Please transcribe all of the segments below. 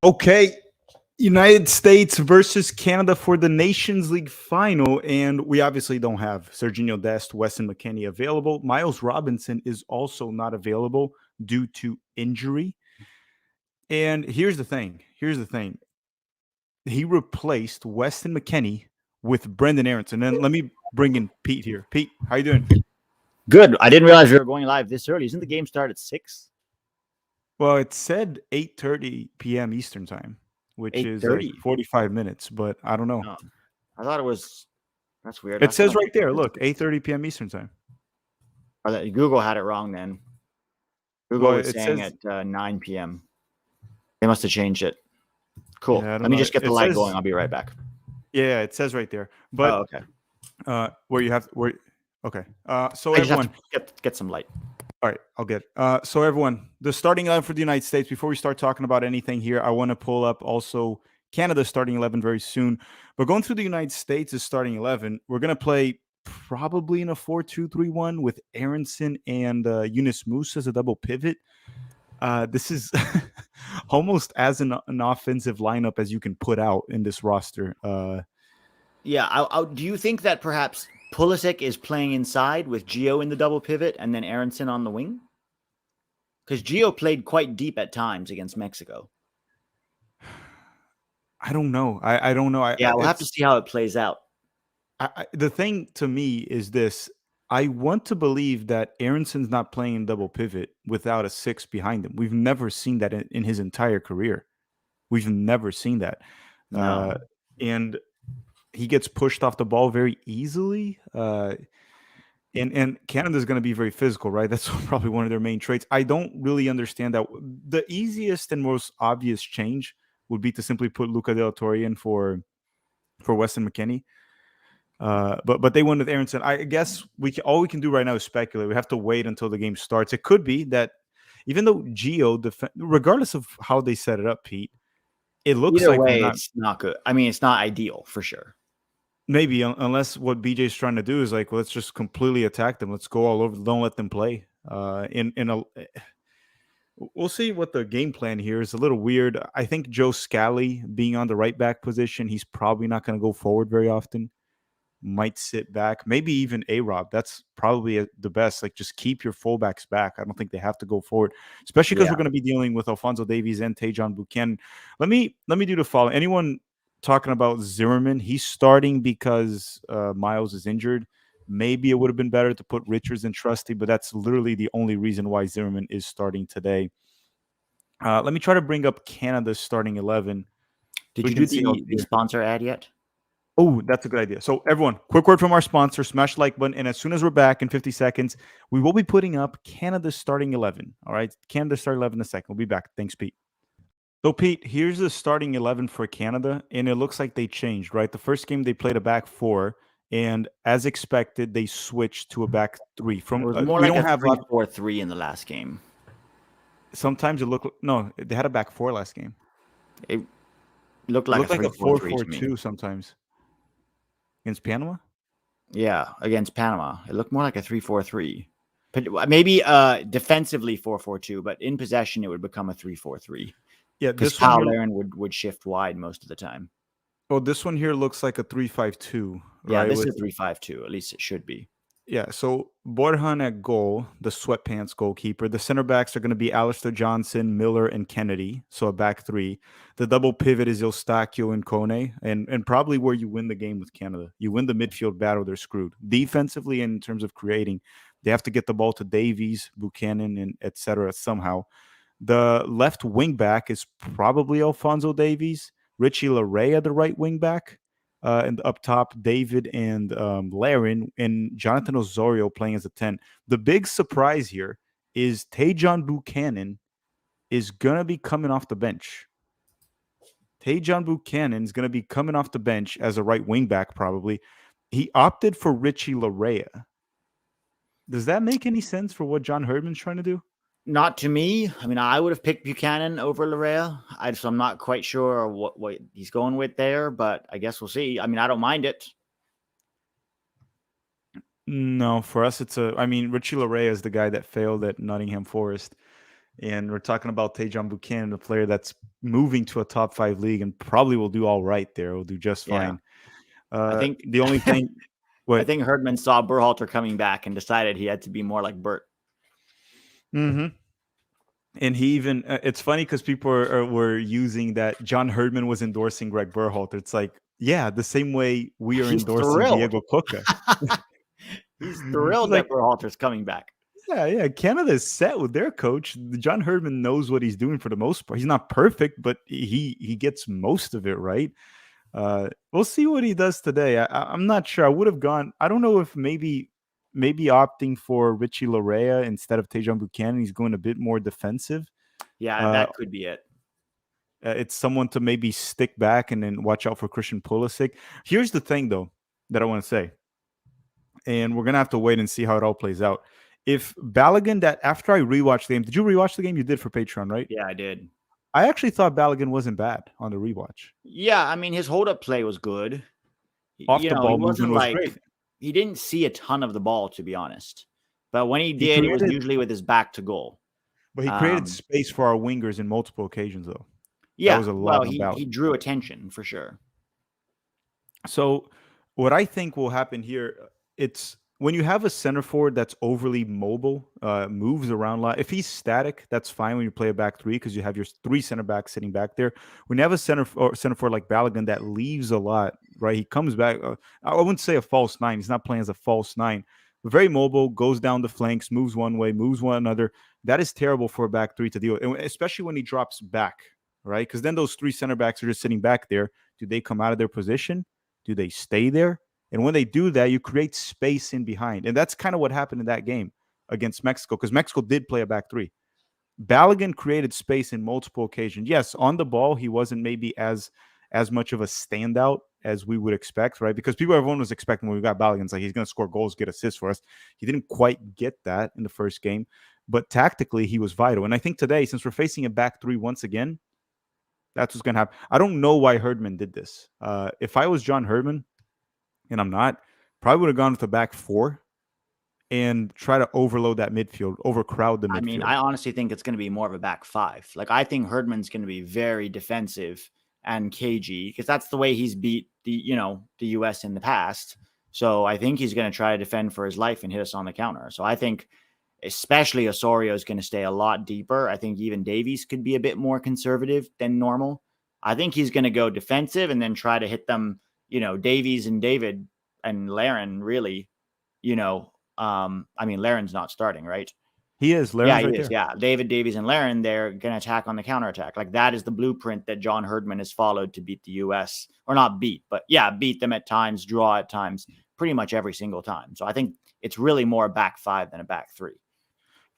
Okay, United States versus Canada for the Nations League final, and we obviously don't have Serginho Dest, Weston McKennie available. Miles Robinson is also not available due to injury. And here's the thing. He replaced Weston McKennie with Brendan Aronson. And let me bring in Pete here. Pete, how you doing? Good. I didn't realize we were going live this early. Isn't the game start at 6? Well, it said 8:30 p.m. Eastern time, which is like 8:30. 45 minutes, but I don't know. No, I thought it was. That's weird. It says right there, look, 8:30 p.m. Eastern time. Google had it wrong then. Google Well, was it saying says at 9 p.m. They must have changed it. Cool. Yeah, I don't Let me know. just get the It light says going. I'll be right back. yeah, it says right there. Oh, But okay. where you have where okay. So I just have everyone, to get some light. all right, I'll get it. So everyone, the starting 11 for the United States. Before we start talking about anything here, I want to pull up also Canada's starting 11 very soon. But going through the United States' starting 11, we're gonna play probably in a 4-2-3-1 with Aronson and Yunus Moose as a double pivot. This is almost as an offensive lineup as you can put out in this roster. Yeah. Do you think that perhaps Pulisic is playing inside with Gio in the double pivot and then Aronson on the wing? Because Gio played quite deep at times against Mexico. I don't know. I don't know. Yeah, we'll have to see how it plays out. The thing to me is this. I want to believe that Aronson's not playing double pivot without a six behind him. We've never seen that in his entire career. We've never seen that. No. And he gets pushed off the ball very easily. And Canada's going to be very physical, right? That's probably one of their main traits. I don't really understand that. The easiest and most obvious change would be to simply put Luca Del Torre in for Weston McKennie. But they went with Aronson. I guess all we can do right now is speculate. We have to wait until the game starts. It could be that even though Gio, regardless of how they set it up, Pete, it looks Either like way, it's not good. I mean, it's not ideal for sure. Maybe unless what BJ's trying to do is like, well, let's just completely attack them. Let's go all over. Don't let them play. We'll see what the game plan here is. A little weird. I think Joe Scally being on the right back position, he's probably not going to go forward very often. Might sit back, maybe even A-Rob. That's probably the best. Like, just keep your fullbacks back. I don't think they have to go forward, especially because we're going to be dealing with Alphonso Davies and Tajon Buchanan. Let me do the following. Anyone talking about Zimmerman? He's starting because Miles is injured. Maybe it would have been better to put Richards and Trusty, but that's literally the only reason why Zimmerman is starting today. Let me try to bring up Canada's starting 11. Did you do the sponsor ad yet? Oh, that's a good idea. So, everyone, quick word from our sponsor, smash the like button. And as soon as we're back in 50 seconds, we will be putting up Canada's starting 11. All right. Canada's starting 11 in a second. We'll be back. Thanks, Pete. So, Pete, here's the starting 11 for Canada. And it looks like they changed, right? The first game they played a back four. And as expected, they switched to a back three. It was more we like don't a have 3-4-3 in the last game. Sometimes it looked no, they had a back four last game. It looked like a 4-4-2 sometimes. Against Panama? Yeah, against Panama. It looked more like a 3-4-3. But maybe defensively 4-4-2, but in possession it would become a 3-4-3. Yeah, because Kyle Larin would shift wide most of the time. Oh, this one here looks like a 3-5-2. Yeah, right? this is a 3-5-2. At least it should be. Yeah, so Borjan at goal, the sweatpants goalkeeper. The center backs are going to be Alistair Johnson, Miller, and Kennedy. So a back three. The double pivot is Eustáquio and Kone, and probably where you win the game with Canada. You win the midfield battle, they're screwed. Defensively, in terms of creating, they have to get the ball to Davies, Buchanan, and etc. somehow. The left wing back is probably Alphonso Davies. Richie Larea, the right wing back. And up top, David and Larin and Jonathan Osorio playing as a 10. The big surprise here is Tajon Buchanan is going to be coming off the bench. Tajon Buchanan is going to be coming off the bench as a right wing back, probably. He opted for Richie Larea. Does that make any sense for what John Herdman's trying to do? Not to me. I mean, I would have picked Buchanan over Larea. So I'm not quite sure what he's going with there, but I guess we'll see. I mean, I don't mind it. No, for us, Richie Larea is the guy that failed at Nottingham Forest. And we're talking about Tajon Buchanan, a player that's moving to a top 5 league and probably will do all right there. Will do just Yeah. fine. I think The only thing, I what? think Herdman saw Berhalter coming back and decided he had to be more like Bert. Mm-hmm. And he even, it's funny because people were using that John Herdman was endorsing Greg Berhalter. It's like, yeah, the same way we are He's endorsing thrilled. Diego Coca. He's It's thrilled like, that Berhalter's coming back. yeah. Canada is set with their coach. John Herdman knows what he's doing for the most part. He's not perfect, but he gets most of it right. We'll see what he does today. I'm not sure. I would have gone. I don't know if maybe opting for Richie Larea instead of Tajon Buchanan. He's going a bit more defensive. Yeah, Uh, that could be it. it's someone to maybe stick back and then watch out for Christian Pulisic. Here's the thing, though, that I want to say, and we're gonna have to wait and see how it all plays out. If Balogun, that after I rewatched the game, did you rewatch the game? You did for Patreon, right? Yeah, I did. I actually thought Balogun wasn't bad on the rewatch. Yeah, I mean his hold up play was good. Off the He ball movement wasn't was like great, he didn't see a ton of the ball, to be honest. But when he he did, it was created, usually with his back to goal. but he created Um, space for our wingers in multiple occasions, though. That yeah, was a well, lot on he Balogun. drew attention for sure. So, what I think will happen here, it's when you have a center forward that's overly mobile, moves around a lot. If he's static, that's fine when you play a back three because you have your three center backs sitting back there. When you have a center forward like Balogun that leaves a lot, right? He comes back. I wouldn't say a false nine. He's not playing as a false nine. But very mobile, goes down the flanks, moves one way, moves one another. That is terrible for a back three to deal with, and especially when he drops back, right? Because then those three center backs are just sitting back there. Do they come out of their position? Do they stay there? And when they do that, you create space in behind. And that's kind of what happened in that game against Mexico, because Mexico did play a back three. Balogun created space in multiple occasions. Yes, on the ball, he wasn't maybe as much of a standout as we would expect, right? Because everyone was expecting when we got Balogun, it's like he's going to score goals, get assists for us. He didn't quite get that in the first game, but tactically he was vital. And I think today, since we're facing a back three once again, that's what's going to happen. I don't know why Herdman did this. If I was John Herdman, and I'm not, probably would have gone with the back four and try to overload that midfield, overcrowd the I mean, midfield. I honestly think it's going to be more of a back five. Like I think Herdman's going to be very defensive and cagey because that's the way he's beat the US in the past. So I think he's going to try to defend for his life and hit us on the counter. So I think especially Osorio is going to stay a lot deeper. I think even Davies could be a bit more conservative than normal. I think he's going to go defensive and then try to hit them, Davies and David and Laren really, I mean, Laren's not starting, right? He is. Yeah, Laren's he right is. there. Yeah. David, Davies, and Laren, they're going to attack on the counterattack. Like that is the blueprint that John Herdman has followed to beat the US, or not beat, but yeah, beat them at times, draw at times, pretty much every single time. So I think it's really more a back five than a back three.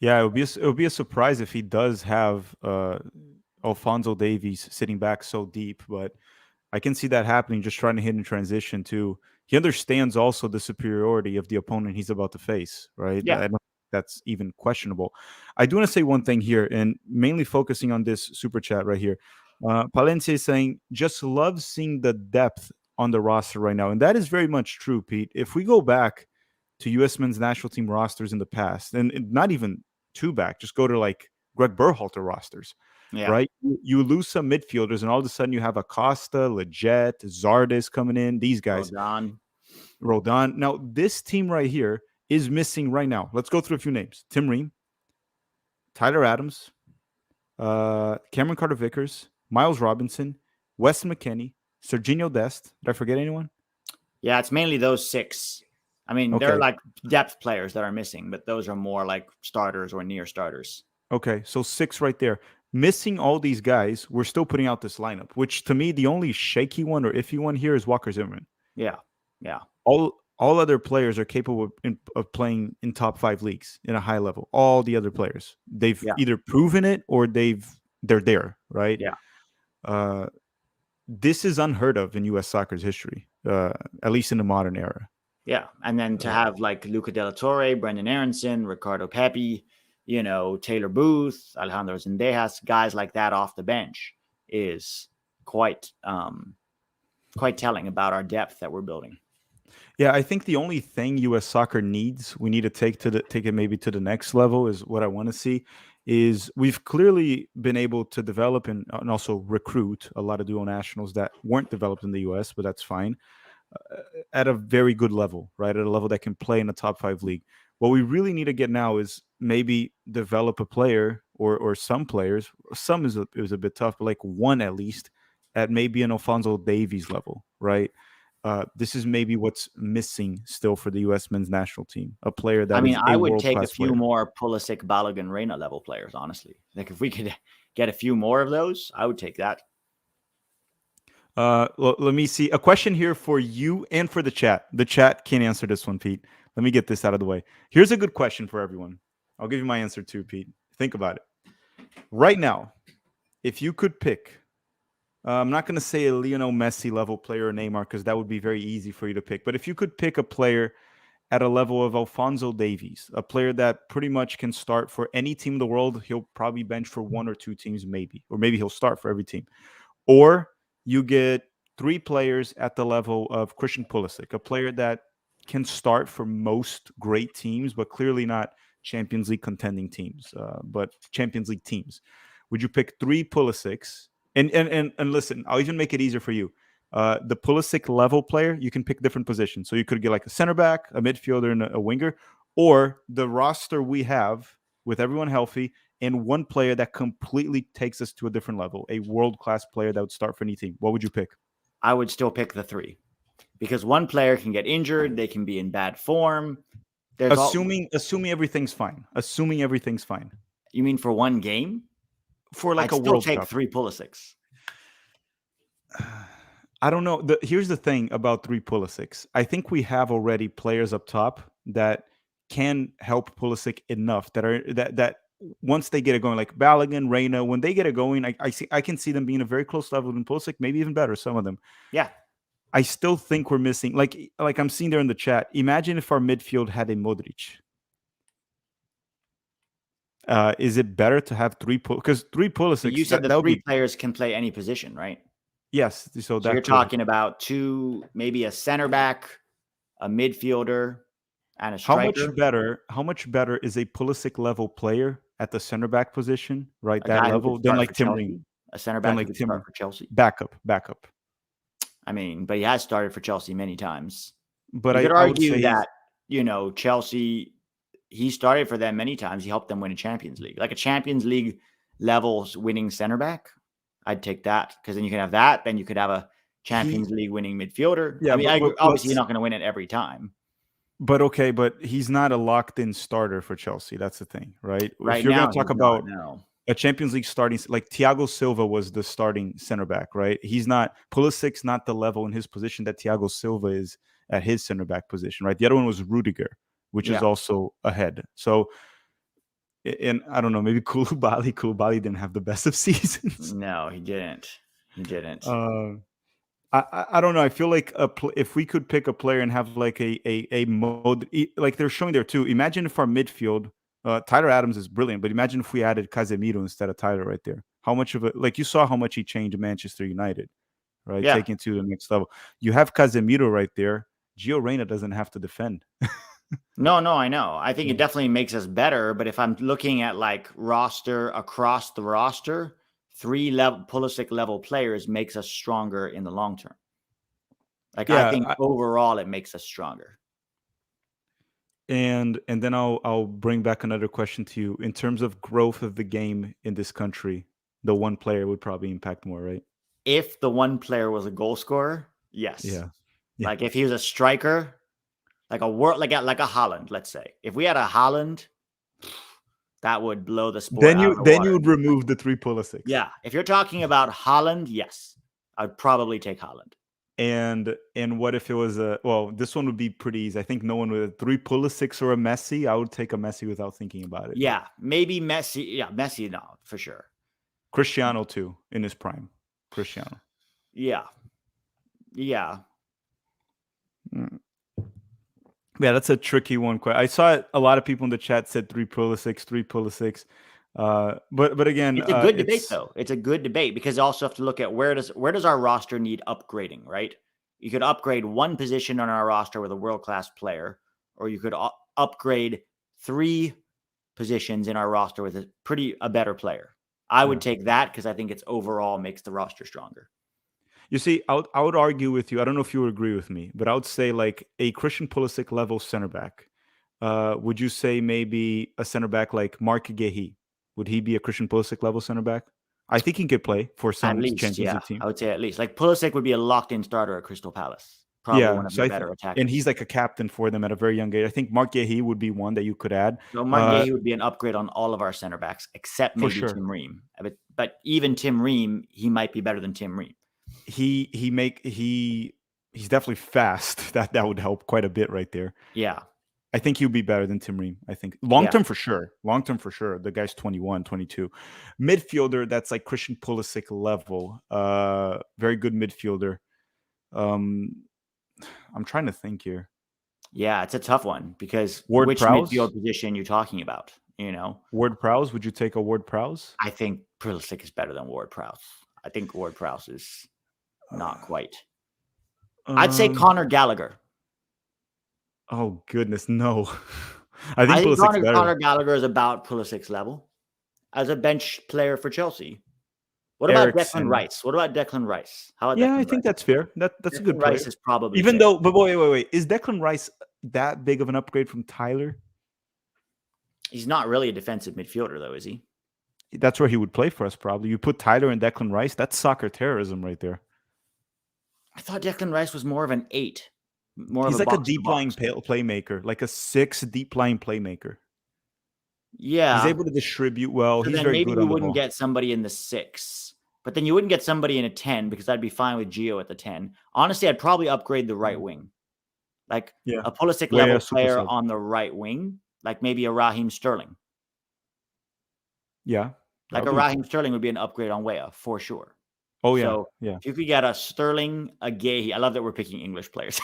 Yeah, it would be a surprise if he does have Alfonso Davies sitting back so deep, but I can see that happening. Just trying to hit in transition too. He understands also the superiority of the opponent he's about to face, right? Yeah. I don't think that's even questionable. I do want to say one thing here, and mainly focusing on this super chat right here. Palencia is saying, just love seeing the depth on the roster right now. And that is very much true, Pete. If we go back to U.S. men's national team rosters in the past, and not even two back, just go to like Greg Berhalter rosters, Yeah. right? You lose some midfielders, and all of a sudden you have Acosta, Leggett, Zardes coming in. These guys, Rodon. Now, this team right here is missing right now. Let's go through a few names: Tim Ream, Tyler Adams, Cameron Carter-Vickers, Miles Robinson, Weston McKennie, Serginho Dest. Did I forget anyone? Yeah, it's mainly those six. I mean, Okay. they're like depth players that are missing, but those are more like starters or near starters. Okay, so six right there. Missing all these guys, we're still putting out this lineup, which to me, the only shaky one or iffy one here is Walker Zimmerman. Yeah. Yeah. All other players are capable of playing in top 5 leagues in a high level. All the other players, they've either proven it or they're there, right? Yeah. This is unheard of in U.S. soccer's history, at least in the modern era. Yeah, and then to have like Luca De La Torre, Brendan Aronson, Ricardo Pepi, Taylor Booth, Alejandro Zendejas, guys like that off the bench is quite telling about our depth that we're building. Yeah, I think the only thing U.S. soccer needs, we need to take it maybe to the next level, is what I want to see, is we've clearly been able to develop and also recruit a lot of dual nationals that weren't developed in the US, but that's fine, at a very good level, right? At a level that can play in a top 5 league. What we really need to get now is maybe develop a player or some players. Some is a bit tough, but like one at least at maybe an Alfonso Davies level, right? This is maybe what's missing still for the U.S. men's national team. A player I that mean, is I a would world take a class few player. more Pulisic, Balogun, Reina level players, honestly. Like if we could get a few more of those, I would take that. Let me see a question here for you and for the chat. The chat can't answer this one, Pete. Let me get this out of the way. Here's a good question for everyone. I'll give you my answer too, Pete. Think about it. Right now, if you could pick, I'm not going to say a Lionel Messi level player or Neymar because that would be very easy for you to pick. But if you could pick a player at a level of Alfonso Davies, a player that pretty much can start for any team in the world, he'll probably bench for one or two teams, maybe, or maybe he'll start for every team. Or you get three players at the level of Christian Pulisic, a player that can start for most great teams, but clearly not Champions League contending teams, but Champions League teams. Would you pick three Pulisics? And listen, I'll even make it easier for you. The Pulisic level player, you can pick different positions. So you could get like a center back, a midfielder, and a winger, or the roster we have with everyone healthy and one player that completely takes us to a different level, a world-class player that would start for any team. What would you pick? I would still pick the three because one player can get injured. They can be in bad form. There's all. Assuming everything's fine. Assuming everything's fine. You mean for one game? For like I'd a still World take Cup. three Pulisics. I don't know. Here's the thing about three Pulisics. I think we have already players up top that can help Pulisic enough that once they get it going, like Balogun, Reina, when they get it going, I can see them being a very close level than Pulisic, maybe even better. Some of them. Yeah. I still think we're missing. Like I'm seeing there in the chat. Imagine if our midfield had a Modric. Is it better to have three because three Pulisics? But you said That the would three be players can play any position, right? yes. So So that you're could talking about two, maybe a center back, a midfielder, and a striker. How much better is a Pulisic level player at the center back position, right? A That guy who could level, than start like for Tim Ring, Chelsea. A center than back who like could Tim start Ring. for Chelsea. Backup. I mean, but he has started for Chelsea many times. But You could I would argue say that, Chelsea, he started for them many times. He helped them win a Champions League. Like a Champions League levels winning center back, I'd take that because then you can have that. Then you could have a Champions League winning midfielder. yeah, I mean, but obviously you're not going to win it every time. but okay, but he's not a locked in starter for Chelsea. That's the thing, right? If Right you're going now, to talk he's not. about No. a Champions League starting, like Thiago Silva was the starting center back, right? He's not Pulisic's not the level in his position that Thiago Silva is at his center back position, right? The other one was Rudiger, which is Yeah. also ahead. So, and I don't know, maybe Koulibaly didn't have the best of seasons. No, he didn't. He didn't. I don't know. I feel like if we could pick a player and have like a mode, like they're showing there too. Imagine if our midfield, Tyler Adams is brilliant, but imagine if we added Casemiro instead of Tyler right there. How much of it? Like you saw how much he changed Manchester United, right? Yeah. Taking it to the next level. You have Casemiro right there. Gio Reyna doesn't have to defend. No, I know. I think it definitely makes us better. But if I'm looking at like roster across the roster, three level Pulisic level players makes us stronger in the long term. Like I think overall it makes us stronger. And then I'll bring back another question to you. In terms of growth of the game in this country, the one player would probably impact more, right? If the one player was a goal scorer, yes. Yeah. Like if he was a striker, like a Haaland, let's say. If we had a Haaland, that would blow the sport Then out you of the water. you would remove the three Pulisics. Yeah. If you're talking about Haaland, yes. I'd probably take Haaland. And what if it was this one would be pretty easy. I think no one with three Pulisics or a Messi. I would take a Messi without thinking about it. Yeah, maybe Messi. Yeah, Messi, no, for sure. Cristiano too, in his prime. Cristiano. Yeah. Yeah, that's a tricky one. I saw a lot of people in the chat said three Pulisics. But again, it's a good debate though. It's a good debate because you also have to look at where does our roster need upgrading, right? You could upgrade one position on our roster with a world-class player, or you could upgrade three positions in our roster with a better player. I would take that because I think it's overall makes the roster stronger. You see, I would argue with you. I don't know if you would agree with me, but I would say like a Christian Pulisic level center back. Would you say maybe a center back like Mark Gehi? Would he be a Christian Pulisic level center back? I think he could play for At some least, Champions yeah. League team. I would say at least. Like Pulisic would be a locked-in starter at Crystal Palace. Probably one of So their I better think, attackers. and he's like a captain for them at a very young age. I think Mark Gehi would be one that you could add. So Mark Gehi would be an upgrade on all of our center backs, except maybe sure. Tim Ream. But even Tim Ream, he might be better than Tim Ream. He's definitely fast. That would help quite a bit right there. Yeah. I think he'll be better than Tim Ream. I think long term for sure. Long term for sure. The guy's 21, 22. Midfielder that's like Christian Pulisic level. Very good midfielder. I'm trying to think here. Yeah, it's a tough one because Ward which Prowse? midfield position you're talking about, Ward Prowse, would you take a Ward Prowse? I think Pulisic is better than Ward Prowse. I think Ward Prowse is not quite. I'd say Conor Gallagher. Oh goodness, no. I think Pulisic's better. Conor Gallagher is about Pulisic's level as a bench player for Chelsea. What about Declan Rice? How about Declan Rice? I think that's fair. That's a good player. Rice is probably even though, but wait. Is Declan Rice that big of an upgrade from Tyler? He's not really a defensive midfielder, though, is he? That's where he would play for us, probably. You put Tyler and Declan Rice, that's soccer terrorism right there. I thought Declan Rice was more of an 8. He's like a deep-lying playmaker, like a 6 deep-lying playmaker. Yeah. He's able to distribute well. So he's very good on the ball. Maybe you wouldn't get somebody in the 6. But then you wouldn't get somebody in a 10 because I'd be fine with Gio at the 10. Honestly, I'd probably upgrade the right wing. Like a Pulisic level player on the right wing, like maybe a Raheem Sterling. Yeah. Like a Raheem Sterling would be an upgrade on Weah for sure. Oh, yeah. So if you could get a Sterling, a Gehi, I love that we're picking English players.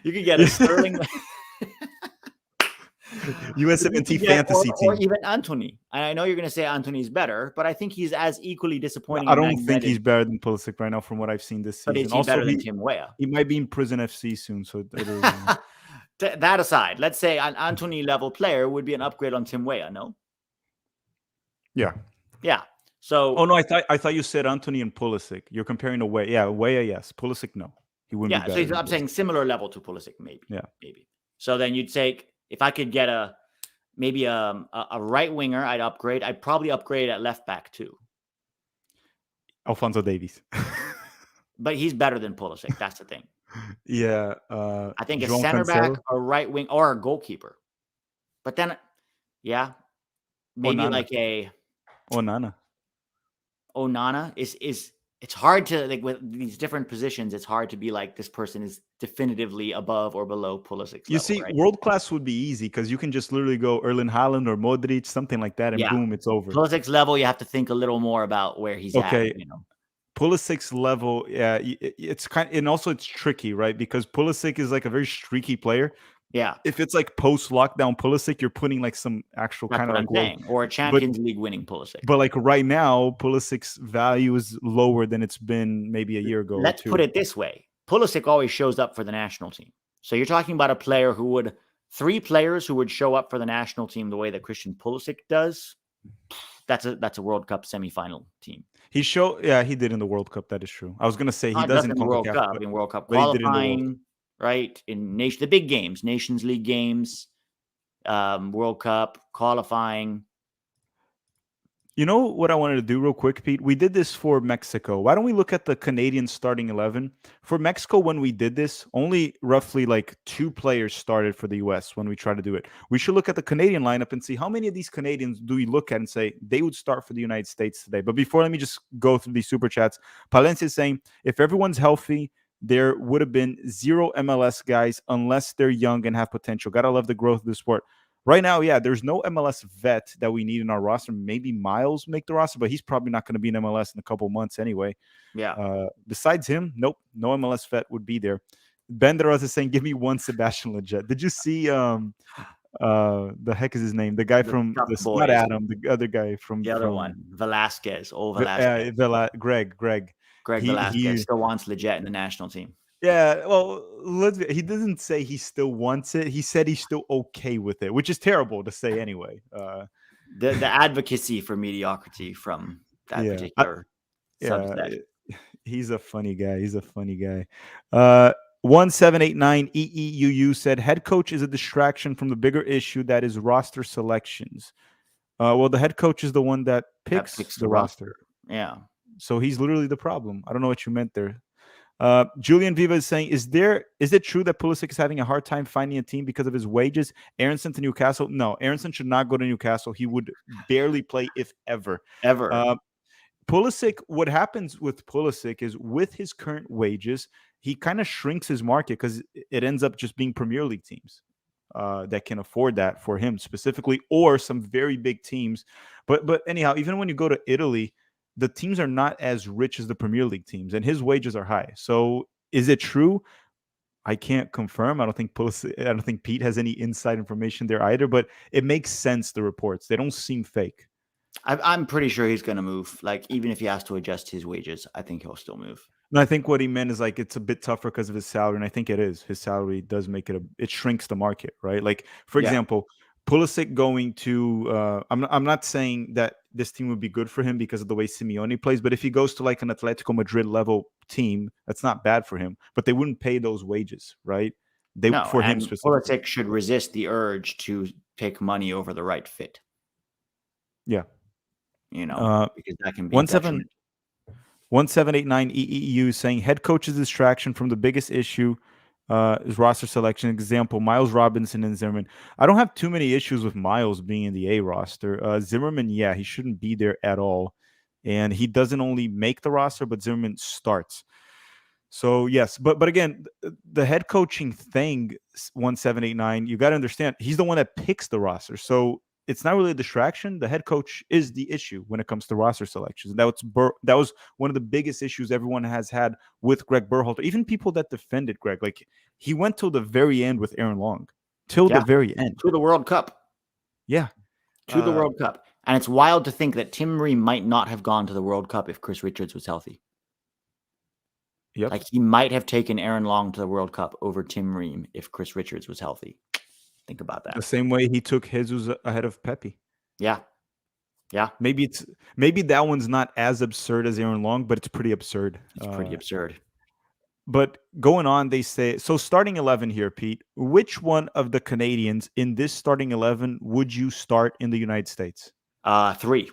You could get a Sterling. USMNT fantasy team. Or even Anthony. I know you're going to say Anthony's better, but I think he's as equally disappointing. I don't think he's better than Pulisic right now from what I've seen this season. But is he better than Tim Weah? He might be in prison FC soon. So that aside, let's say an Anthony level player would be an upgrade on Tim Weah, no? Yeah. Yeah. So, no, I thought you said Anthony and Pulisic. You're comparing to Weah. Yeah, Weah, yes. Pulisic, no. He wouldn't be better. So I'm saying similar level to Pulisic, maybe. Yeah. Maybe. So then you'd take, if I could get maybe a right winger, I'd upgrade. I'd probably upgrade at left back too. Alphonso Davies. But he's better than Pulisic. That's the thing. Yeah. I think a center back, a right wing, or a goalkeeper. But then, maybe Onana. like a Onana is it's hard to, like, with these different positions, it's hard to be like this person is definitively above or below Pulisic's You level, see, right? world class would be easy because you can just literally go Erling Haaland or Modric, something like that, and boom, it's over. Pulisic's level, you have to think a little more about where he's at. Pulisic's level, it's and also it's tricky, right? Because Pulisic is like a very streaky player. Yeah. If it's like post-lockdown Pulisic, you're putting like some actual kind of like or a Champions League winning Pulisic. But like right now, Pulisic's value is lower than it's been maybe a year ago. Let's put it this way. Pulisic always shows up for the national team. So you're talking about a player who would 3 players who would show up for the national team the way that Christian Pulisic does. That's a World Cup semifinal team. He did in the World Cup. That is true. I was gonna say he doesn't in World Cup, in World Cup qualifying, right? In the big games, Nations League games, World Cup qualifying. You know what I wanted to do real quick, Pete? We did this for Mexico. Why don't we look at the Canadian starting 11? For Mexico, when we did this, only roughly like 2 players started for the U.S. when we tried to do it. We should look at the Canadian lineup and see how many of these Canadians do we look at and say they would start for the United States today. But before, let me just go through these super chats. Palencia is saying, if everyone's healthy, there would have been 0 MLS guys unless they're young and have potential. Gotta love the growth of the sport. Right now, there's no MLS vet that we need in our roster. Maybe Miles make the roster, but he's probably not going to be in MLS in a couple months anyway. Yeah. Besides him, nope, no MLS vet would be there. Ben Deros is saying, give me one Sebastian Lletget. Did you see the heck is his name? The guy from not Adam, the other guy from the other one, Velasquez. Velasquez. Greg Velasquez still wants Lletget in the national team. Yeah, well, he doesn't say he still wants it. He said he's still okay with it, which is terrible to say anyway. The advocacy for mediocrity from that Yeah, particular yeah, subset. he's a funny guy. He's a funny guy. Uh, 1789 EEUU said head coach is a distraction from the bigger issue that is roster selections. Well, the head coach is the one that That picks picks the the roster, roster. Yeah. so he's literally the problem. I don't know what you meant there. Julian Viva is saying, is it true that Pulisic is having a hard time finding a team because of his wages? Aronson to Newcastle? No, Aronson should not go to Newcastle. He would barely play, if ever. Ever. Pulisic, what happens with Pulisic is with his current wages, he kind of shrinks his market because it ends up just being Premier League teams that can afford that for him specifically, or some very big teams. But anyhow, even when you go to Italy, the teams are not as rich as the Premier League teams, and his wages are high. So is it true? I can't confirm. I don't think Pete has any inside information there either, but it makes sense, the reports. They don't seem fake. I'm pretty sure he's going to move. Like, even if he has to adjust his wages, I think he'll still move. And I think what he meant is like it's a bit tougher because of his salary, and I think it is. His salary does make it shrinks the market, right? Like for Yeah. example, Pulisic going to I'm not saying that this team would be good for him because of the way Simeone plays, but if he goes to like an Atletico Madrid level team, that's not bad for him. But they wouldn't pay those wages, right? They No, for him and specifically. Pulisic should resist the urge to pick money over the right fit, Yeah. because that can be One seven detrimental. 1789 EEU saying head coach's distraction from the biggest issue is roster selection. Example, Miles Robinson and Zimmerman. I don't have too many issues with Miles being in the A roster. Zimmerman, yeah, he shouldn't be there at all. And he doesn't only make the roster, but Zimmerman starts. So yes, but again, the head coaching thing, 1789, you got to understand, he's the one that picks the roster. So it's not really a distraction. The head coach is the issue when it comes to roster selections. That was one of the biggest issues everyone has had with Greg Berhalter. Even people that defended Greg, like he went till the very end with Aaron Long, till the Yeah, very end. to the World Cup. Yeah, To the World Cup. And it's wild to think that Tim Ream might not have gone to the World Cup if Chris Richards was healthy. yep. Like, he might have taken Aaron Long to the World Cup over Tim Ream if Chris Richards was healthy. Think about The that. same way he took Jesus ahead of Pepe. Yeah. Yeah. Maybe that one's not as absurd as Aaron Long, but it's pretty absurd. It's pretty absurd. But going on, they say, so starting 11 here, Pete, which one of the Canadians in this starting 11 would you start in the United States? 3.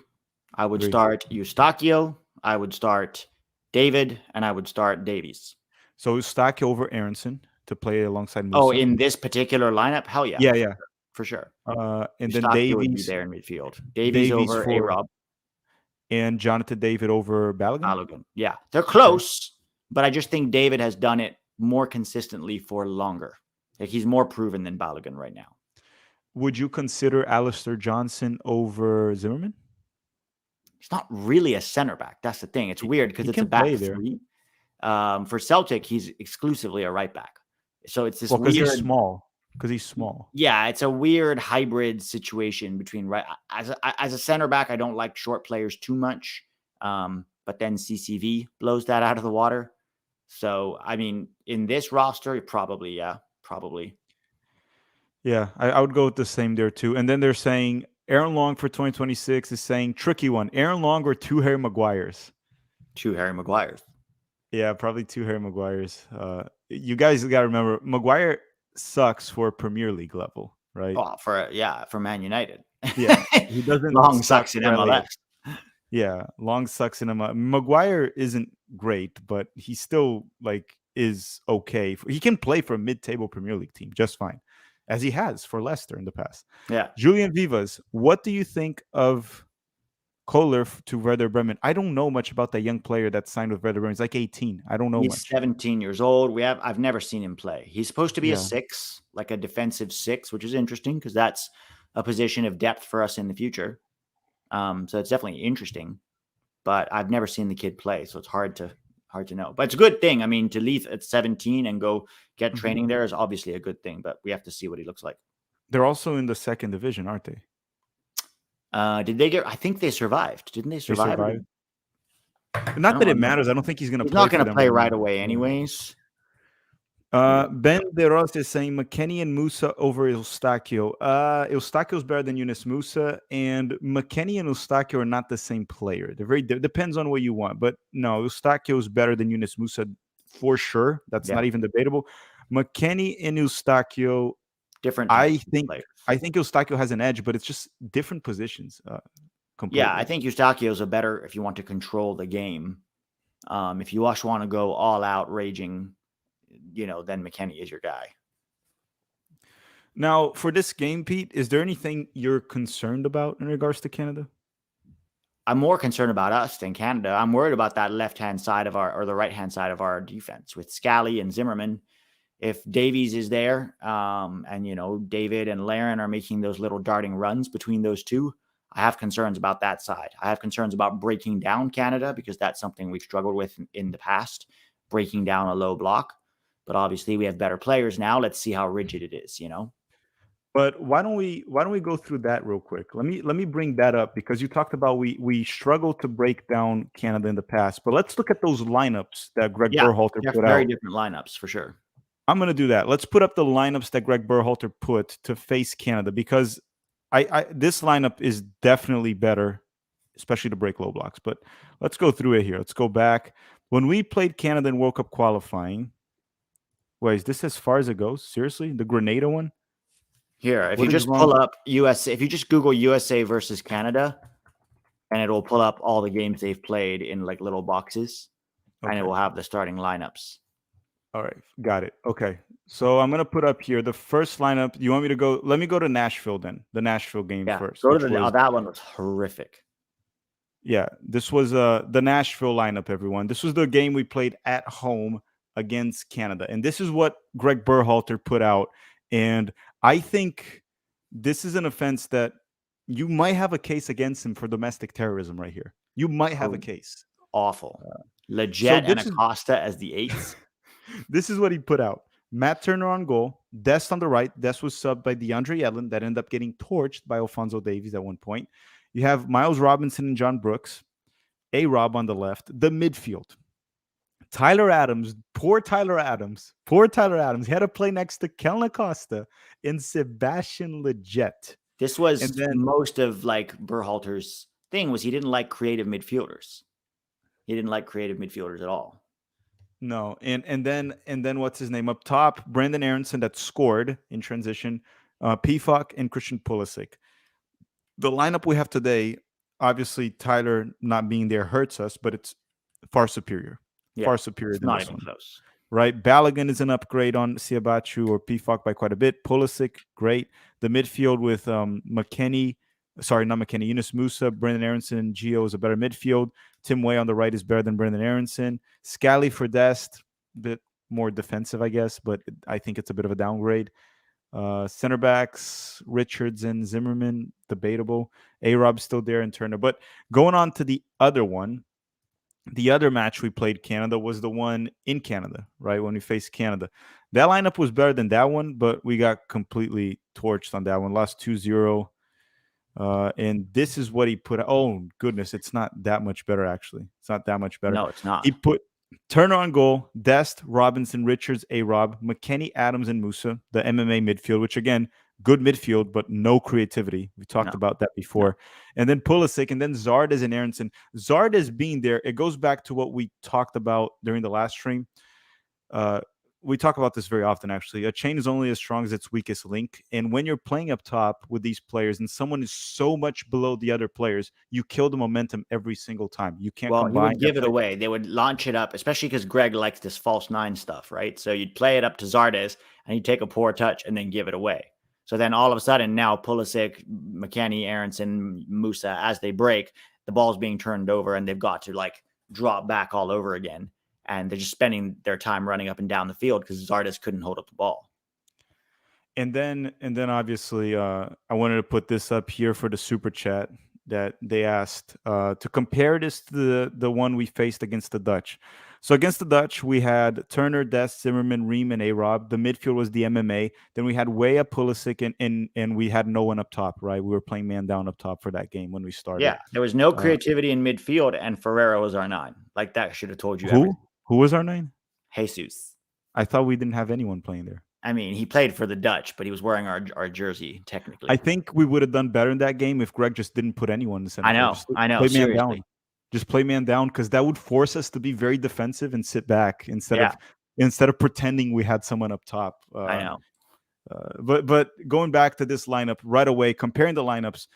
I would start Eustachio, I would start David, and I would start Davies. So Eustachio over Aronson to play alongside Musa. Oh, in this particular lineup? Hell yeah. Yeah. For sure. And then Eustachio would be Davies. there in midfield. Davies over A-Rob. And Jonathan David over Balogun? Balogun. Yeah. They're close, but I just think David has done it more consistently for longer. Like, he's more proven than Balogun right now. Would you consider Alistair Johnson over Zimmerman? He's not really a center back. That's the thing. It's weird because it's a back three. For Celtic, he's exclusively a right back. So it's this weird. Because he's small. Yeah, it's a weird hybrid situation between right. As a center back, I don't like short players too much. But then CCV blows that out of the water. So, I mean, in this roster, probably. Yeah, I would go with the same there too. And then they're saying Aaron Long for 2026 is saying tricky one. Aaron Long or 2 Harry Maguires? 2 Harry Maguires. Yeah, probably 2 Harry Maguires. You guys got to remember, Maguire sucks for Premier League level, right? Oh, for Man United. Yeah, he doesn't. Long sucks in MLS. Yeah, Long sucks in MLS. Maguire isn't great, but he still is okay. He can play for a mid-table Premier League team just fine, as he has for Leicester in the past. Yeah. Julian Vivas, what do you think of Kohler to Werder Bremen? I don't know much about that young player that signed with Werder Bremen. He's like 18. I don't know much. He's 17 years old. I've never seen him play. He's supposed to be a 6, like a defensive 6, which is interesting because that's a position of depth for us in the future. So it's definitely interesting, but I've never seen the kid play, so it's hard to know. But it's a good thing. I mean, to leave at 17 and go get training there is obviously a good thing, but we have to see what he looks like. They're also in the 2nd division, aren't they? Did they get? I think they survived. Didn't they survive? They survived. Not that it matters. I don't think he's going to play. He's not going to play right away, anyways. Ben De Ross is saying McKennie and Musa over Eustachio. Eustachio's better than Yunus Musa, and McKennie and Eustachio are not the same player. They're depends on what you want, but no, Eustachio is better than Yunus Musa for sure. That's not even debatable. McKennie and Eustachio, different types of players. I think Eustachio has an edge, but it's just different positions. Completely. Yeah, I think Eustachio's a better if you want to control the game. If you just want to go all out raging, then McKennie is your guy. Now, for this game, Pete, is there anything you're concerned about in regards to Canada? I'm more concerned about us than Canada. I'm worried about that left-hand side of or the right-hand side of our defense with Scally and Zimmerman. If Davies is there, and David and Laren are making those little darting runs between those two, I have concerns about that side. I have concerns about breaking down Canada because that's something we've struggled with in the past, breaking down a low block. But obviously, we have better players now. Let's see how rigid it is. But why don't we go through that real quick? Let me bring that up because you talked about we struggled to break down Canada in the past. But let's look at those lineups that Greg Berhalter put out. Very different lineups for sure. I'm going to do that. Let's put up the lineups that Greg Berhalter put to face Canada because this lineup is definitely better, especially to break low blocks. But let's go through it here. Let's go back. When we played Canada in World Cup qualifying, wait, is this as far as it goes? Seriously? The Grenada one? Here, if you just pull up USA, if you just Google USA versus Canada, and it will pull up all the games they've played in like little boxes, and it will have the starting lineups. All right, got it. Okay, so I'm gonna put up here the first lineup. You want me to go? Let me go to Nashville then. The Nashville game first. Go to that one was horrific. Yeah, this was the Nashville lineup. Everyone, this was the game we played at home against Canada, and this is what Greg Berhalter put out. And I think this is an offense that you might have a case against him for domestic terrorism right here. You might have a case. Awful. Legit and Acosta as the eights. This is what he put out. Matt Turner on goal. Dest on the right. Dest was subbed by DeAndre Yedlin that ended up getting torched by Alphonso Davies at one point. You have Miles Robinson and John Brooks. A-Rob on the left. The midfield. Tyler Adams, poor Tyler Adams. He had to play next to Kellen Acosta and Sebastian Lletget. This was most of like Berhalter's thing was he didn't like creative midfielders. He didn't like creative midfielders at all. No, and then what's his name up top? Brandon Aronson that scored in transition. Pifak and Christian Pulisic. The lineup we have today, obviously Tyler not being there hurts us, but it's far superior. Far superior than this one. Close. Right? Balogun is an upgrade on Siabachu or Pifak by quite a bit. Pulisic, great. The midfield with Yunus Musa, Brendan Aronson, and Gio is a better midfield. Tim Way on the right is better than Brendan Aronson. Scally for Dest, a bit more defensive, I guess, but I think it's a bit of a downgrade. Center backs, Richards and Zimmerman, debatable. A-Rob still there and Turner. But going on to the other one, the other match we played Canada was the one in Canada, right? When we faced Canada. That lineup was better than that one, but we got completely torched on that one. Lost 2-0. And this is what he put. Oh, goodness. It's not that much better, actually. It's not that much better. No, it's not. He put Turner on goal, Dest, Robinson, Richards, A-Rob, McKennie, Adams, and Musa, the MMA midfield, which, again, good midfield, but no creativity. We talked about that before. And then Pulisic, and then Zardes and Aronson. Zardes being there, it goes back to what we talked about during the last stream. We talk about this very often, actually. A chain is only as strong as its weakest link. And when you're playing up top with these players and someone is so much below the other players, you kill the momentum every single time. You can't combine. You would give it away. They would launch it up, especially because Greg likes this false nine stuff, right? So you'd play it up to Zardes and he'd take a poor touch and then give it away. So then all of a sudden now Pulisic, McKennie, Aronson, Musa, as they break, the ball's being turned over and they've got to like drop back all over again. And they're just spending their time running up and down the field because Zardes couldn't hold up the ball. And then obviously, I wanted to put this up here for the super chat that they asked to compare this to the one we faced against the Dutch. So against the Dutch, we had Turner, Dest, Zimmerman, Ream, and A-Rob. The midfield was the MMA. Then we had Weah, Pulisic, and we had no one up top, right? We were playing man down up top for that game when we started. Yeah, there was no creativity in midfield, and Ferreira was our 9. Like that should have told you everything. Who was our 9? Jesus. I thought we didn't have anyone playing there. I mean, he played for the Dutch, but he was wearing our jersey technically. I think we would have done better in that game if Greg just didn't put anyone in the center I field. know, Just I know. play man Seriously, down. Just play man down, because that would force us to be very defensive and sit back instead yeah, of pretending we had someone up top. I know. But going back to this lineup right away, comparing the lineups,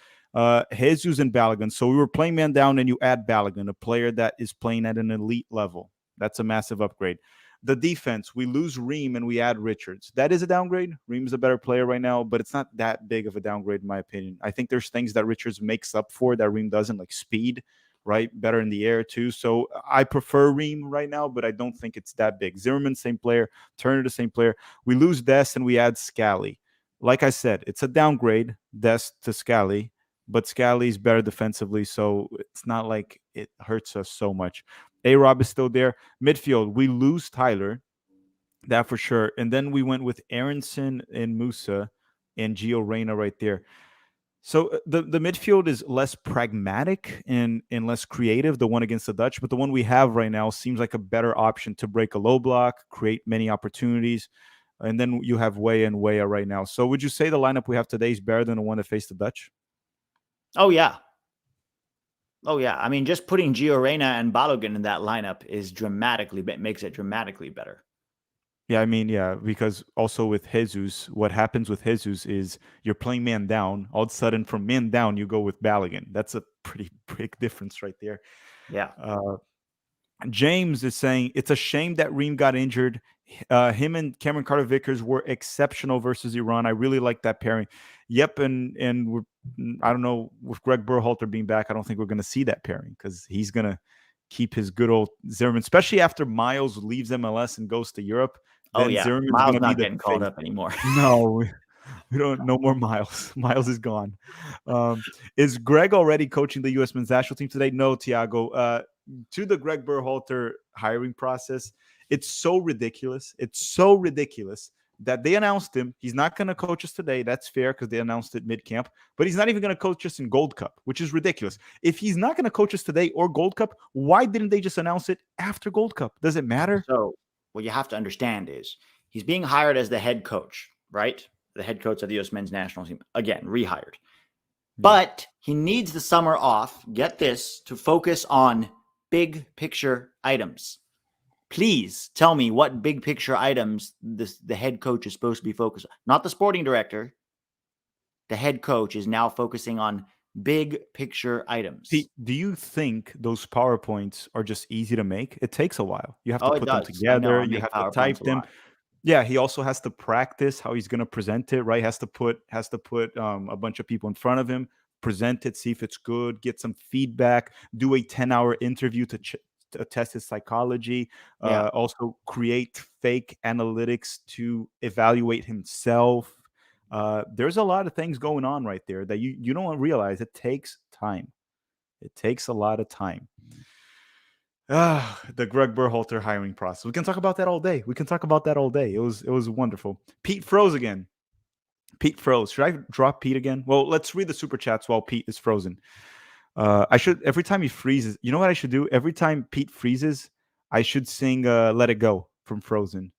Jesus and Balogun. So we were playing man down, and you add Balogun, a player that is playing at an elite level. That's a massive upgrade. The defense, we lose Ream and we add Richards. That is a downgrade. Ream is a better player right now, but it's not that big of a downgrade in my opinion. I think there's things that Richards makes up for that Ream doesn't, like speed, right? Better in the air too. So I prefer Ream right now, but I don't think it's that big. Zimmerman, same player. Turner, the same player. We lose Dest and we add Scally. Like I said, it's a downgrade, Dest to Scally, but Scally's better defensively, so it's not like it hurts us so much. A-Rob is still there. Midfield, we lose Tyler, that for sure. And then we went with Aronson and Musa and Gio Reyna right there. So the midfield is less pragmatic and less creative, the one against the Dutch, but the one we have right now seems like a better option to break a low block, create many opportunities. And then you have Weah and Weah right now. So would you say the lineup we have today is better than the one that faced the Dutch? Oh yeah. Oh yeah. I mean, just putting Gio Reyna and Balogun in that lineup makes it dramatically better. Yeah, I mean, yeah, because also with Jesus, what happens with Jesus is you're playing man down. All of a sudden, from man down, you go with Balogun. That's a pretty big difference right there. Yeah. James is saying it's a shame that Reem got injured. Him and Cameron Carter Vickers were exceptional versus Iran. I really like that pairing. Yep, and we're, I don't know, with Greg Berhalter being back, I don't think we're going to see that pairing because he's going to keep his good old Zimmerman, especially after Miles leaves MLS and goes to Europe. Then Zimmerman's Miles going to be not the getting called face. up anymore. No, we don't. No more Miles. Miles is gone. Is Greg already coaching the U.S. men's national team today? No, Tiago. To the Greg Berhalter hiring process, it's so ridiculous. It's so ridiculous that they announced him. He's not going to coach us today. That's fair because they announced it mid-camp. But he's not even going to coach us in Gold Cup, which is ridiculous. If he's not going to coach us today or Gold Cup, why didn't they just announce it after Gold Cup? Does it matter? So what you have to understand is he's being hired as the head coach, right? The head coach of the U.S. men's national team. Again, rehired. But he needs the summer off, get this, to focus on big picture items. Please tell me what big picture items the head coach is supposed to be focused on. Not the sporting director. The head coach is now focusing on big picture items. Do you think those PowerPoints are just easy to make? It takes a while. You have to put them does. together. You have to type them. Yeah, he also has to practice how he's going to present it, right? Has to put a bunch of people in front of him, present it, see if it's good, get some feedback, do a 10-hour interview to test his psychology, also create fake analytics to evaluate himself. There's a lot of things going on right there that you don't realize. It takes time. It takes a lot of time. The Greg Berhalter hiring process. We can talk about that all day. It was wonderful. Pete froze again. Pete froze. Should I drop Pete again? Well, let's read the super chats while Pete is frozen. I should, every time he freezes, you know what I should do? Every time Pete freezes, I should sing Let It Go from Frozen.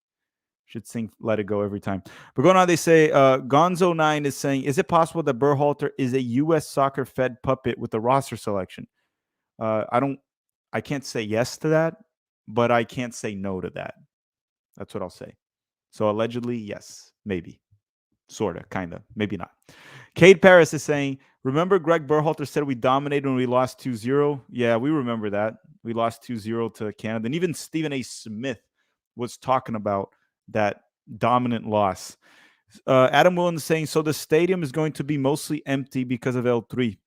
Should sing Let It Go every time. But going on, they say Gonzo9 is saying, is it possible that Berhalter is a U.S. soccer fed puppet with the roster selection? I can't say yes to that, but I can't say no to that. That's what I'll say. So allegedly, yes, maybe. Sort of, kind of, maybe not. Cade Paris is saying, remember Greg Berhalter said we dominated when we lost 2-0? Yeah, we remember that. We lost 2-0 to Canada. And even Stephen A. Smith was talking about that dominant loss. Adam Willen is saying, so the stadium is going to be mostly empty because of L3.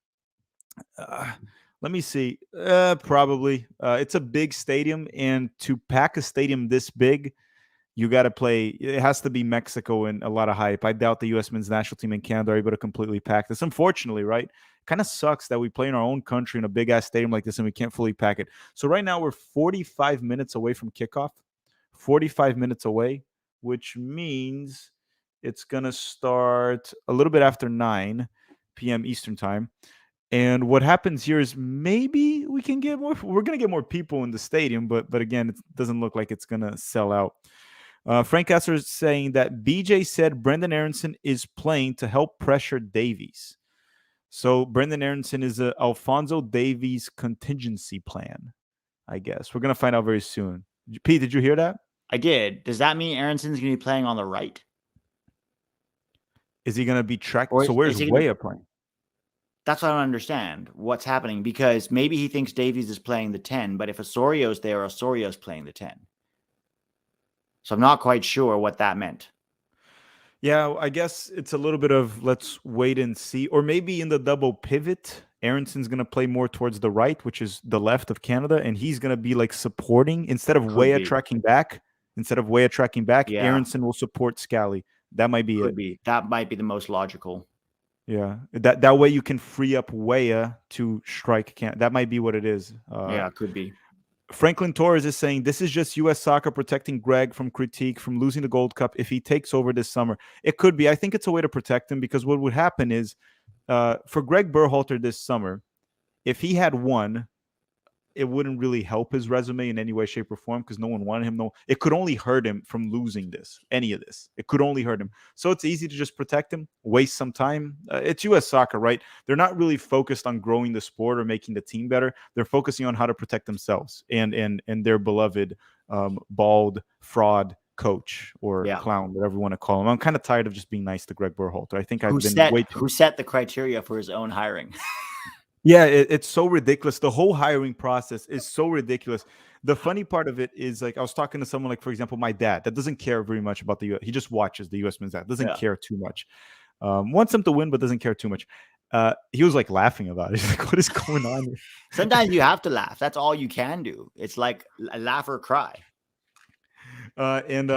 Let me see. Probably. It's a big stadium, and to pack a stadium this big, you got to play. It has to be Mexico and a lot of hype. I doubt the U.S. men's national team in Canada are able to completely pack this. Unfortunately, right? Kind of sucks that we play in our own country in a big-ass stadium like this and we can't fully pack it. So right now we're 45 minutes away from kickoff. 45 minutes away, which means it's going to start a little bit after 9 p.m. Eastern time. And what happens here is maybe we can get more. We're going to get more people in the stadium, but again, it doesn't look like it's going to sell out. Frank Kessler is saying that BJ said Brendan Aronson is playing to help pressure Davies. So Brendan Aronson is a Alfonso Davies contingency plan, I guess. We're going to find out very soon. Pete, did you hear that? I did. Does that mean Aronson's going to be playing on the right? Is he going to be tracked? Or So where's is he Weah playing? That's what I don't understand. What's happening? Because maybe he thinks Davies is playing the 10, but if Osorio's there, Osorio's playing the 10. So I'm not quite sure what that meant. Yeah, I guess it's a little bit of let's wait and see. Or maybe in the double pivot, Aronson's going to play more towards the right, which is the left of Canada, and he's going to be like supporting instead of Weah tracking back. Yeah. Aronson will support Scally. That might be Could be. That might be the most logical. Yeah, that way you can free up Weah to strike. That might be what it is. Yeah, could be. Franklin Torres is saying this is just U.S. soccer protecting Greg from critique, from losing the Gold Cup if he takes over this summer. It could be. I think it's a way to protect him because what would happen is for Greg Berhalter this summer, if he had won, it wouldn't really help his resume in any way, shape, or form because no one wanted him. No, it could only hurt him from losing any of this. It could only hurt him. So it's easy to just protect him, waste some time. It's U.S. soccer, right? They're not really focused on growing the sport or making the team better. They're focusing on how to protect themselves and their beloved bald fraud coach or clown, whatever you want to call him. I'm kind of tired of just being nice to Greg Berhalter. I think who set the criteria for his own hiring. Yeah, it's so ridiculous. The whole hiring process is so ridiculous. The funny part of it is, like, I was talking to someone, like, for example, my dad, that doesn't care very much about the U.S. He just watches the USMNT. Doesn't care too much. Wants them to win, but doesn't care too much. He was like laughing about it. He's like, what is going on here? Sometimes you have to laugh. That's all you can do. It's like laugh or cry. And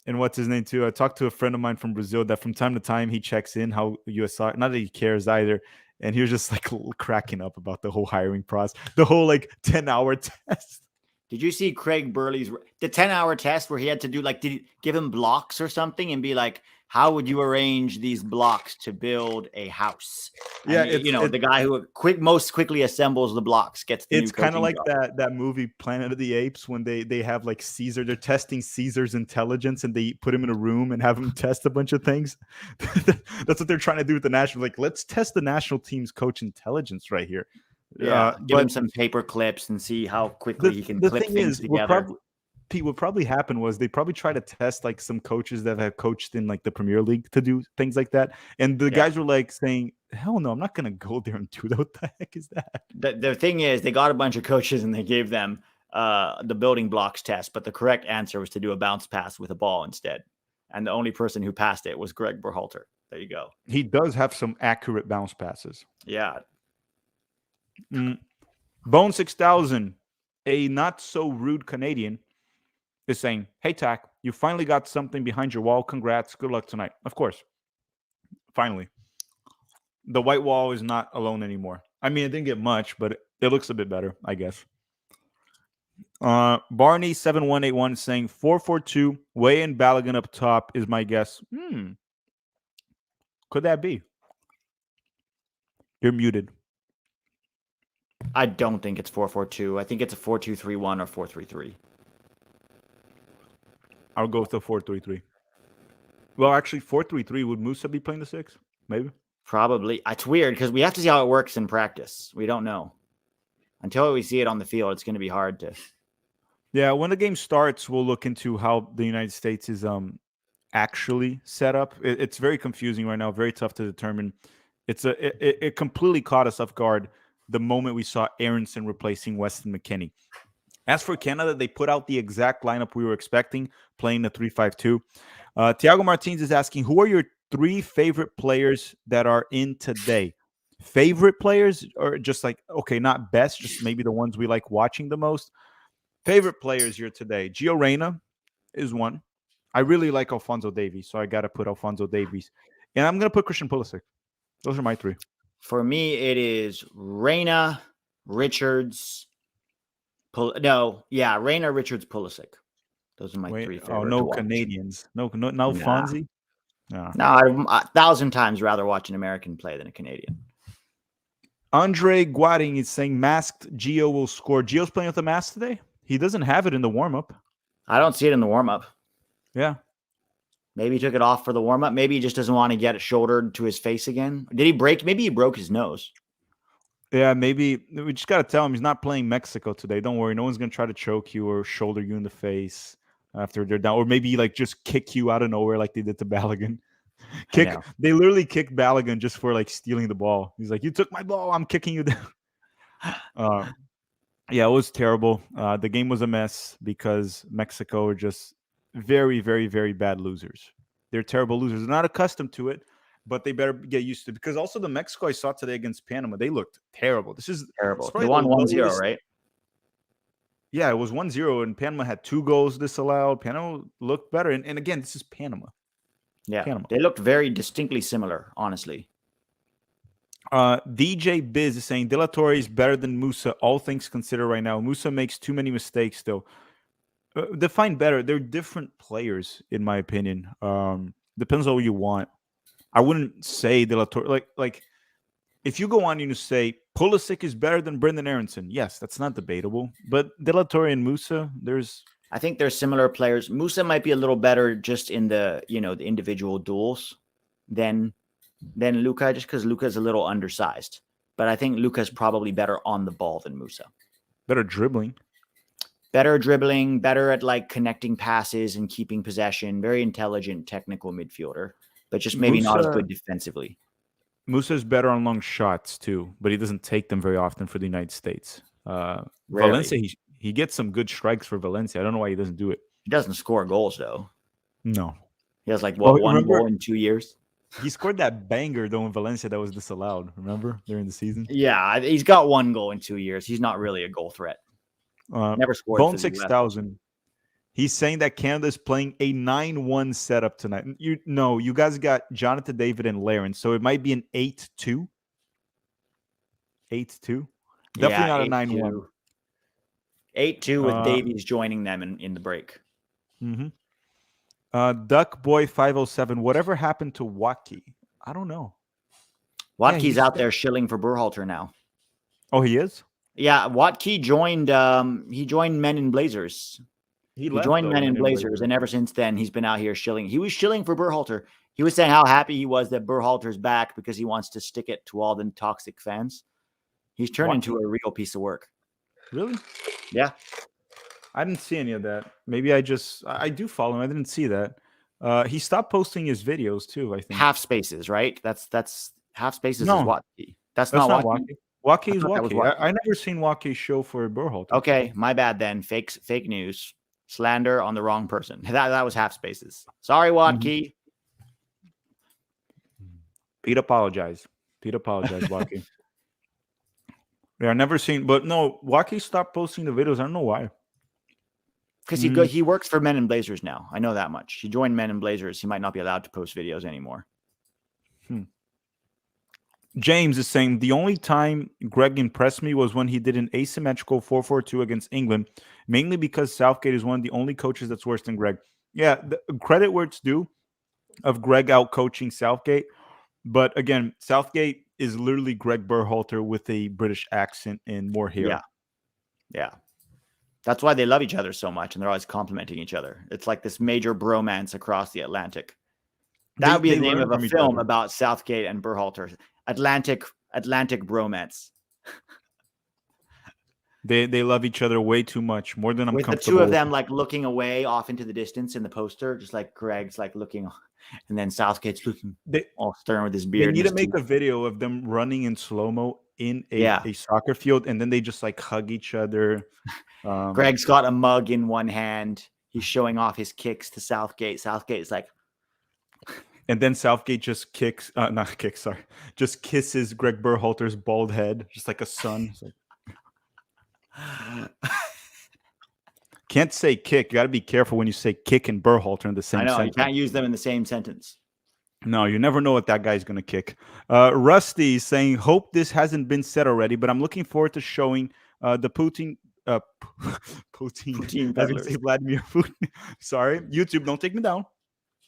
what's his name too? I talked to a friend of mine from Brazil that from time to time he checks in how U.S. soccer, not that he cares either. And he was just like cracking up about the whole hiring process, the whole like 10-hour test. Did you see Craig Burley's the 10-hour test where he had to do like, did he give him blocks or something and be like, how would you arrange these blocks to build a house? And the guy who most quickly assembles the blocks gets the It's kind of like that movie Planet of the Apes when they have like Caesar, they're testing Caesar's intelligence and they put him in a room and have him test a bunch of things. That's what they're trying to do with the national. Like, let's test the national team's coach intelligence right here. Yeah, give him some paper clips and see how quickly he can clip things together. What probably happened was they probably try to test like some coaches that have coached in like the Premier League to do things like that. And the guys were like saying, hell no, I'm not going to go there and do that. What the heck is that? The thing is, they got a bunch of coaches and they gave them the building blocks test. But the correct answer was to do a bounce pass with a ball instead. And the only person who passed it was Greg Berhalter. There you go. He does have some accurate bounce passes. Yeah. Bone 6000, a not so rude Canadian, is saying, hey, Tack, you finally got something behind your wall. Congrats. Good luck tonight. Of course. Finally. The white wall is not alone anymore. I mean, it didn't get much, but it looks a bit better, I guess. Barney7181 is saying 4-4-2, Weah and Balogun up top is my guess. Could that be? You're muted. I don't think it's 4-4-2. I think it's a 4-2-3-1 or 4-3-3. I'll go with the 4-3-3. Well, actually, 4-3-3. Would Musa be playing the 6? Maybe. Probably. It's weird because we have to see how it works in practice. We don't know. Until we see it on the field, it's going to be hard to. Yeah, when the game starts, we'll look into how the United States is actually set up. It's very confusing right now. Very tough to determine. It completely caught us off guard the moment we saw Aronson replacing Weston McKennie. As for Canada, they put out the exact lineup we were expecting, playing the 3-5-2. Tiago Martins is asking, who are your 3 favorite players that are in today? Favorite players, or just like, okay, not best, just maybe the ones we like watching the most? Favorite players here today. Gio Reyna is one. I really like Alfonso Davies, so I got to put Alfonso Davies. And I'm going to put Christian Pulisic. Those are my 3. For me, it is Reyna, Richards, Reyna, Richards, Pulisic. Those are my 3 favorites. Oh, no Canadians. No Fonzie? No, I'd 1,000 times rather watch an American play than a Canadian. Andre Guading is saying masked Gio will score. Gio's playing with a mask today? He doesn't have it in the warm-up. I don't see it in the warm-up. Yeah. Maybe he took it off for the warm up. Maybe he just doesn't want to get it shouldered to his face again. Did he break? Maybe he broke his nose. Yeah, maybe we just got to tell him he's not playing Mexico today. Don't worry. No one's going to try to choke you or shoulder you in the face after they're down. Or maybe like just kick you out of nowhere like they did to Balogun. They literally kicked Balogun just for like stealing the ball. He's like, you took my ball. I'm kicking you down. Yeah, it was terrible. The game was a mess because Mexico are just very, very, very bad losers. They're terrible losers. They're not accustomed to it, but they better get used to it. Because also the Mexico I saw today against Panama, they looked terrible. This is terrible. They won 1-0, right? Yeah, it was 1-0, and Panama had 2 goals disallowed. Panama looked better. And again, this is Panama. Yeah, Panama. They looked very distinctly similar, honestly. DJ Biz is saying De La Torre is better than Musa, all things considered right now. Musa makes too many mistakes still. Define better. They're different players, in my opinion. Depends on what you want. I wouldn't say De La Torre. Like if you go on and you say Pulisic is better than Brendan Aronson, yes, that's not debatable. But De La Torre and Musa, I think they're similar players. Musa might be a little better just in the the individual duels than Luka, just because Luka's a little undersized. But I think Luka's probably better on the ball than Musa. Better dribbling, better at like connecting passes and keeping possession. Very intelligent, technical midfielder, but just maybe not as good defensively. Musa's better on long shots too, but he doesn't take them very often for the United States. Valencia, he gets some good strikes for Valencia. I don't know why he doesn't do it. He doesn't score goals though. No, he has like one goal in 2 years. He scored that banger though in Valencia that was disallowed. Remember during the season? Yeah, he's got 1 goal in 2 years. He's not really a goal threat. Never scored. Bone 6000. He's saying that Canada is playing a 9-1 setup tonight. You guys got Jonathan David and Laren, so it might be an 8-2. 8-2. Definitely not a 9-1. 8-2 with Davies joining them in the break. Mm-hmm. Duck Boy 507. Whatever happened to Waki? I don't know. Watke's out there shilling for Berhalter now. Oh, he is? Yeah, Watke joined. He joined Men in Blazers. He joined Men in Blazers, and ever since then, he's been out here shilling. He was shilling for Berhalter. He was saying how happy he was that Berhalter's back because he wants to stick it to all the toxic fans. He's turned into a real piece of work. Really? Yeah. I didn't see any of that. Maybe I do follow him. I didn't see that. He stopped posting his videos too, I think. Half Spaces, right? That's Half Spaces is Watke. That's not Watke. Watke is Watke. I never seen Watke's show for Berhalter. Okay, my bad then. Fake news. Slander on the wrong person. That was Half Spaces. Sorry, Watke. Mm-hmm. Pete apologized, Watke. Yeah, I never seen, but no, Watke stopped posting the videos. I don't know why. Because he works for Men in Blazers now. I know that much. He joined Men in Blazers. He might not be allowed to post videos anymore. James is saying the only time Greg impressed me was when he did an asymmetrical 4-4-2 against England, mainly because Southgate is one of the only coaches that's worse than Greg. Yeah, the credit where it's due of Greg out coaching Southgate. But again, Southgate is literally Greg Berhalter with a British accent and more hair. Yeah. That's why they love each other so much, and they're always complimenting each other. It's like this major bromance across the Atlantic. That would be the name of a film about Southgate and Berhalter. Atlantic bromance. They love each other way too much, more than I'm comfortable. With the two of them like looking away off into the distance in the poster, just like Greg's like looking, and then Southgate's looking all stern with his beard. They need to make a video of them running in slow-mo in a soccer field, and then they just like hug each other. Greg's got a mug in one hand. He's showing off his kicks to Southgate. Southgate's like, and then Southgate just just kisses Greg Berhalter's bald head, just like a son. Can't say kick. You got to be careful when you say kick and Berhalter in the same sentence. You can't use them in the same sentence. No, you never know what that guy's going to kick. Rusty saying, hope this hasn't been said already, but I'm looking forward to showing the Putin. Putin. I didn't say Vladimir Putin. Sorry. YouTube, don't take me down.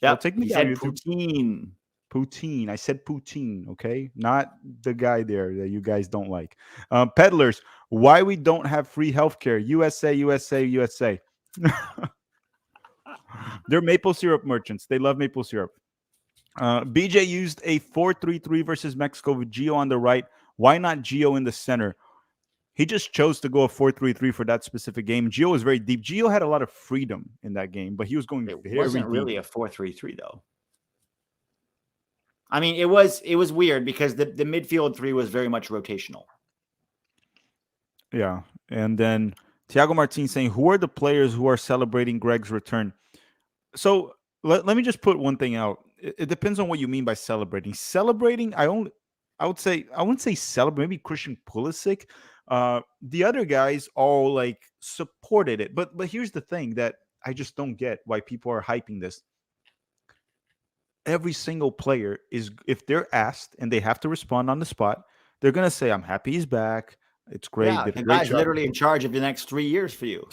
Yeah, take me down. Poutine. I said Poutine, okay? Not the guy there that you guys don't like. Peddlers, why we don't have free healthcare? USA. They're maple syrup merchants. They love maple syrup. BJ used a 4-3-3 versus Mexico with Gio on the right. Why not Gio in the center? He just chose to go a 4-3-3 for that specific game. Gio was very deep. Gio had a lot of freedom in that game, but he was going It very wasn't deep. really a 4-3-3 though. I mean, it was weird because the midfield three was very much rotational. Yeah. And then Thiago Martin saying, who are the players who are celebrating Greg's return? So let me just put one thing out. It depends on what you mean by celebrating. Celebrating, I wouldn't say celebrate. Maybe Christian Pulisic. The other guys all like supported it. But here's the thing that I just don't get why people are hyping this. Every single player is, if they're asked and they have to respond on the spot, they're gonna say, "I'm happy he's back. It's great. Yeah, Did a the great guy's job." literally in charge of the next 3 years for you.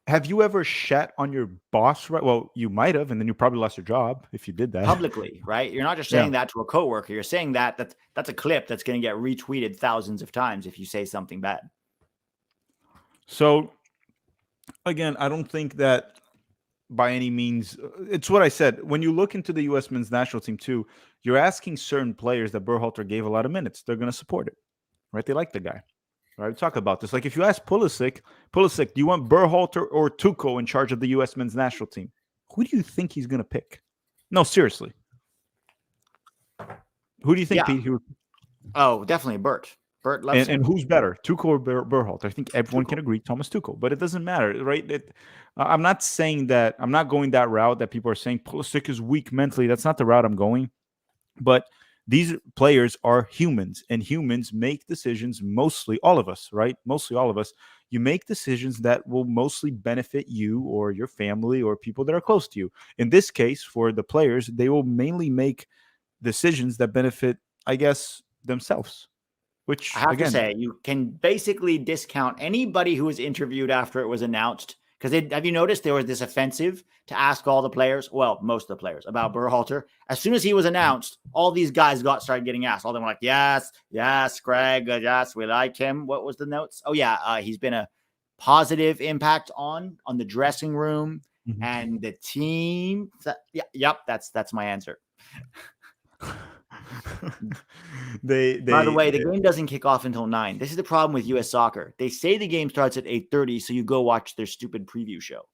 Have you ever shat on your boss? Right. Well, you might have, and then you probably lost your job if you did that. Publicly, right? You're not just Yeah. saying that to a coworker. You're saying that's a clip that's going to get retweeted thousands of times if you say something bad. So again, I don't think that by any means, it's what I said. When you look into the U.S. men's national team too, you're asking certain players that Berhalter gave a lot of minutes. They're going to support it, right? They like the guy, right? We talk about this. Like if you ask Pulisic, do you want Berhalter or Tuchel in charge of the U.S. men's national team? Who do you think he's going to pick? No, seriously. Who do you think, Pete? Oh, definitely Bert. Bert loves and who's better, Tuchel or Berhalter? I think everyone can agree Thomas Tuchel, but it doesn't matter, right? I'm not saying that. I'm not going that route that people are saying Pulisic is weak mentally. That's not the route I'm going. But these players are humans, and humans make decisions. Mostly all of us, right? Mostly all of us. You make decisions that will mostly benefit you or your family or people that are close to you. In this case, for the players, they will mainly make decisions that benefit, I guess, themselves. Which, I have again, to say, you can basically discount anybody who was interviewed after it was announced. Because have you noticed there was this offensive to ask all the players, well, most of the players, about Berhalter? As soon as he was announced, all these guys started getting asked. All of them were like, yes, Greg, yes, we like him. What was the notes? Oh, yeah, he's been a positive impact on the dressing room and the team. Yep, that's my answer. By the way, the game doesn't kick off until 9. This is the problem with U.S. soccer. They say the game starts at 8:30, so you go watch their stupid preview show.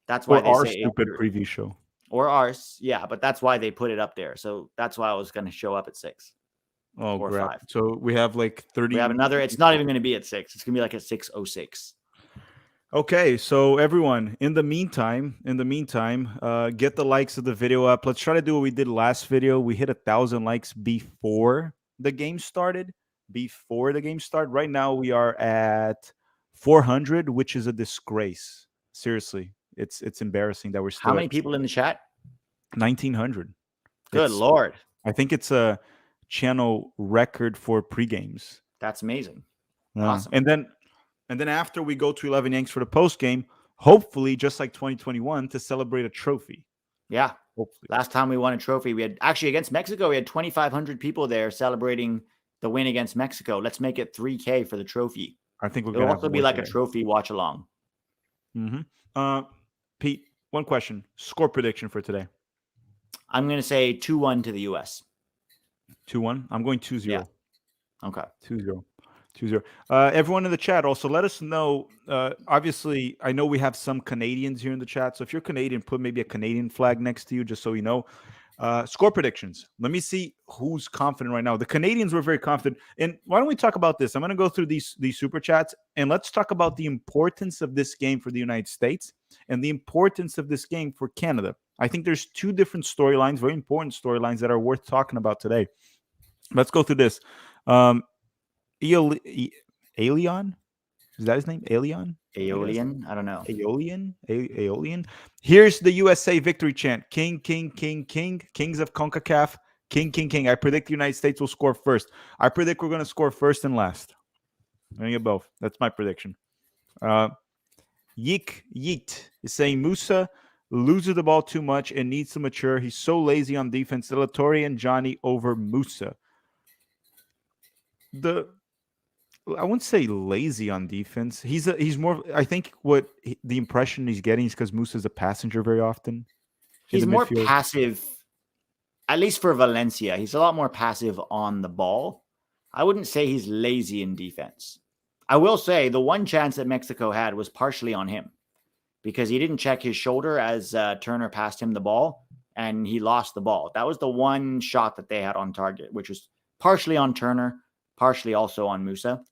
That's why they say stupid preview show. Or ours, yeah, but that's why they put it up there. So that's why I was going to show up at 6. Oh, or crap. 5. So we have like 30. We have another. It's not even going to be at 6. It's going to be like at 6:06. Okay, so everyone, in the meantime, get the likes of the video up. Let's try to do what we did last video. We hit 1,000 likes before the game started. Right now, we are at 400, which is a disgrace. Seriously, it's embarrassing that we're still. How many people in the chat? 1,900. Good Lord. I think it's a channel record for pre-games. That's amazing. Yeah. Awesome. And then after we go to 11 Yanks for the post game, hopefully, just like 2021, to celebrate a trophy. Yeah. Hopefully. Last time we won a trophy, we had actually against Mexico, we had 2,500 people there celebrating the win against Mexico. Let's make it 3K for the trophy. I think it'll also be like a trophy watch along. Pete, one question. Score prediction for today. I'm going to say 2-1 to the US. 2-1? I'm going 2-0. Yeah. Okay. 2-0. 2-0. Everyone in the chat, also let us know. Obviously, I know we have some Canadians here in the chat. So if you're Canadian, put maybe a Canadian flag next to you, just so you know. Score predictions. Let me see who's confident right now. The Canadians were very confident. And why don't we talk about this? I'm going to go through these super chats, and let's talk about the importance of this game for the United States and the importance of this game for Canada. I think there's two different storylines, very important storylines that are worth talking about today. Let's go through this. Aeolian? Is that his name? Aeolian? Aeolian? I don't know. Aeolian. Here's the USA victory chant. King, king, king, king. Kings of CONCACAF. King, king, king. I predict the United States will score first. I predict we're going to score first and last. I'm going to get both. That's my prediction. Yeet is saying Musa loses the ball too much and needs to mature. He's so lazy on defense. Delatorre and Johnny over Musa. I wouldn't say lazy on defense. He's more. I think the impression he's getting is because Musa's a passenger very often in He's the more midfield. passive, at least for Valencia. He's a lot more passive on the ball. I wouldn't say he's lazy in defense. I will say the one chance that Mexico had was partially on him because he didn't check his shoulder as Turner passed him the ball and he lost the ball. That was the one shot that they had on target, which was partially on Turner, partially also on Musa.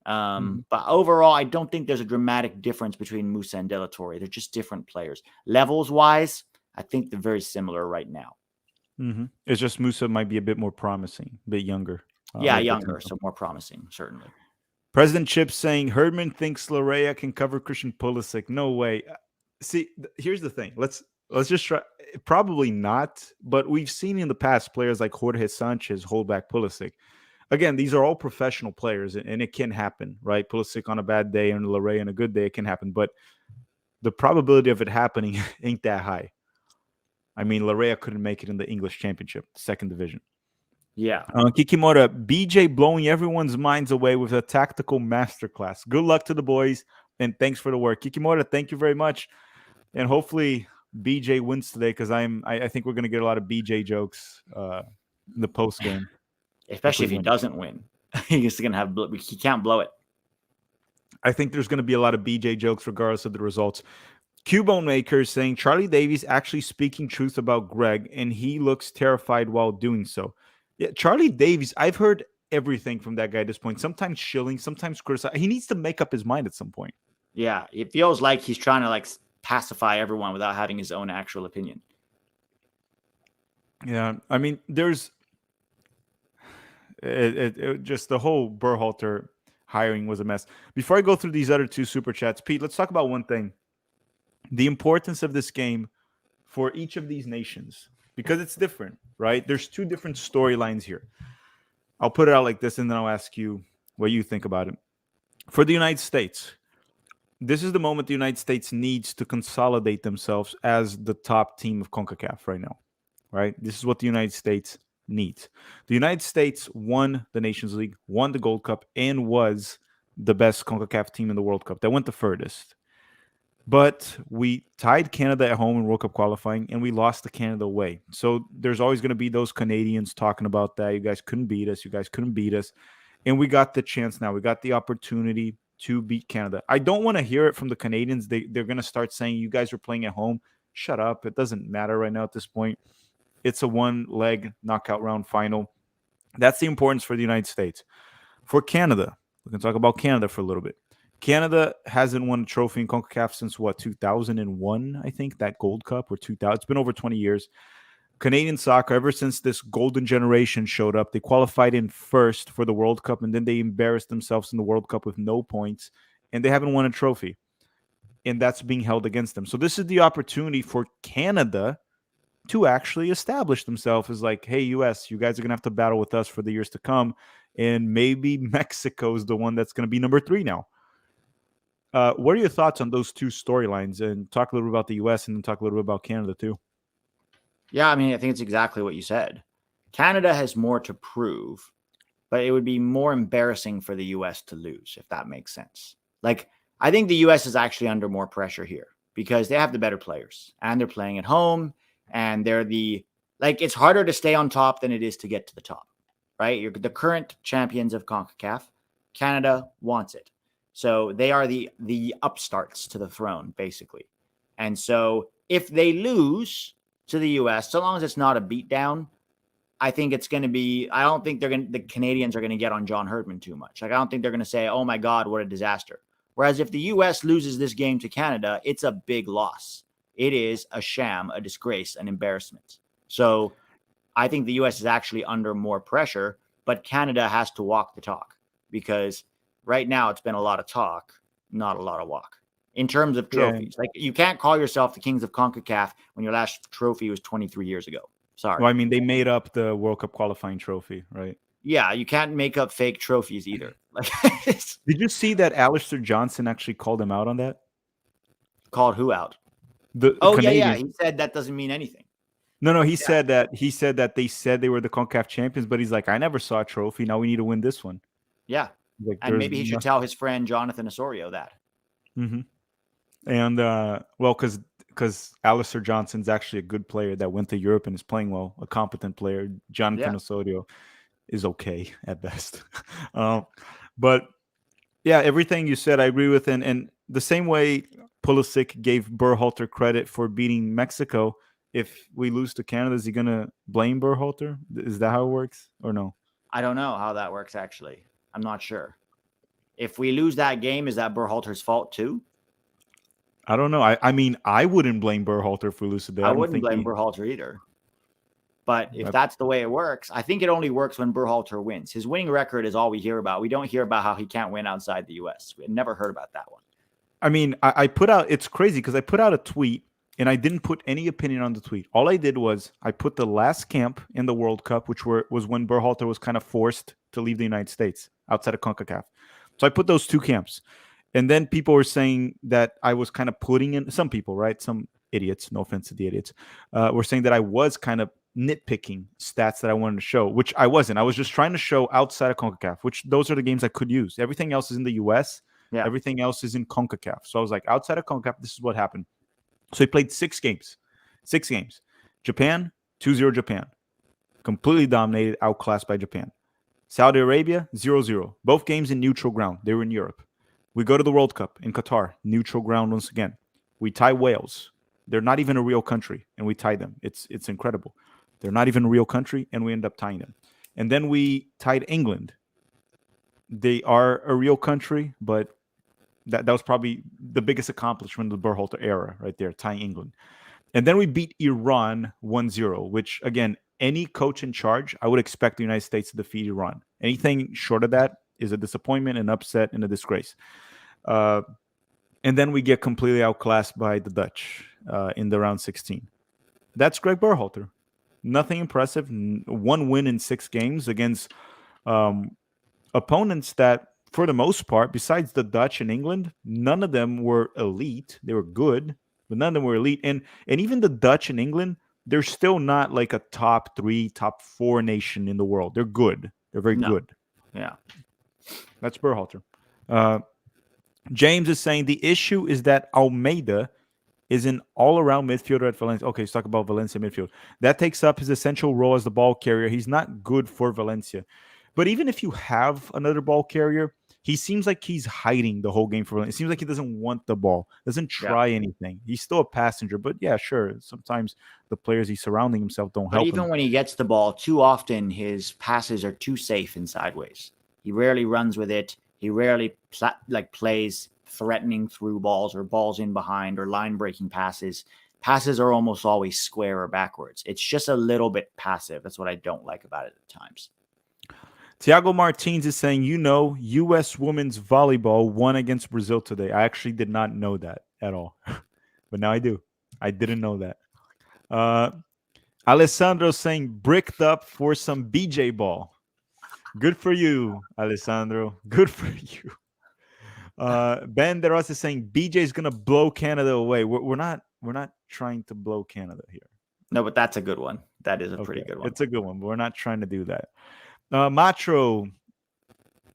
But overall, I don't think there's a dramatic difference between Musa and De La Torre. They're just different players. Levels wise, I think they're very similar right now. It's just Musa might be a bit more promising, a bit younger. Yeah, with younger, potential. so more promising, certainly. President Chip saying Herdman thinks Larea can cover Christian Pulisic. No way. See, here's the thing. Let's just try. Probably not, but we've seen in the past players like Jorge Sanchez hold back Pulisic. Again, these are all professional players, and it can happen, right? Pulisic on a bad day and Larea on a good day, it can happen. But the probability of it happening ain't that high. I mean, Larea couldn't make it in the English Championship, second division. Yeah. Kikimora, BJ blowing everyone's minds away with a tactical masterclass. Good luck to the boys, and thanks for the work. Kikimora, thank you very much. And hopefully BJ wins today because I think we're going to get a lot of BJ jokes in the post game. Especially if he doesn't win. He's going to have, he can't blow it. I think there's going to be a lot of BJ jokes regardless of the results. Cubone Maker saying Charlie Davies actually speaking truth about Greg, and he looks terrified while doing so. Yeah, Charlie Davies, I've heard everything from that guy at this point. Sometimes shilling, sometimes criticizing. He needs to make up his mind at some point. Yeah, it feels like he's trying to pacify everyone without having his own actual opinion. Yeah, I mean, there's just the whole Berhalter hiring was a mess. Before I go through these other two super chats, Pete, let's talk about one thing. The importance of this game for each of these nations, because it's different, right? There's two different storylines here. I'll put it out like this, and then I'll ask you what you think about it. For the United States, this is the moment the United States needs to consolidate themselves as the top team of CONCACAF right now, right? This is what the United States needs. The United States won the Nations League, won the Gold Cup, and was the best CONCACAF team in the World Cup. That went the furthest. But we tied Canada at home in World Cup qualifying, and we lost to Canada away. So there's always going to be those Canadians talking about that. You guys couldn't beat us. You guys couldn't beat us. And we got the chance now. We got the opportunity to beat Canada. I don't want to hear it from the Canadians. They're going to start saying, you guys are playing at home. Shut up. It doesn't matter right now at this point. It's a one-leg knockout round final. That's the importance for the United States. For Canada, we can talk about Canada for a little bit. Canada hasn't won a trophy in CONCACAF since, 2001, I think, that Gold Cup, or 2000. It's been over 20 years. Canadian soccer, ever since this golden generation showed up, they qualified in first for the World Cup, and then they embarrassed themselves in the World Cup with no points, and they haven't won a trophy. And that's being held against them. So this is the opportunity for Canada to actually establish themselves as like, hey, US, you guys are going to have to battle with us for the years to come, and maybe Mexico is the one that's going to be number 3 now. What are your thoughts on those two storylines? And talk a little bit about the U.S. and then talk a little bit about Canada too. Yeah, I mean, I think it's exactly what you said. Canada has more to prove, but it would be more embarrassing for the U.S. to lose, if that makes sense. I think the U.S. is actually under more pressure here because they have the better players and they're playing at home and they're it's harder to stay on top than it is to get to the top, right? You're the current champions of CONCACAF. Canada wants it. So they are the upstarts to the throne, basically. And so if they lose to the U.S., so long as it's not a beatdown, I think it's going to be, I don't think the Canadians are going to get on John Herdman too much. I don't think they're going to say, oh my God, what a disaster. Whereas if the U.S. loses this game to Canada, it's a big loss. It is a sham, a disgrace, an embarrassment. So I think the U.S. is actually under more pressure, but Canada has to walk the talk because right now it's been a lot of talk, not a lot of walk. In terms of trophies, you can't call yourself the kings of CONCACAF when your last trophy was 23 years ago. Sorry. Well, I mean, they made up the World Cup qualifying trophy, right? Yeah, you can't make up fake trophies either. Did you see that Alistair Johnson actually called him out on that? Called who out? The Canadian. Yeah. He said that doesn't mean anything. No, he said that they said they were the CONCACAF champions, but he's like, I never saw a trophy. Now we need to win this one. Yeah. Like And there's maybe he should nothing. tell his friend Jonathan Osorio that. And well, because Alistair Johnson's actually a good player that went to Europe and is playing well, a competent player. Jonathan Yeah. Osorio is okay at best. But yeah, everything you said I agree with, and the same way Pulisic gave Berhalter credit for beating Mexico. If we lose to Canada, is he gonna blame Berhalter? Is that how it works, or no? I don't know how that works, actually. I'm not sure. If we lose that game, is that Berhalter's fault too? I don't know. I mean, I wouldn't blame Berhalter if we lose today. I I don't wouldn't think blame he. Berhalter either. But if That's, that's the way it works, I think it only works when Berhalter wins. His winning record is all we hear about. We don't hear about how he can't win outside the U.S. We had never heard about that one. I mean, I put out. It's crazy because I put out a tweet and I didn't put any opinion on the tweet. All I did was I put the last camp in the World Cup, which was when Berhalter was kind of forced to leave the United States outside of CONCACAF. So I put those two camps. And then people were saying that I was kind of putting in some people, right? Some idiots, no offense to the idiots, were saying that I was kind of nitpicking stats that I wanted to show, which I wasn't. I was just trying to show outside of CONCACAF, which those are the games I could use. Everything else is in the US. Yeah. Everything else is in CONCACAF. So I was like, outside of CONCACAF, this is what happened. So he played 6 games. 6 games. Japan, 2-0 Japan. Completely dominated, outclassed by Japan. Saudi Arabia, 0-0. Both games in neutral ground. They were in Europe. We go to the World Cup in Qatar, neutral ground once again. We tie Wales. They're not even a real country, and we tie them. It's incredible. They're not even a real country, and we end up tying them. And then we tied England. They are a real country, but that was probably the biggest accomplishment of the Berhalter era right there, tying England. And then we beat Iran 1-0, which, again, any coach in charge, I would expect the United States to defeat Iran. Anything short of that is a disappointment, an upset, and a disgrace. And then we get completely outclassed by the Dutch in the round 16. That's Greg Berhalter. Nothing impressive. One win in 6 games against opponents that, for the most part, besides the Dutch and England, none of them were elite. They were good, but none of them were elite. And even the Dutch and England, they're still not like a top 3, top 4 nation in the world. They're good. They're very good. Yeah. That's Berhalter. James is saying the issue is that Almeida is an all-around midfielder at Valencia. Okay, let's talk about Valencia midfield. That takes up his essential role as the ball carrier. He's not good for Valencia. But even if you have another ball carrier, he seems like he's hiding the whole game for Valencia. It seems like he doesn't want the ball, doesn't try anything. He's still a passenger. But yeah, sure, sometimes the players he's surrounding himself don't help him. But even when he gets the ball, too often his passes are too safe and sideways. He rarely runs with it. He rarely plays threatening through balls or balls in behind or line breaking passes. Passes are almost always square or backwards. It's just a little bit passive. That's what I don't like about it at times. Thiago Martins is saying, U.S. women's volleyball won against Brazil today. I actually did not know that at all. But now I do. I didn't know that. Alessandro saying, bricked up for some BJ ball. Good for you, Alessandro. Good for you. Ben De Rosa is saying BJ is gonna blow Canada away. We're not trying to blow Canada here. No, but that's a good one. That is a pretty good one. It's a good one, but we're not trying to do that. Matro,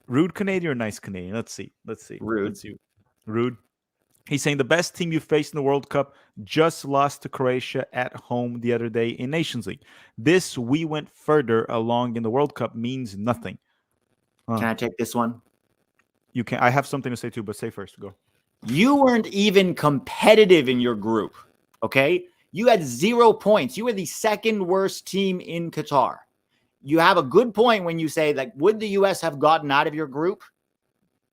rude Canadian or nice Canadian? Let's see. Rude. Rude. He's saying the best team you faced in the World Cup just lost to Croatia at home the other day in Nations League. This we went further along in the World Cup means nothing. Can I take this one? You can. I have something to say too, but say first. Go. You weren't even competitive in your group, okay? You had 0 points. You were the second worst team in Qatar. You have a good point when you say, like, would the U.S. have gotten out of your group?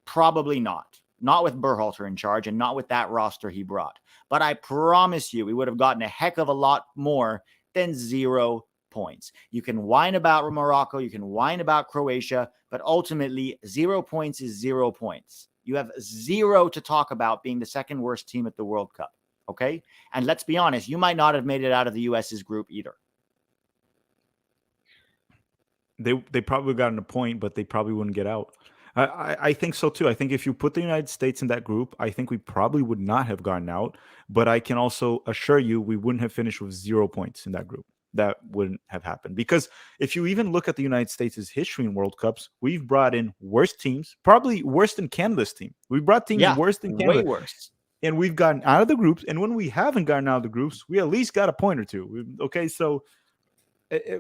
Probably not. Not with Berhalter in charge and not with that roster he brought. But I promise you, we would have gotten a heck of a lot more than 0 points. You can whine about Morocco, you can whine about Croatia, but ultimately 0 points is 0 points. You have 0 to talk about being the second worst team at the World Cup, okay? And let's be honest, you might not have made it out of the U.S.'s group either. They probably gotten a point, but they probably wouldn't get out. I think so too. I think if you put the United States in that group, I think we probably would not have gotten out. But I can also assure you we wouldn't have finished with 0 points in that group. that wouldn't have happened. Because if you even look at the United States' history in World Cups, we've brought in worse teams, probably worse than Canada's team. We brought teams worse than way Canada. worse. And we've gotten out of the groups. And when we haven't gotten out of the groups, we at least got a point or two. Okay, so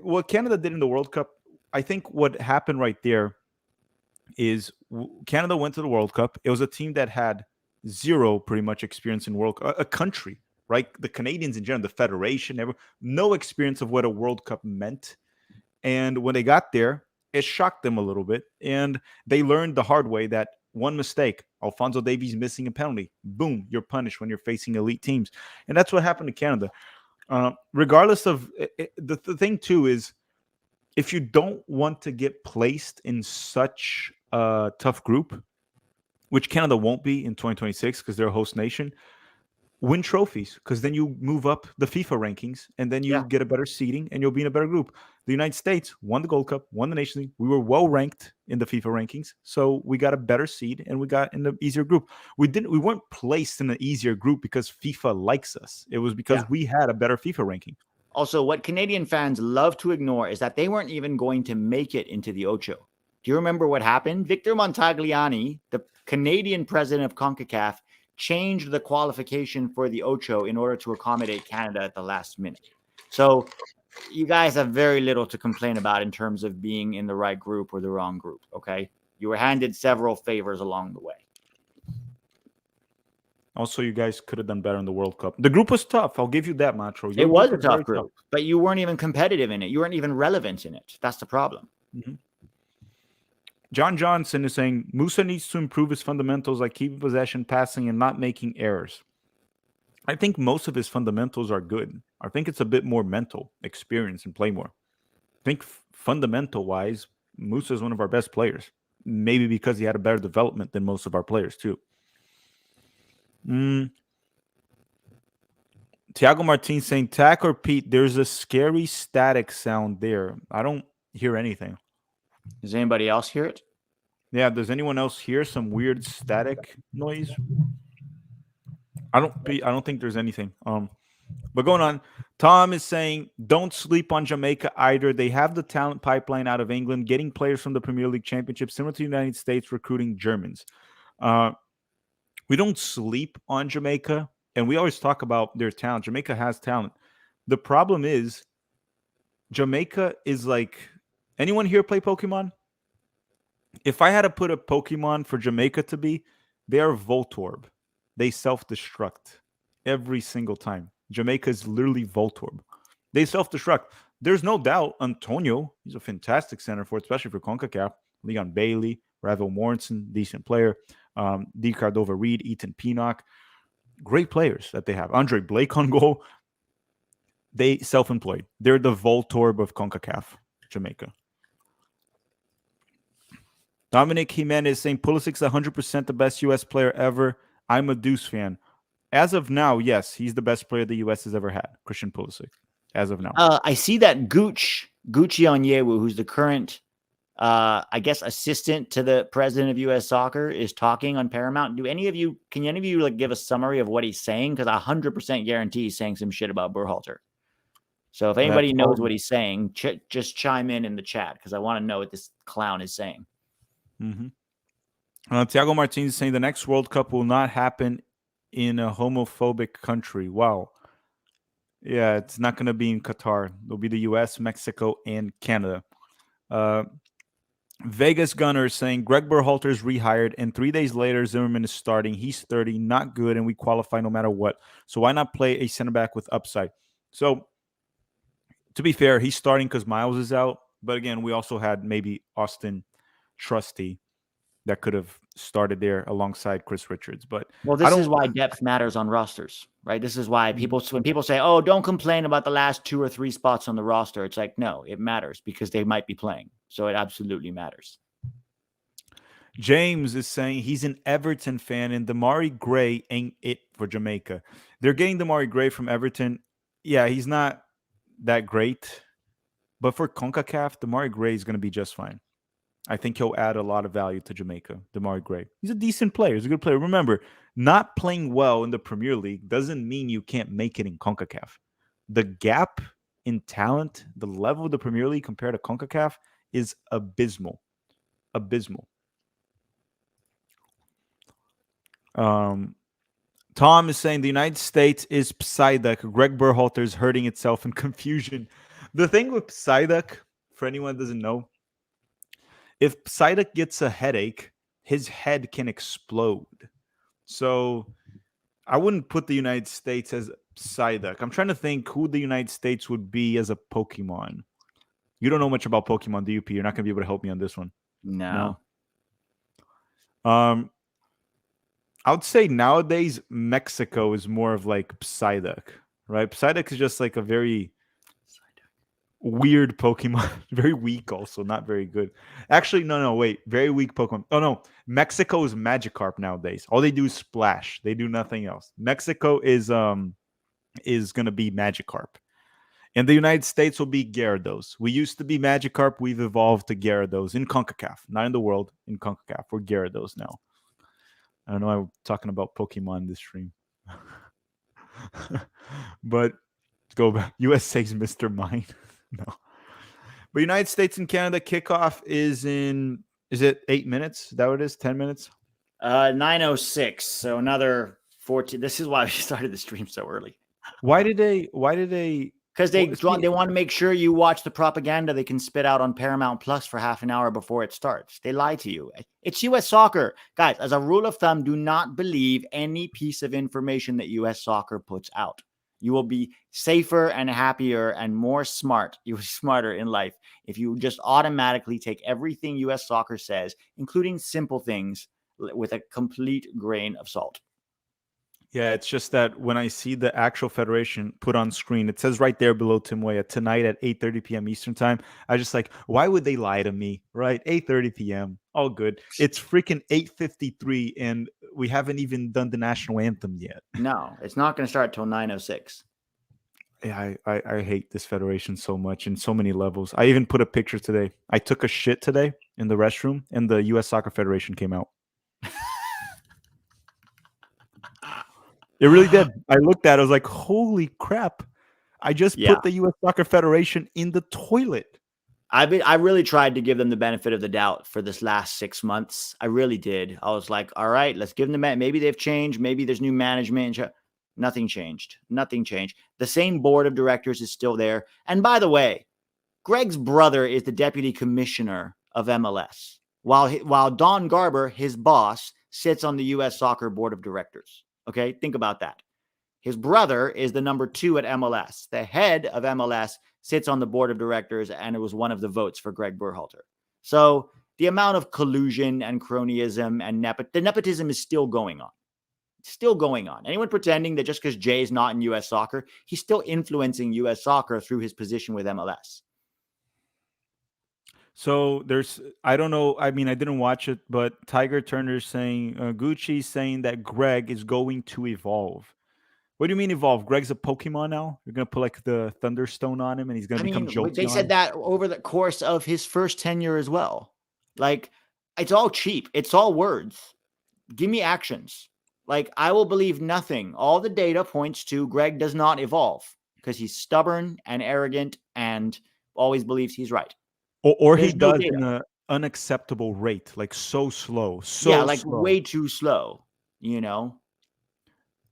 what Canada did in the World Cup, I think what happened right there is Canada went to the World Cup. It was a team that had zero pretty much experience in World Cup, a country, right? The Canadians in general, the federation, no experience of what a World Cup meant. And when they got there, it shocked them a little bit. And they learned the hard way that one mistake, Alphonso Davies missing a penalty, boom, you're punished when you're facing elite teams. And that's what happened to Canada. Regardless of the thing too is, if you don't want to get placed in such a tough group, which Canada won't be in 2026 because they're a host nation, win trophies, because then you move up the FIFA rankings and then you get a better seeding and you'll be in a better group. The United States won the Gold Cup, won the Nations League. We were well ranked in the FIFA rankings, so we got a better seed and we got in the easier group. We weren't placed in an easier group because FIFA likes us. It was because we had a better FIFA ranking. Also, what Canadian fans love to ignore is that they weren't even going to make it into the Ocho. Do you remember what happened? Victor Montagliani, the Canadian president of CONCACAF, changed the qualification for the Ocho in order to accommodate Canada at the last minute. So you guys have very little to complain about in terms of being in the right group or the wrong group, okay? You were handed several favors along the way. Also, you guys could have done better in the World Cup. The group was tough. I'll give you that, Macho. It was a tough group, but you weren't even competitive in it. You weren't even relevant in it. That's the problem. Mm-hmm. John Johnson is saying Musa needs to improve his fundamentals, like keeping possession, passing, and not making errors. I think most of his fundamentals are good. I think it's a bit more mental experience and play more. I think fundamental-wise, Musa is one of our best players. Maybe because he had a better development than most of our players, too. Tiago Martins saying, Tack or Pete, there's a scary static sound there. I don't hear anything. Does anybody else hear it? Yeah, does anyone else hear some weird static noise? I don't think there's anything. But going on, Tom is saying, don't sleep on Jamaica either. They have the talent pipeline out of England, getting players from the Premier League Championship, similar to the United States, recruiting Germans. We don't sleep on Jamaica, and we always talk about their talent. Jamaica has talent. The problem is, Jamaica is like, anyone here play Pokemon? If I had to put a Pokemon for Jamaica to be, they are Voltorb. They self-destruct every single time. Jamaica is literally Voltorb. They self-destruct. There's no doubt Antonio, he's a fantastic center for, especially for CONCACAF. Leon Bailey, Ravel Morrison, decent player. D. Cardova-Reed, Ethan Pinock. Great players that they have. Andre Blake on goal. They self-employed. They're the Voltorb of CONCACAF, Jamaica. Dominic Jimenez saying Pulisic's 100% the best U.S. player ever. I'm a Deuce fan. As of now, yes, he's the best player the U.S. has ever had, Christian Pulisic, as of now. I see that Gucci Onyewu, who's the current, I guess, assistant to the president of U.S. Soccer, is talking on Paramount. Can any of you like give a summary of what he's saying? Because I 100% guarantee he's saying some shit about Berhalter. So if anybody knows what he's saying, just chime in the chat, because I want to know what this clown is saying. Mm-hmm. Tiago Martins is saying the next World Cup will not happen in a homophobic country. Wow. Yeah, it's not going to be in Qatar. It'll be the U.S., Mexico, and Canada. Vegas Gunner is saying Greg Berhalter is rehired, and 3 days later, Zimmerman is starting. He's 30, not good, and we qualify no matter what. So why not play a center back with upside? So, to be fair, he's starting because Miles is out. But again, we also had maybe Austin Trusty that could have started there alongside Chris Richards. But this is why depth matters on rosters, right? This is why when people say, oh, don't complain about the last 2 or 3 spots on the roster, it's like, no, it matters because they might be playing. So it absolutely matters. James is saying he's an Everton fan, and Damari Gray ain't it for Jamaica. They're getting Damari Gray from Everton. Yeah, he's not that great. But for CONCACAF, Damari Gray is going to be just fine. I think he'll add a lot of value to Jamaica, Damari Gray. He's a decent player. He's a good player. Remember, not playing well in the Premier League doesn't mean you can't make it in CONCACAF. The gap in talent, the level of the Premier League compared to CONCACAF is abysmal. Abysmal. Tom is saying the United States is Psyduck. Greg Berhalter is hurting itself in confusion. The thing with Psyduck, for anyone that doesn't know, if Psyduck gets a headache, his head can explode. So I wouldn't put the United States as Psyduck. I'm trying to think who the United States would be as a Pokemon. You don't know much about Pokemon, do you, P? You're not going to be able to help me on this one. No. I would say nowadays Mexico is more of like Psyduck, right? Psyduck is just like a very weird Pokemon, very weak also, not very good. Actually, no, wait, very weak Pokemon. Oh no, Mexico is Magikarp nowadays. All they do is splash. They do nothing else. Mexico is gonna be Magikarp. And the United States will be Gyarados. We used to be Magikarp. We've evolved to Gyarados in CONCACAF, not in the world, in CONCACAF. We're Gyarados now. I don't know why I'm talking about Pokemon in this stream. But let's go back. USA's Mr. Mine. No. But United States and Canada kickoff is it 8 minutes? Is that what it is? 10 minutes? 9:06. So another 14. This is why we started the stream so early. Why did they Because they want to make sure you watch the propaganda they can spit out on Paramount Plus for half an hour before it starts. They lie to you. It's U.S. soccer. Guys, as a rule of thumb, do not believe any piece of information that U.S. soccer puts out. You will be safer and happier and more smart. You'll be smarter in life if you just automatically take everything U.S. soccer says, including simple things, with a complete grain of salt. Yeah, it's just that when I see the actual federation put on screen, it says right there below Tim Weah tonight at 8:30 p.m. Eastern time. I just like, why would they lie to me? Right, 8:30 p.m. All good. It's freaking 8:53, and we haven't even done the national anthem yet. No, it's not going to start till 9:06. Yeah, I hate this federation so much in so many levels. I even put a picture today. I took a shit today in the restroom, and the U.S. Soccer Federation came out. It really did. I looked at it. I was like, holy crap. I just put the U.S. Soccer Federation in the toilet. I really tried to give them the benefit of the doubt for this last 6 months. I really did. I was like, all right, let's give them maybe they've changed. Maybe there's new management. Nothing changed. Nothing changed. The same board of directors is still there. And by the way, Greg's brother is the deputy commissioner of MLS, while Don Garber, his boss, sits on the U.S. Soccer board of directors. Okay, think about that. His brother is the number 2 at MLS. The head of MLS sits on the board of directors, and it was one of the votes for Greg Berhalter. So the amount of collusion and cronyism and the nepotism is still going on. Still going on. Anyone pretending that just because Jay's not in U.S. soccer, he's still influencing U.S. soccer through his position with MLS. So I don't know. I mean, I didn't watch it, but Tiger Turner's saying, Gucci's saying that Greg is going to evolve. What do you mean evolve? Greg's a Pokemon now? You're going to put like the Thunderstone on him and he's going to become Jolteon? They said that over the course of his first tenure as well. Like, it's all cheap. It's all words. Give me actions. Like, I will believe nothing. All the data points to Greg does not evolve because he's stubborn and arrogant and always believes he's right. Or he does in an unacceptable rate, like so slow. Slow. Way too slow, you know?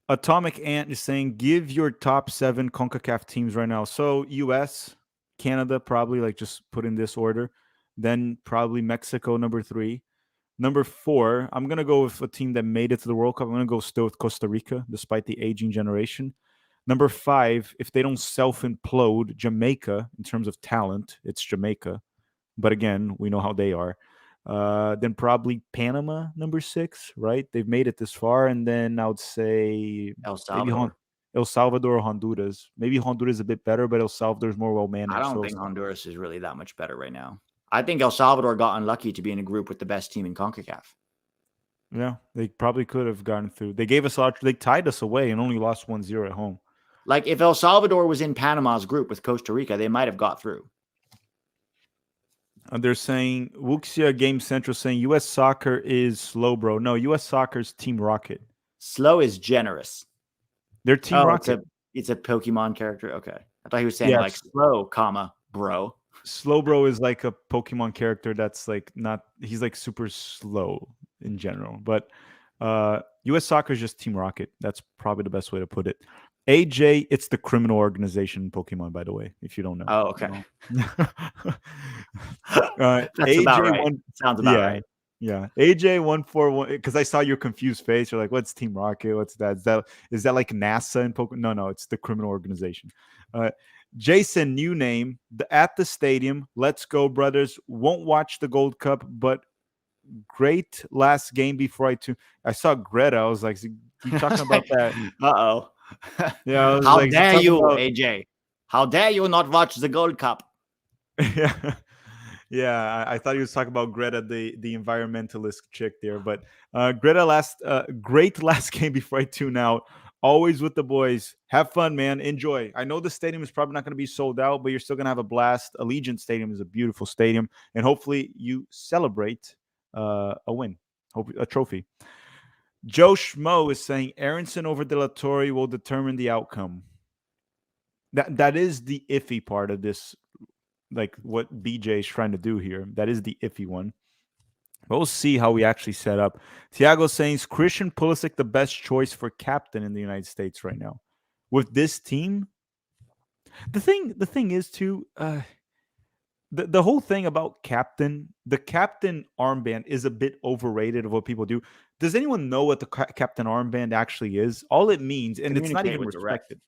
Atomic Ant is saying, give your top 7 CONCACAF teams right now. So U.S., Canada, probably like just put in this order. Then probably Mexico, number 3. Number 4, I'm going to go with a team that made it to the World Cup. I'm going to go still with Costa Rica, despite the aging generation. Number 5, if they don't self-implode, Jamaica, in terms of talent, it's Jamaica. But again, we know how they are. Then probably Panama, number 6, right? They've made it this far. And then I would say El Salvador. El Salvador or Honduras. Maybe Honduras is a bit better, but El Salvador is more well-managed. I don't think Honduras is really that much better right now. I think El Salvador got unlucky to be in a group with the best team in CONCACAF. Yeah, they probably could have gotten through. They gave us they tied us away and only lost 1-0 at home. Like, if El Salvador was in Panama's group with Costa Rica, they might have got through. They're saying, Wuxia Game Central saying, U.S. soccer is slow, bro. No, U.S. soccer is Team Rocket. Slow is generous. They're Team Rocket. It's a Pokemon character? Okay. I thought he was saying like Yes. slow, comma, bro. Slowbro is like a Pokemon character that's like not, he's like super slow in general. But US Soccer is just Team Rocket. That's probably the best way to put it. AJ, it's the criminal organization in Pokemon, by the way, if you don't know. Oh, okay. That's about AJ right. one, Sounds about yeah, right. yeah. AJ 141, because I saw your confused face. You're like, "What's Team Rocket? What's that? Is that like NASA in Pokemon?" No, no, it's the criminal organization. Uh, Jason, new name. At the stadium. Let's go, brothers. Won't watch the Gold Cup, but great last game before I saw Greta. I was like, you talking about that? Uh-oh. Yeah, I was How like, is he dare talking you, about AJ? How dare you not watch the Gold Cup? yeah. Yeah, I thought he was talking about Greta, the environmentalist chick there. But Greta, great last game before I tune out. Always with the boys. Have fun, man. Enjoy. I know the stadium is probably not going to be sold out, but you're still going to have a blast. Allegiant Stadium is a beautiful stadium, and hopefully you celebrate a win, a trophy. Joe Schmo is saying Aronson over De La Torre will determine the outcome. That is the iffy part of this, like what BJ is trying to do here. That is the iffy one. But we'll see how we actually set up. Thiago saying, is Christian Pulisic the best choice for captain in the United States right now? With this team, the thing is too, the whole thing about the captain armband is a bit overrated of what people do. Does anyone know what the captain armband actually is? All it means, and it's not Communicate even with the ref. respected.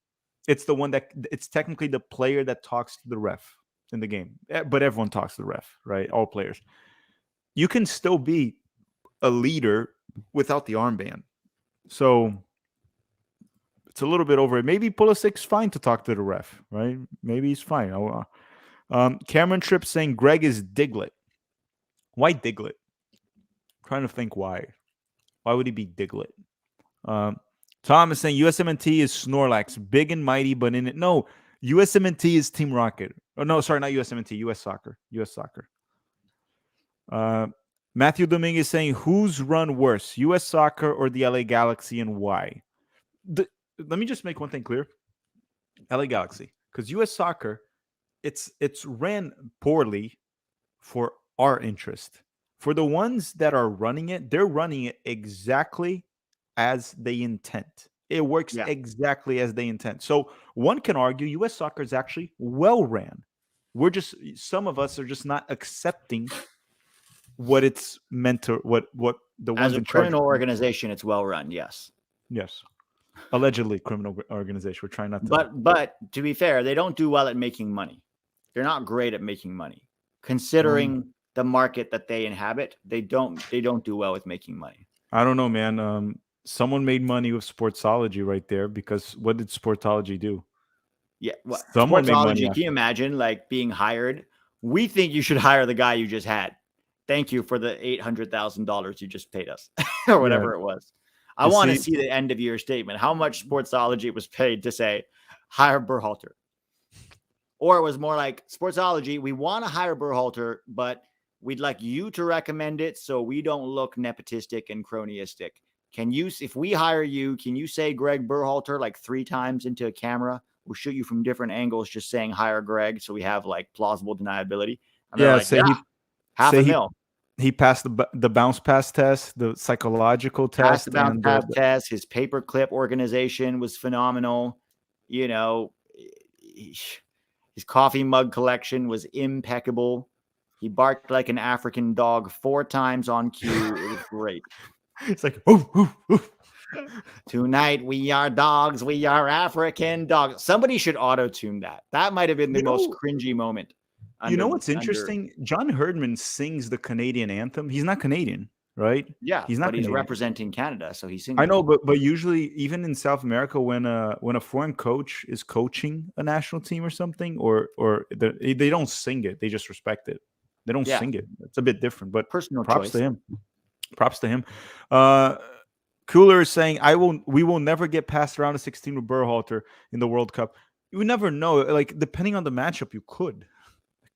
It's the one that it's technically the player that talks to the ref in the game, but everyone talks to the ref, right? All players. You can still be a leader without the armband. So it's a little bit over it. Maybe Pulisic's fine to talk to the ref, right? Maybe he's fine. Cameron Tripp saying Greg is Diglett. Why Diglett? I'm trying to think why. Why would he be Diglett? Tom is saying USMNT is Snorlax, big and mighty, but in it. No, USMNT is Team Rocket. Oh, no, sorry, not USMNT, US Soccer. US Soccer. Matthew Dominguez saying, who's run worse, US Soccer or the LA Galaxy, and why? Let me just make one thing clear. LA Galaxy. Because US Soccer, it's ran poorly for our interest. For the ones that are running it, they're running it exactly as they intend. It works exactly as they intend. So one can argue US Soccer is actually well ran. Some of us are just not accepting what it's meant to, what the ones As a in charge. criminal organization, it's well run. Yes. Yes. Allegedly criminal organization. We're trying not to. But to be fair, they don't do well at making money. They're not great at making money, considering the market that they inhabit. They don't do well with making money. I don't know, man. Someone made money with Sportsology right there, because what did Sportology do? Yeah, someone made money. Can you imagine like being hired? We think you should hire the guy you just had. Thank you for the $800,000 you just paid us, or whatever it was. I want to see the end of year statement. How much Sportsology was paid to say hire Berhalter? Or it was more like, Sportsology, we want to hire Berhalter, but we'd like you to recommend it so we don't look nepotistic and cronyistic. Can you, if we hire you, can you say Greg Berhalter like 3 times into a camera? We'll shoot you from different angles, just saying hire Greg, so we have like plausible deniability. And yeah, like, $500,000. He passed the bounce pass test, the psychological test, passed the bounce pass test. His paperclip organization was phenomenal. You know, his coffee mug collection was impeccable. He barked like an African dog 4 times on cue. It was great. It's like, ooh, ooh, ooh. Tonight we are dogs. We are African dogs. Somebody should auto-tune that. That might have been the most cringy moment. You know what's interesting? John Herdman sings the Canadian anthem. He's not Canadian, right? Yeah, he's not. But he's representing Canada, so he sings. I know, but usually, even in South America, when a foreign coach is coaching a national team or something, or they don't sing it. They just respect it. They don't sing it. It's a bit different. But personal props choice. to him. Props to him. Cooler is saying, we will never get past round of 16 with Berhalter in the World Cup. You never know. Like, depending on the matchup, you could.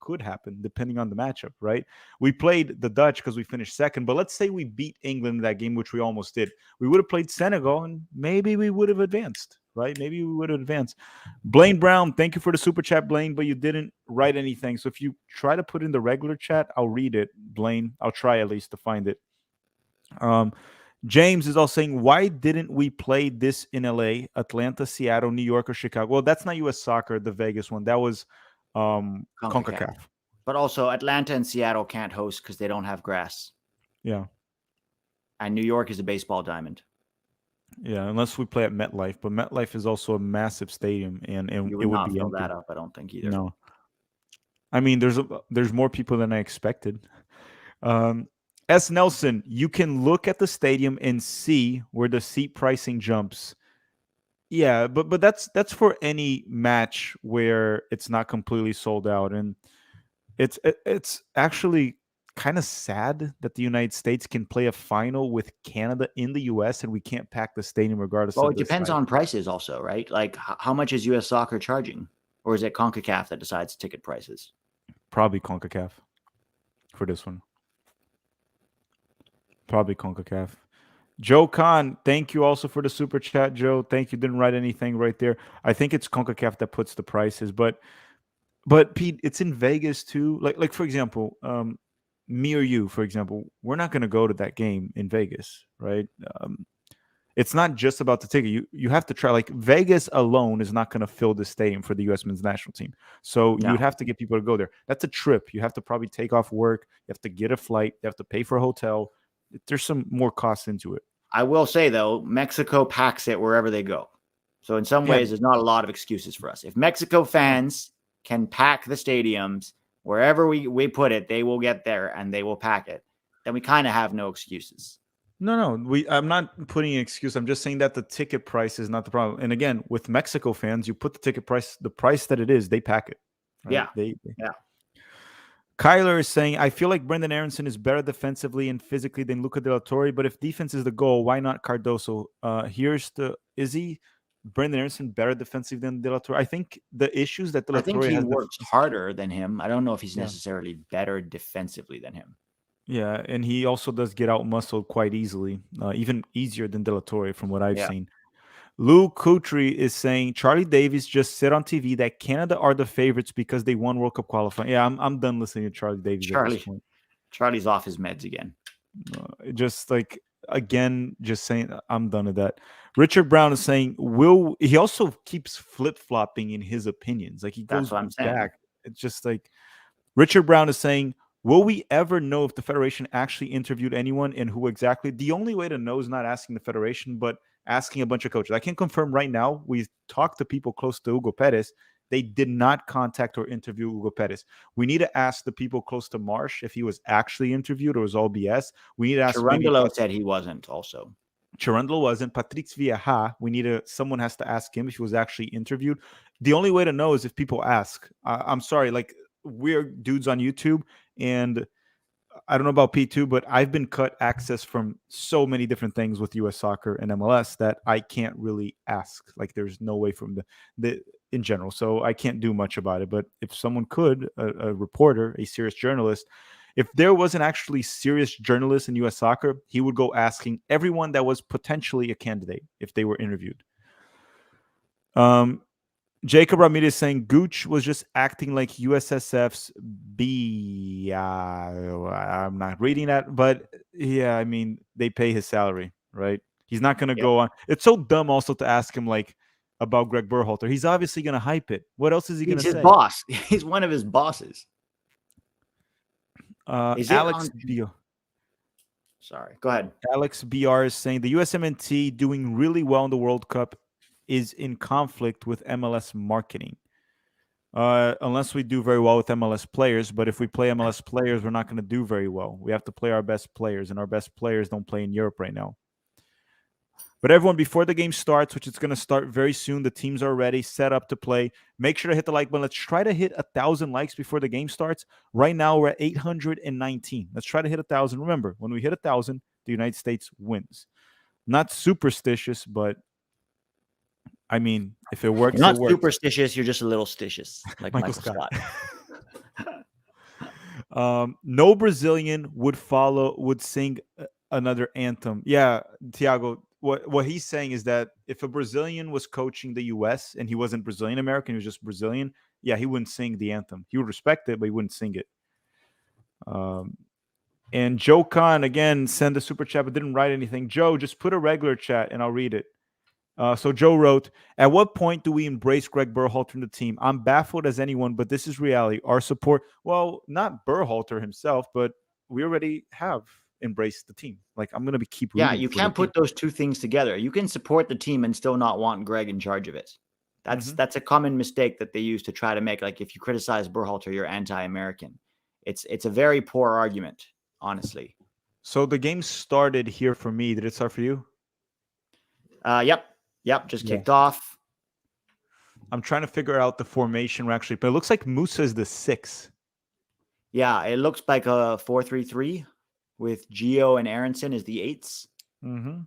Could happen depending on the matchup, right? We played the Dutch because we finished second, but let's say we beat England in that game, which we almost did. We would have played Senegal and maybe we would have advanced, right? Maybe we would advance. Blaine Brown, thank you for the super chat, Blaine, but you didn't write anything. So if you try to put in the regular chat, I'll read it, Blaine. I'll try at least to find it. James is also saying, why didn't we play this in LA, Atlanta, Seattle, New York, or Chicago? Well, that's not US Soccer, the Vegas one. That was CONCACAF. But also Atlanta and Seattle can't host because they don't have grass. Yeah. And New York is a baseball diamond. Yeah, unless we play at MetLife. But MetLife is also a massive stadium, and You it would would not be fill empty. that up, I don't think either. No. I mean, there's more people than I expected. S. Nelson, you can look at the stadium and see where the seat pricing jumps. Yeah, but that's for any match where it's not completely sold out, and it's actually kind of sad that the United States can play a final with Canada in the US and we can't pack the stadium regardless Well, of it the depends size. on prices also, right? Like how much is US Soccer charging? Or is it CONCACAF that decides ticket prices? Probably CONCACAF for this one. Probably CONCACAF. Joe Khan, thank you also for the super chat, Joe. Thank you. Didn't write anything right there. I think it's CONCACAF that puts the prices, but Pete, it's in Vegas too. Like for example, me or you, for example, we're not going to go to that game in Vegas, right? It's not just about the ticket. You have to try. Like Vegas alone is not going to fill the stadium for the U.S. men's national team. So No. you'd have to get people to go there. That's a trip. You have to probably take off work. You have to get a flight. You have to pay for a hotel. There's some more costs into it. I will say though, Mexico packs it wherever they go. So in some ways, there's not a lot of excuses for us. If Mexico fans can pack the stadiums wherever we put it, they will get there and they will pack it. Then we kind of have no excuses. No. I'm not putting an excuse. I'm just saying that the ticket price is not the problem. And again, with Mexico fans, you put the ticket price, the price that it is, they pack it. Right? Yeah. Yeah. Kyler is saying, I feel like Brendan Aronson is better defensively and physically than Luca De La Torre, but if defense is the goal, why not Cardoso? Is he Brendan Aronson better defensive than De La Torre? I think the issues that De La I think Torre he has works harder than him. I don't know if he's Yeah. necessarily better defensively than him. Yeah, and he also does get out muscled quite easily, even easier than De La Torre from what I've seen. Lou Kutri is saying Charlie Davies just said on TV that Canada are the favorites because they won World Cup qualifying. Yeah, I'm done listening to Charlie Davies at this point. Charlie's off his meds again. Just like again, just saying I'm done with that. Richard Brown is saying he also keeps flip-flopping in his opinions. Like he goes That's what I'm saying. back. It's just like Richard Brown is saying, will we ever know if the Federation actually interviewed anyone and who exactly? The only way to know is not asking the Federation, but asking a bunch of coaches. I can confirm right now, we've talked to people close to Hugo Perez. They did not contact or interview Hugo Perez. We need to ask the people close to Marsh if he was actually interviewed or was all BS. We need to ask Cherundolo said he wasn't also. Cherundolo wasn't. Patrick Vieja, someone has to ask him if he was actually interviewed. The only way to know is if people ask. I'm sorry, like we're dudes on YouTube, and I don't know about P2, but I've been cut access from so many different things with US Soccer and MLS that I can't really ask. Like there's no way from the in general. So I can't do much about it. But if someone could, a reporter, a serious journalist, if there was an actually serious journalist in US Soccer, he would go asking everyone that was potentially a candidate if they were interviewed. Jacob Ramirez saying Gooch was just acting like USSF's B. I'm not reading that, but yeah, I mean, they pay his salary, right? He's not going to go on. It's so dumb also to ask him like about Greg Berhalter. He's obviously going to hype it. What else is he going to say? He's his boss. He's one of his bosses. Alex Bio. Sorry, go ahead. Alex BR is saying the USMNT doing really well in the World Cup is in conflict with MLS marketing. Unless we do very well with MLS players, but if we play MLS players, we're not going to do very well. We have to play our best players, and our best players don't play in Europe right now. But everyone, before the game starts, which is going to start very soon, the teams are ready, set up to play. Make sure to hit the like button. Let's try to hit 1,000 likes before the game starts. Right now, we're at 819. Let's try to hit 1,000. Remember, when we hit 1,000, the United States wins. Not superstitious, but I mean, if it works, you're not it works. superstitious. You're just a little stitious, like Michael Scott. No Brazilian would sing another anthem. Yeah, Thiago, what he's saying is that if a Brazilian was coaching the U.S. and he wasn't Brazilian American, he was just Brazilian, yeah, he wouldn't sing the anthem. He would respect it, but he wouldn't sing it. And Joe Khan again sent a super chat but didn't write anything. Joe, just put a regular chat and I'll read it. So Joe wrote, "At what point do we embrace Greg Berhalter in the team? I'm baffled as anyone, but this is reality. Our support, well, not Berhalter himself, but we already have embraced the team. Like I'm gonna keep Yeah, rooting you for can't the team. put those two things together. You can support the team and still not want Greg in charge of it. Mhm. That's a common mistake that they use to try to make, like, if you criticize Berhalter, you're anti-American. It's a very poor argument, honestly. So the game started here for me. Did it start for you? Yep, just Yeah. kicked off. I'm trying to figure out the formation actually, but it looks like Musa is the 6. Yeah, it looks like a 4-3-3 with Gio and Aronson as the 8s. Mm-hmm.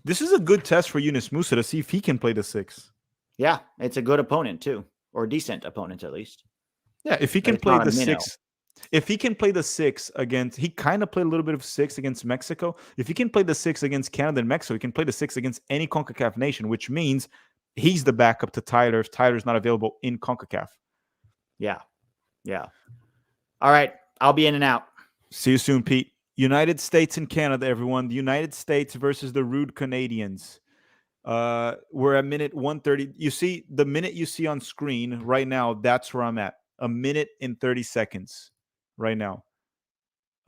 This is a good test for Yunus Musa to see if he can play the 6. Yeah, it's a good opponent too, or decent opponent at least. Yeah, if he But can it's play not a the minnow. 6, if he can play the 6 against, he kind of played a little bit of 6 against Mexico. If he can play the 6 against Canada and Mexico, he can play the 6 against any CONCACAF nation, which means he's the backup to Tyler if Tyler's not available in CONCACAF. Yeah. All right, I'll be in and out. See you soon, Pete. United States and Canada, everyone. The United States versus the rude Canadians. We're at minute 130. You see the minute you see on screen right now, that's where I'm at. A minute and 30 seconds right now.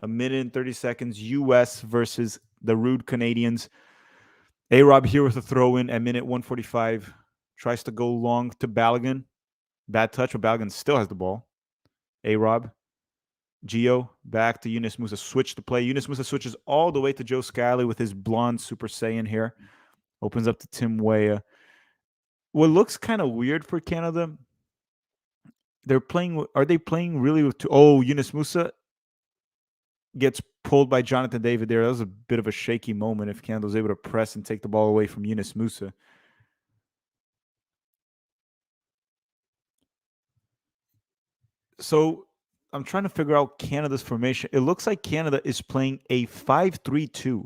A minute and 30 seconds. US versus the rude Canadians. A-Rob here with a throw in at minute 145. Tries to go long to Balogun. Bad touch, but Balogun still has the ball. A-Rob. Gio back to Yunus Musa. Switch to play. Yunus Musa switches all the way to Joe Scally with his blonde Super Saiyan here. Opens up to Tim Weah. What looks kind of weird for Canada, they're playing. Are they playing really with? Yunus Musa gets pulled by Jonathan David there. That was a bit of a shaky moment if Canada was able to press and take the ball away from Yunus Musa. So I'm trying to figure out Canada's formation. It looks like Canada is playing a 5-3-2.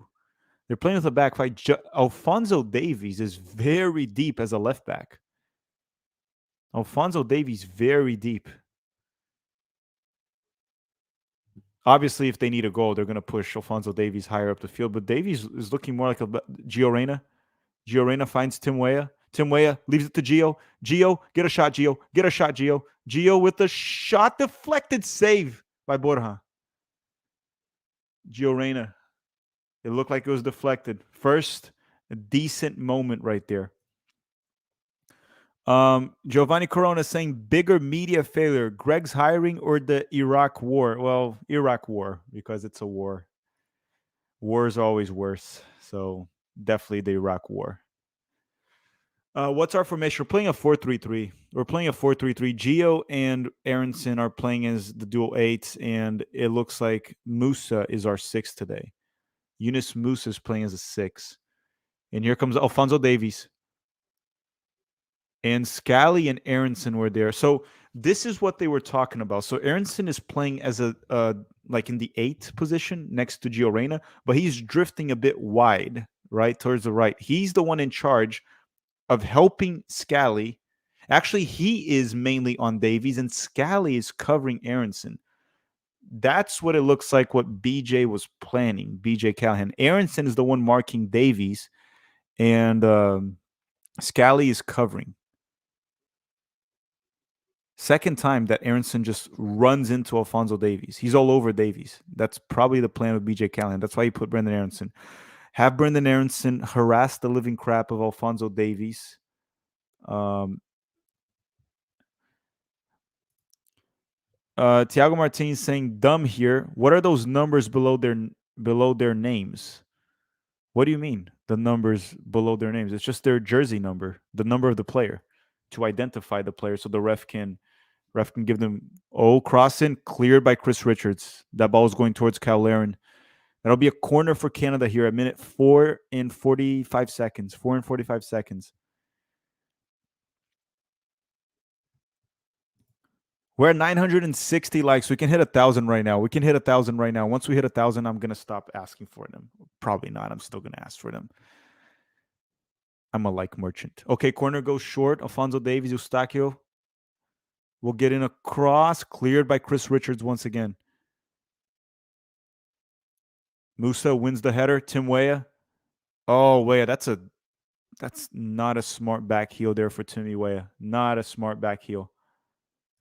They're playing with a back five. Alphonso Davies is very deep as a left back. Alphonso Davies very deep. Obviously, if they need a goal, they're going to push Alphonso Davies higher up the field. But Davies is looking more like a Gio Reyna. Gio Reyna finds Tim Weah. Tim Weah leaves it to Gio. Gio, get a shot, Gio. Get a shot, Gio. Gio with the shot deflected save by Borja. Gio Reyna. It looked like it was deflected. First, a decent moment right there. Giovanni Corona saying bigger media failure, Greg's hiring or the Iraq war? Well, Iraq war, because it's a war. Wars are always worse. So definitely the Iraq war. What's our formation? We're playing a 4-3-3. We're playing a 4-3-3. Gio and Aronson are playing as the dual 8s, and it looks like Musa is our 6 today. Yunus Musa is playing as a 6. And here comes Alphonso Davies. And Scally and Aronson were there. So this is what they were talking about. So Aronson is playing as a like in the 8 position next to Gio Reyna, but he's drifting a bit wide, right, towards the right. He's the one in charge of helping Scally. Actually, he is mainly on Davies, and Scally is covering Aronson. That's what it looks like what BJ was planning, BJ Callahan. Aronson is the one marking Davies, and Scally is covering. Second time that Aronson just runs into Alphonso Davies. He's all over Davies. That's probably the plan with BJ Callahan. That's why he put Brendan Aronson. Have Brendan Aronson harass the living crap of Alphonso Davies. Tiago Martinez saying dumb here. What are those numbers below their names? What do you mean? The numbers below their names? It's just their jersey number, the number of the player, to identify the player, so the ref can give them. Cross in, cleared by Chris Richards. That ball is going towards Kyle Larin. That'll be a corner for Canada here at minute 4 and 45 seconds. 4 and 45 seconds. We're at 960 likes. We can hit 1,000 right now. We can hit 1,000 right now. Once we hit 1,000, I'm going to stop asking for them. Probably not. I'm still going to ask for them. I'm a like merchant. Okay, corner goes short. Alfonso Davies, Eustachio will get in a cross. Cleared by Chris Richards once again. Musa wins the header. Tim Weah. Oh, Weah, that's not a smart back heel there for Timmy Weah. Not a smart back heel.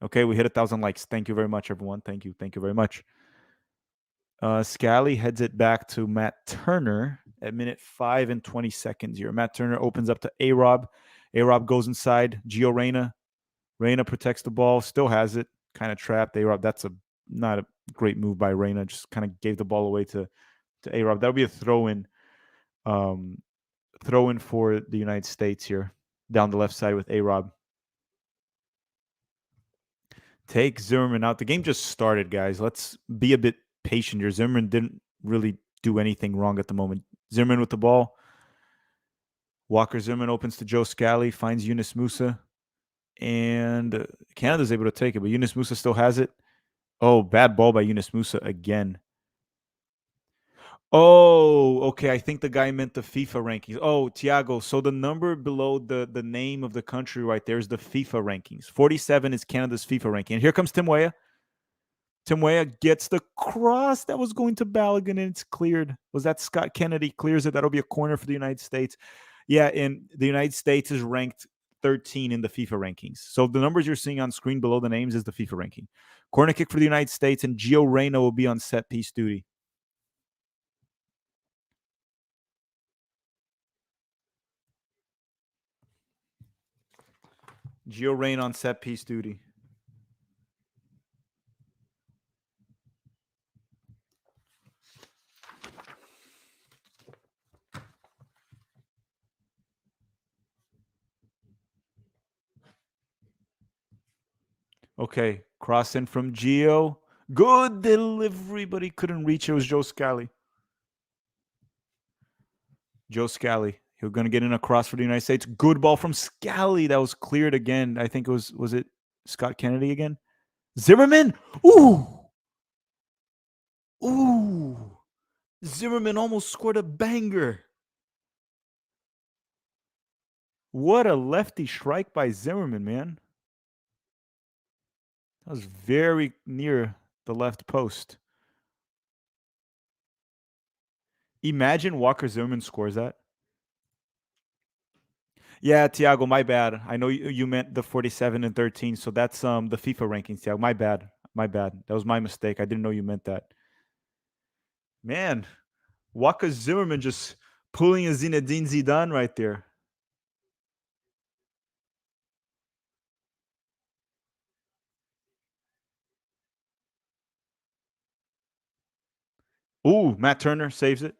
Okay, we hit 1,000 likes. Thank you very much, everyone. Thank you. Thank you very much. Scally heads it back to Matt Turner at minute 5 and 20 seconds here. Matt Turner opens up to A-Rob. A-Rob goes inside. Gio Reyna. Reyna protects the ball. Still has it. Kind of trapped. A-Rob, that's not a great move by Reyna. Just kind of gave the ball away to A-Rob. That would be a throw-in. Throw-in for the United States here. Down the left side with A-Rob. Take Zimmerman out. The game just started, guys. Let's be a bit patient here. Zimmerman didn't really do anything wrong at the moment. Zimmerman with the ball. Walker Zimmerman opens to Joe Scally, finds Yunus Musa, and Canada's able to take it, but Yunus Musa still has it. Oh, bad ball by Yunus Musa again. Oh, okay. I think the guy meant the FIFA rankings. Oh, Tiago. So the number below the name of the country right there is the FIFA rankings. 47 is Canada's FIFA ranking. And here comes Tim Weah. Tim Weah gets the cross that was going to Balogun, and it's cleared. Was that Scott Kennedy clears it? That'll be a corner for the United States. Yeah, and the United States is ranked 13 in the FIFA rankings. So the numbers you're seeing on screen below the names is the FIFA ranking. Corner kick for the United States, and Gio Reyna will be on set piece duty. Gio Reyna on set piece duty. Okay, cross in from Gio. Good delivery, but he couldn't reach. It was Joe Scally. Joe Scally. He's going to get in a cross for the United States. Good ball from Scally. That was cleared again. I think it was it Scott Kennedy again? Zimmerman. Ooh. Ooh. Zimmerman almost scored a banger. What a lefty strike by Zimmerman, man. That was very near the left post. Imagine Walker Zimmerman scores that. Yeah, Tiago, my bad. I know you meant the 47 and 13, so that's the FIFA rankings, Tiago. My bad. My bad. That was my mistake. I didn't know you meant that. Man, Walker Zimmerman just pulling a Zinedine Zidane right there. Ooh, Matt Turner saves it.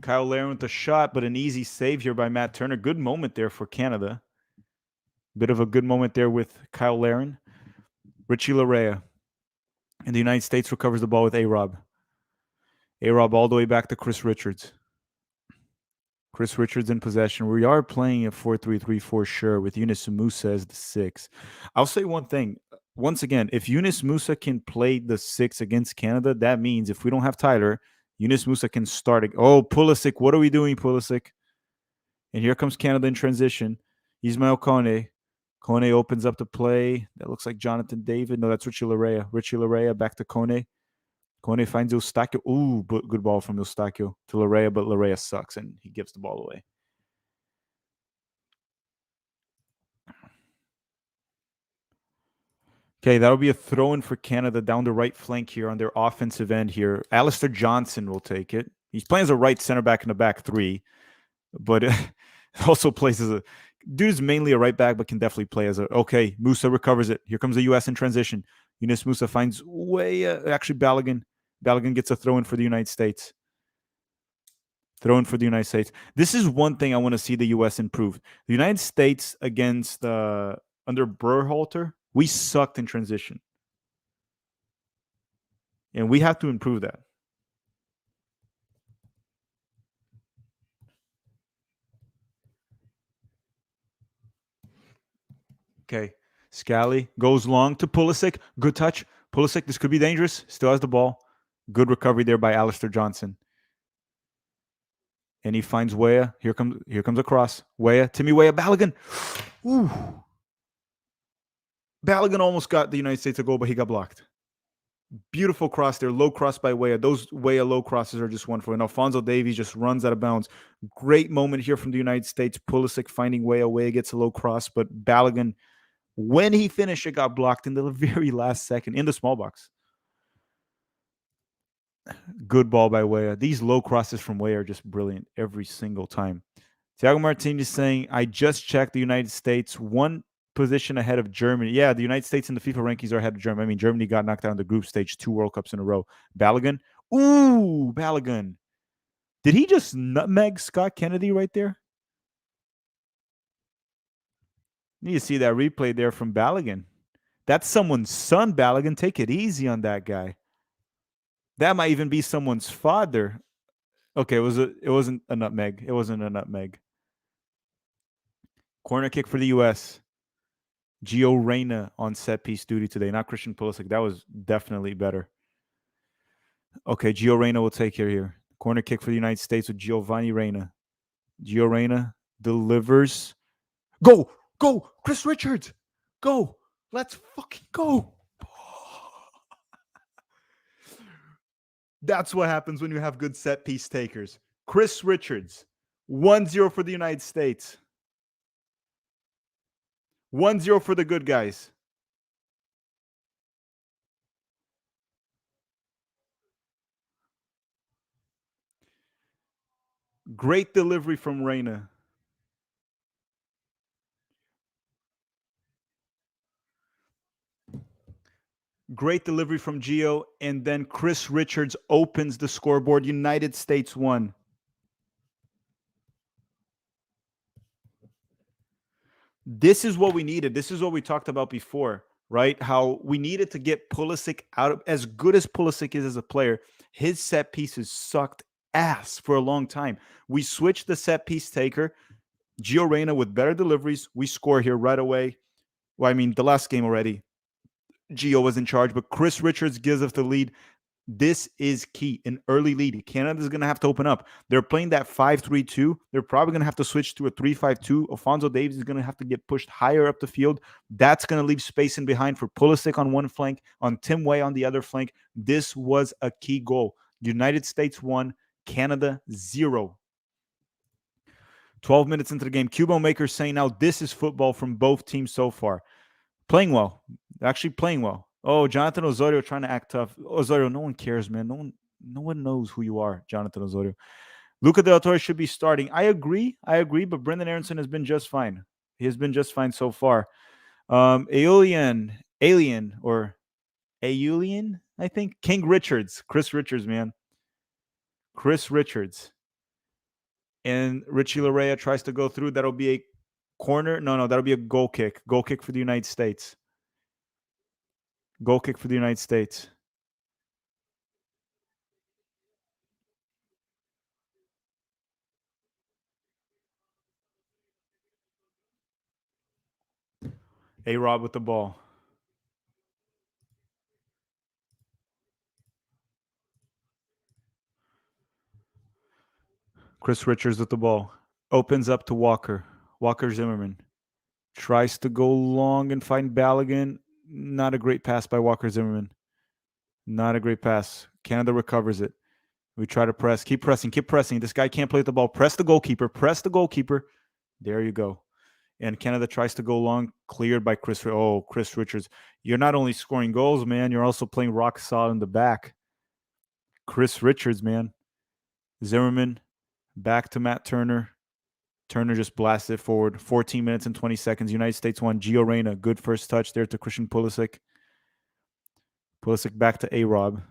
Kyle Larin with the shot, but an easy save here by Matt Turner. Good moment there for Canada. Bit of a good moment there with Kyle Larin. Richie Larea. And the United States recovers the ball with A-Rob. A-Rob all the way back to Chris Richards. Chris Richards in possession. We are playing a 4-3-3 for sure with Yunus Musa as the 6. I'll say one thing. Once again, if Yunus Musa can play the 6 against Canada, that means if we don't have Tyler, Yunus Musa can start. Oh, Pulisic. What are we doing, Pulisic? And here comes Canada in transition. Ismail Kone. Kone opens up the play. That looks like Jonathan David. No, that's Richie Larea. Richie Larea back to Kone. Kone finds Eustachio. Ooh, good ball from Eustachio to Larea, but Larea sucks, and he gives the ball away. Okay, that'll be a throw-in for Canada down the right flank here on their offensive end here. Alistair Johnson will take it. He's playing as a right center back in the back 3, but also plays as a... Dude's mainly a right back, but can definitely play as a... Okay, Musa recovers it. Here comes the U.S. in transition. Yunus Musa finds way... actually, Balogun. Balogun gets a throw-in for the United States. Throw-in for the United States. This is one thing I want to see the U.S. improve. The United States against... under Berhalter, we sucked in transition. And we have to improve that. Okay. Scally goes long to Pulisic. Good touch. Pulisic, this could be dangerous. Still has the ball. Good recovery there by Alistair Johnson. And he finds Weah. Here comes a cross. Weah, Timmy Weah, Balogun. Ooh. Balogun almost got the United States a goal, but he got blocked. Beautiful cross there. Low cross by Weah. Those Weah low crosses are just wonderful. And Alphonso Davies just runs out of bounds. Great moment here from the United States. Pulisic finding Weah. Weah gets a low cross, but Balogun, when he finished, it got blocked in the very last second in the small box. Good ball by Weah. These low crosses from Weah are just brilliant every single time. Thiago Martinez saying, I just checked the United States, one position ahead of Germany. Yeah, the United States in the FIFA rankings are ahead of Germany. I mean, Germany got knocked out in the group stage 2 World Cups in a row. Balogun. Ooh, Balogun. Did he just nutmeg Scott Kennedy right there? Need to see that replay there from Balogun. That's someone's son, Balogun. Take it easy on that guy. That might even be someone's father. Okay, it wasn't a nutmeg. It wasn't a nutmeg. Corner kick for the U.S. Gio Reyna on set piece duty today, not Christian Pulisic. That was definitely better. Okay, Gio Reyna will take care here. Corner kick for the United States with Giovanni Reyna. Gio Reyna delivers. Go! Go! Chris Richards! Go! Let's fucking go! That's what happens when you have good set piece takers. Chris Richards, 1-0 for the United States. 1-0 for the good guys. Great delivery from Reyna. Great delivery from Gio. And then Chris Richards opens the scoreboard. United States won. This is what we needed. This is what we talked about before, right? How we needed to get Pulisic out of, as good as Pulisic is as a player, his set pieces sucked ass for a long time. We switched the set piece taker, Gio Reyna with better deliveries. We score here right away. Well, I mean, the last game already, Gio was in charge, but Chris Richards gives us the lead. This is key. An early lead. Canada's going to have to open up. They're playing that 5-3-2. They're probably going to have to switch to a 3-5-2. Alphonso Davies is going to have to get pushed higher up the field. That's going to leave space in behind for Pulisic on one flank, on Tim Weah on the other flank. This was a key goal. United States 1, Canada 0. 12 minutes into the game. Cubo Maker saying now this is football from both teams so far. Playing well. Actually playing well. Oh, Jonathan Osorio trying to act tough. Osorio, no one cares, man. No one knows who you are, Jonathan Osorio. Luca Del Torre should be starting. I agree, but Brendan Aronson has been just fine. He has been just fine so far. Alien, I think. King Richards. Chris Richards, man. Chris Richards. And Richie Larea tries to go through. That'll be a corner. No, that'll be a goal kick. Goal kick for the United States. Goal kick for the United States. A-Rob with the ball. Chris Richards with the ball. Opens up to Walker. Walker Zimmerman. Tries to go long and find Balogun. Not a great pass by Walker Zimmerman. Not a great pass. Canada recovers it. We try to press. Keep pressing. This guy can't play with the ball. Press the goalkeeper. There you go. And Canada tries to go long. Cleared by Chris. Oh, Chris Richards. You're not only scoring goals, man. You're also playing rock solid in the back. Chris Richards, man. Zimmerman. Back to Matt Turner. Turner just blasted it forward. 14 minutes and 20 seconds. United States won. Gio Reyna. Good first touch there to Christian Pulisic. Pulisic back to A-Rob.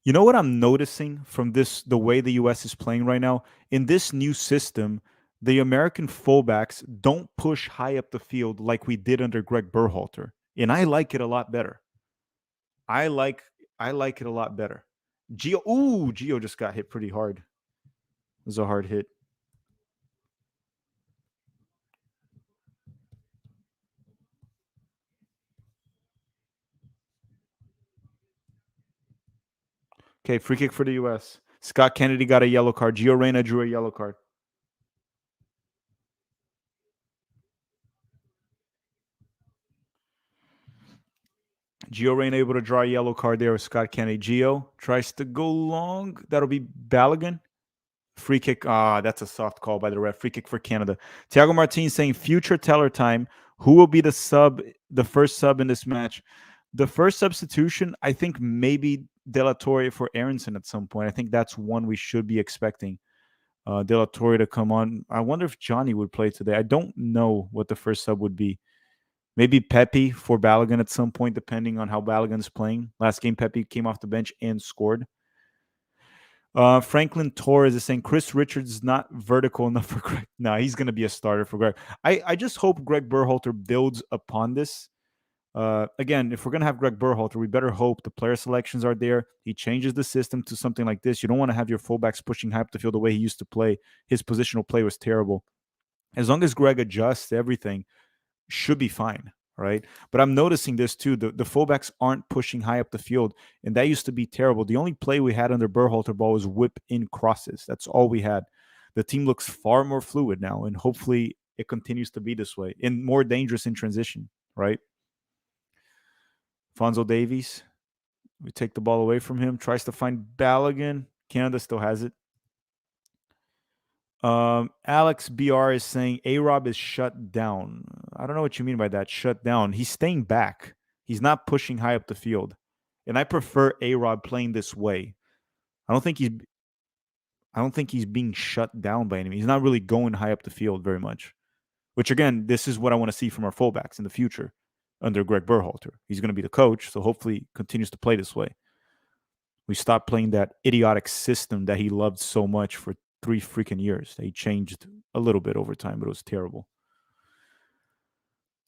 You know what I'm noticing from the way the U.S. is playing right now? In this new system, the American fullbacks don't push high up the field like we did under Greg Berhalter. And I like it a lot better. I like it a lot better. Gio just got hit pretty hard. It was a hard hit. Okay, free kick for the U.S. Scott Kennedy got a yellow card. Gio Reyna drew a yellow card. Gio Reyna able to draw a yellow card there with Scott Kennedy. Gio tries to go long. That'll be Balogun. Free kick. That's a soft call by the ref. Free kick for Canada. Thiago Martins saying future teller time. Who will be the first sub in this match? The first substitution, I think maybe De La Torre for Aronson at some point. I think that's one we should be expecting. De La Torre to come on. I wonder if Johnny would play today. I don't know what the first sub would be. Maybe Pepe for Balogun at some point, depending on how Balogun's playing. Last game, Pepe came off the bench and scored. Franklin Torres is saying Chris Richards is not vertical enough for Greg. No, he's going to be a starter for Greg. I just hope Greg Berhalter builds upon this. Again, if we're going to have Greg Berhalter, we better hope the player selections are there. He changes the system to something like this. You don't want to have your fullbacks pushing high up the field the way he used to play. His positional play was terrible. As long as Greg adjusts everything, should be fine, right? But I'm noticing this too. The fullbacks aren't pushing high up the field, and that used to be terrible. The only play we had under Berhalter ball was whip in crosses. That's all we had. The team looks far more fluid now, and hopefully it continues to be this way and more dangerous in transition, right? Fonzo Davies, we take the ball away from him, tries to find Balogun. Canada still has it. Alex BR is saying A-Rob is shut down. I don't know what you mean by that. Shut down. He's staying back. He's not pushing high up the field. And I prefer A-Rob playing this way. I don't think he's being shut down by any means. He's not really going high up the field very much. Which again, this is what I want to see from our fullbacks in the future under Greg Berhalter. He's going to be the coach, so hopefully he continues to play this way. We stopped playing that idiotic system that he loved so much for 3 freaking years. They changed a little bit over time, but it was terrible.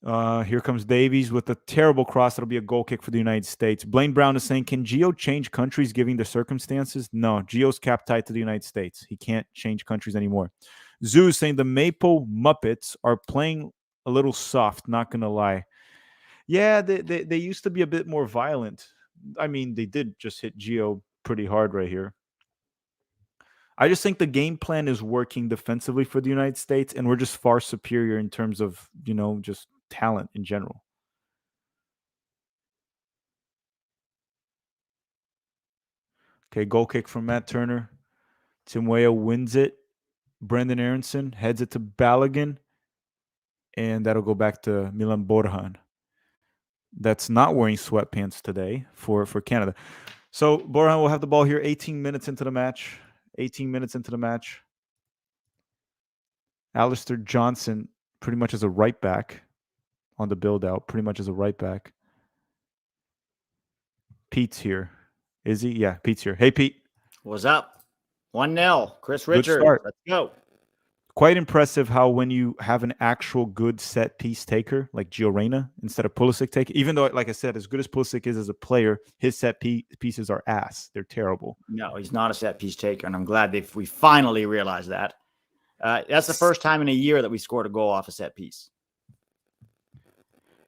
Here comes Davies with a terrible cross. That'll be a goal kick for the United States. Blaine Brown is saying, can Gio change countries given the circumstances? No, Gio's cap tied to the United States. He can't change countries anymore. Zoo is saying the Maple Muppets are playing a little soft, not going to lie. Yeah, they used to be a bit more violent. I mean, they did just hit Gio pretty hard right here. I just think the game plan is working defensively for the United States, and we're just far superior in terms of, just talent in general. Okay, goal kick from Matt Turner. Tim Weah wins it. Brendan Aronson heads it to Balogun, and that'll go back to Milan Borjan. That's not wearing sweatpants today for Canada. So Borjan will have the ball here 18 minutes into the match. 18 minutes into the match. Alistair Johnson pretty much as a right back on the build out, pretty much as a right back. Pete's here. Is he? Yeah, Pete's here. Hey, Pete. What's up? 1-0. Chris Richards. Let's go. Quite impressive how when you have an actual good set piece taker like Gio Reyna instead of Pulisic taker, even though, like I said, as good as Pulisic is as a player, his set pieces are ass. They're terrible. No, he's not a set piece taker, and I'm glad we finally realized that. That's the first time in a year that we scored a goal off a set piece.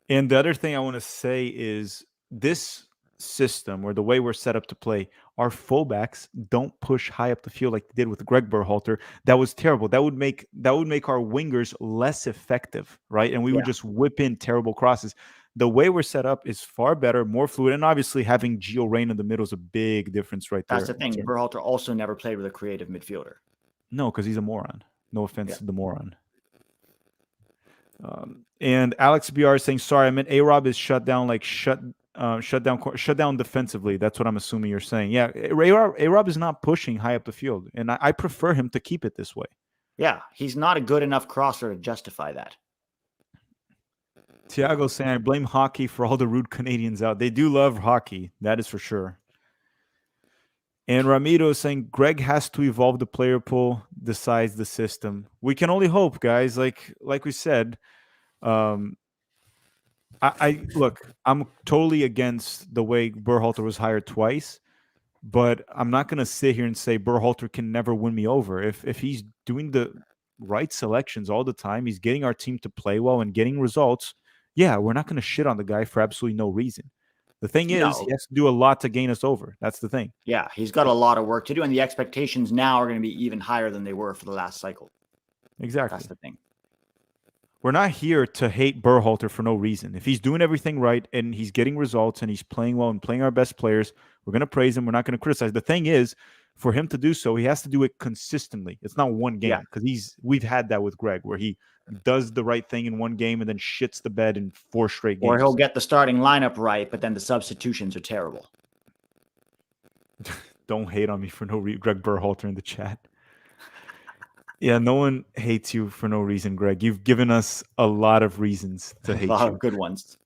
And the other thing I want to say is this system, or the way we're set up to play, our fullbacks don't push high up the field like they did with Greg Berhalter. That was terrible. That would make our wingers less effective, right? And we would just whip in terrible crosses. The way we're set up is far better, more fluid, and obviously having Gio Reyna in the middle is a big difference right there. That's the thing. Berhalter also never played with a creative midfielder. No, because he's a moron. No offense to the moron. And Alex BR is saying, sorry, I meant A-Rob is shut down, like shut down defensively. That's what I'm assuming you're saying. Yeah, A-Rob is not pushing high up the field, and I prefer him to keep it this way. Yeah, he's not a good enough crosser to justify that. Tiago saying, I blame hockey for all the rude Canadians out. They do love hockey. That is for sure. And Ramiro is saying, Greg has to evolve the player pool, decides the system. We can only hope, guys. Like we said, look, I'm totally against the way Berhalter was hired twice, but I'm not going to sit here and say Berhalter can never win me over. If he's doing the right selections all the time, he's getting our team to play well and getting results, yeah, we're not going to shit on the guy for absolutely no reason. The thing is, No. he has to do a lot to gain us over. That's the thing. Yeah, he's got a lot of work to do, and the expectations now are going to be even higher than they were for the last cycle. Exactly. That's the thing. We're not here to hate Berhalter for no reason. If he's doing everything right and he's getting results and he's playing well and playing our best players, we're going to praise him. We're not going to criticize. The thing is, for him to do so, he has to do it consistently. It's not one game, because we've had that with Greg, where he does the right thing in one game and then shits the bed in 4 straight games. Or he'll get the starting lineup right, but then the substitutions are terrible. Don't hate on me for no reason, Greg Berhalter in the chat. Yeah, no one hates you for no reason, Greg. You've given us a lot of reasons to hate A lot you. of good ones.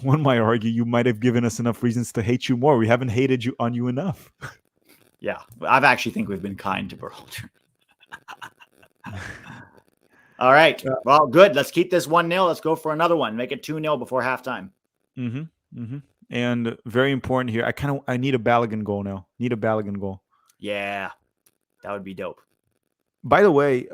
One might argue you might have given us enough reasons to hate you more. We haven't hated you on you enough. Yeah, I actually think we've been kind to Berhalter. All right. Well, good. Let's keep this 1-0. Let's go for another one. Make it 2-0 before halftime. And very important here. I need a Balogun goal now. Need a Balogun goal. Yeah, that would be dope. By the way,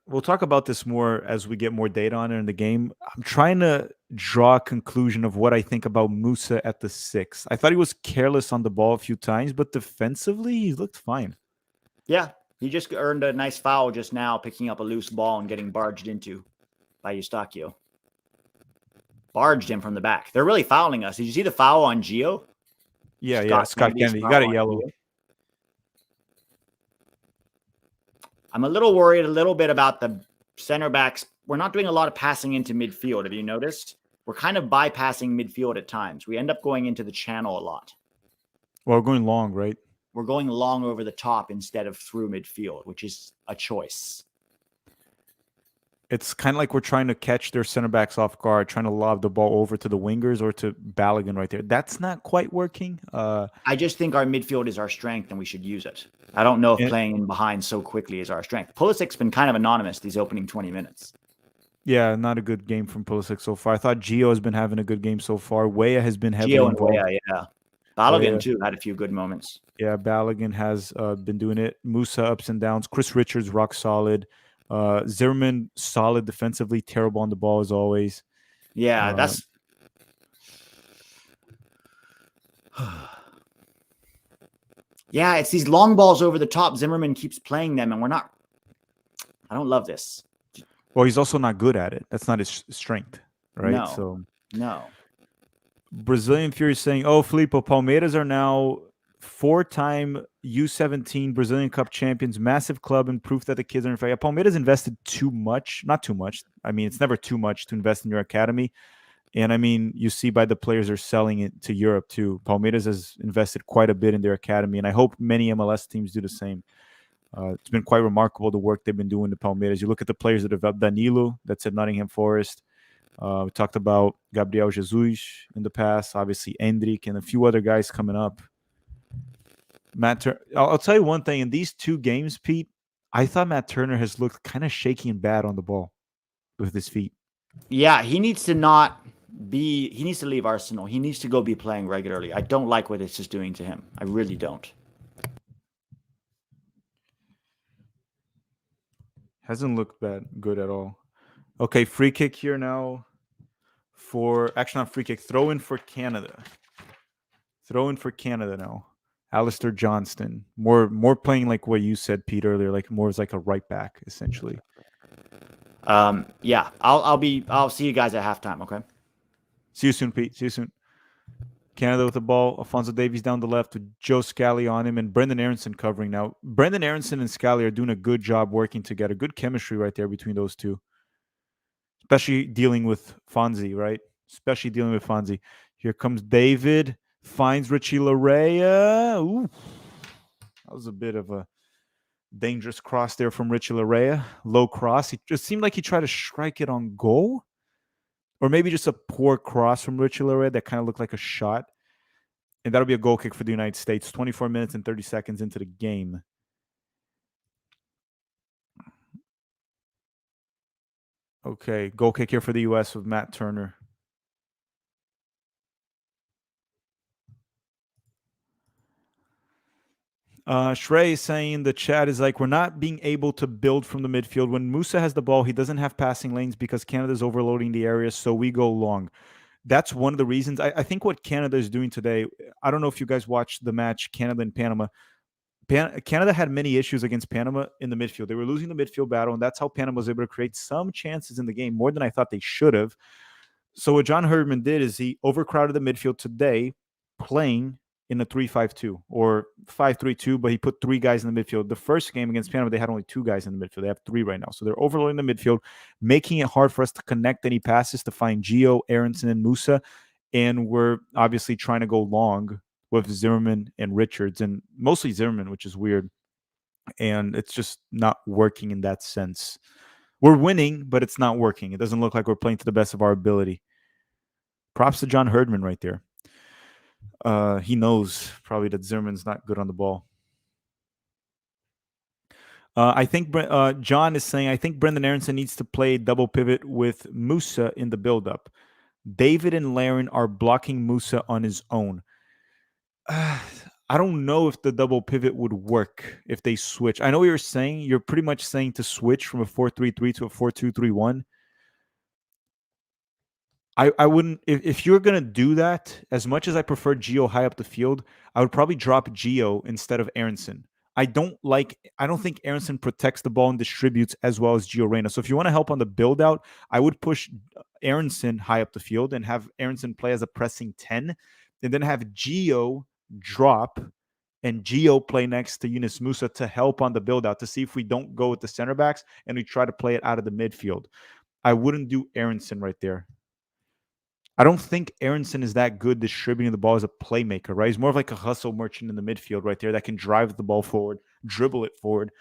we'll talk about this more as we get more data on it in the game. I'm trying to draw a conclusion of what I think about Musa at the 6. I thought he was careless on the ball a few times, but defensively, he looked fine. Yeah, he just earned a nice foul just now, picking up a loose ball and getting barged into by Eustáquio. Barged him from the back. They're really fouling us. Did you see the foul on Gio? Yeah, Scott Kennedy. He got a yellow. Gio. I'm a little worried about the center backs. We're not doing a lot of passing into midfield. Have you noticed? We're kind of bypassing midfield at times. We end up going into the channel a lot. Well, we're going long, right? We're going long over the top instead of through midfield, which is a choice. It's kind of like we're trying to catch their center backs off guard, trying to lob the ball over to the wingers or to Balogun right there. That's not quite working. I just think our midfield is our strength and we should use it. I don't know if playing in behind so quickly is our strength. Pulisic's been kind of anonymous these opening 20 minutes. Yeah, not a good game from Pulisic so far. I thought Gio has been having a good game so far. Weah has been heavily involved. Weah, yeah. Balogun, too, had a few good moments. Yeah, Balogun has been doing it. Musa, ups and downs. Chris Richards, rock solid. Zimmerman, solid defensively, terrible on the ball as always. Yeah, that's... Yeah, it's these long balls over the top. Zimmerman keeps playing them, and we're not... I don't love this. Well, he's also not good at it. That's not his strength, right? No. Brazilian Fury saying, oh, Filippo, Palmeiras are now 4-time U17 Brazilian Cup champions, massive club, and proof that the kids are in fact. Yeah, Palmeiras invested too much. Not too much. I mean, it's never too much to invest in your academy. And I mean, you see by the players are selling it to Europe too. Palmeiras has invested quite a bit in their academy, and I hope many MLS teams do the same. It's been quite remarkable the work they've been doing to Palmeiras. You look at the players that have Danilo, that's at Nottingham Forest. We talked about Gabriel Jesus in the past, obviously Endrick, and a few other guys coming up. I'll tell you one thing. In these 2 games, Pete, I thought Matt Turner has looked kind of shaky and bad on the ball with his feet. Yeah, he needs to leave Arsenal. He needs to go be playing regularly. I don't like what it's just doing to him. I really don't. Hasn't looked good at all. Okay, free kick here now actually not free kick, throw in for Canada. Throw in for Canada now. Alistair Johnston. More playing like what you said, Pete, earlier, like more as like a right back, essentially. Yeah, I'll see you guys at halftime, okay? See you soon, Pete. See you soon. Canada with the ball. Alphonso Davies down the left with Joe Scally on him and Brendan Aronson covering now. Brendan Aronson and Scally are doing a good job working together. Good chemistry right there between those two. Especially dealing with Fonzie, right? Especially dealing with Fonzie. Here comes David. Finds Richie Larea. Ooh. That was a bit of a dangerous cross there from Richie Larea. Low cross. It just seemed like he tried to strike it on goal. Or maybe just a poor cross from Richie Larea that kind of looked like a shot. And that'll be a goal kick for the United States. 24 minutes and 30 seconds into the game. Okay, goal kick here for the U.S. with Matt Turner. Shrey is saying the chat is like, we're not being able to build from the midfield. When Musa has the ball, he doesn't have passing lanes because Canada's overloading the area, so we go long. That's one of the reasons. I think what Canada is doing today, I don't know if you guys watched the match, Canada and Panama. Canada had many issues against Panama in the midfield. They were losing the midfield battle, and that's how Panama was able to create some chances in the game, more than I thought they should have. So what John Herdman did is he overcrowded the midfield today, playing in a 3-5-2 or 5-3-2, but he put three guys in the midfield. The first game against Panama, they had only two guys in the midfield. They have three right now. So they're overloading the midfield, making it hard for us to connect any passes to find Gio, Aronson, and Musa. And we're obviously trying to go long with Zimmerman and Richards, and mostly Zimmerman, which is weird. And it's just not working in that sense. We're winning, but it's not working. It doesn't look like we're playing to the best of our ability. Props to John Herdman right there. He knows probably that Zimmerman's not good on the ball. I think John is saying, I think Brendan Aronson needs to play double pivot with Musa in the build-up. David and Laren are blocking Musa on his own. I don't know if the double pivot would work if they switch. I know what you're saying. You're pretty much saying to switch from a 4-3-3 to a 4-2-3-1. I wouldn't, if you're gonna do that, as much as I prefer Gio high up the field, I would probably drop Gio instead of Aronson. I don't think Aronson protects the ball and distributes as well as Gio Reyna. So if you want to help on the build out, I would push Aronson high up the field and have Aronson play as a pressing 10, and then have Gio drop and Gio play next to Yunus Musa to help on the build out, to see if we don't go with the center backs and we try to play it out of the midfield. I wouldn't do Aronson right there. I don't think Aronson is that good distributing the ball as a playmaker, right? He's more of like a hustle merchant in the midfield right there that can drive the ball forward, dribble it forward.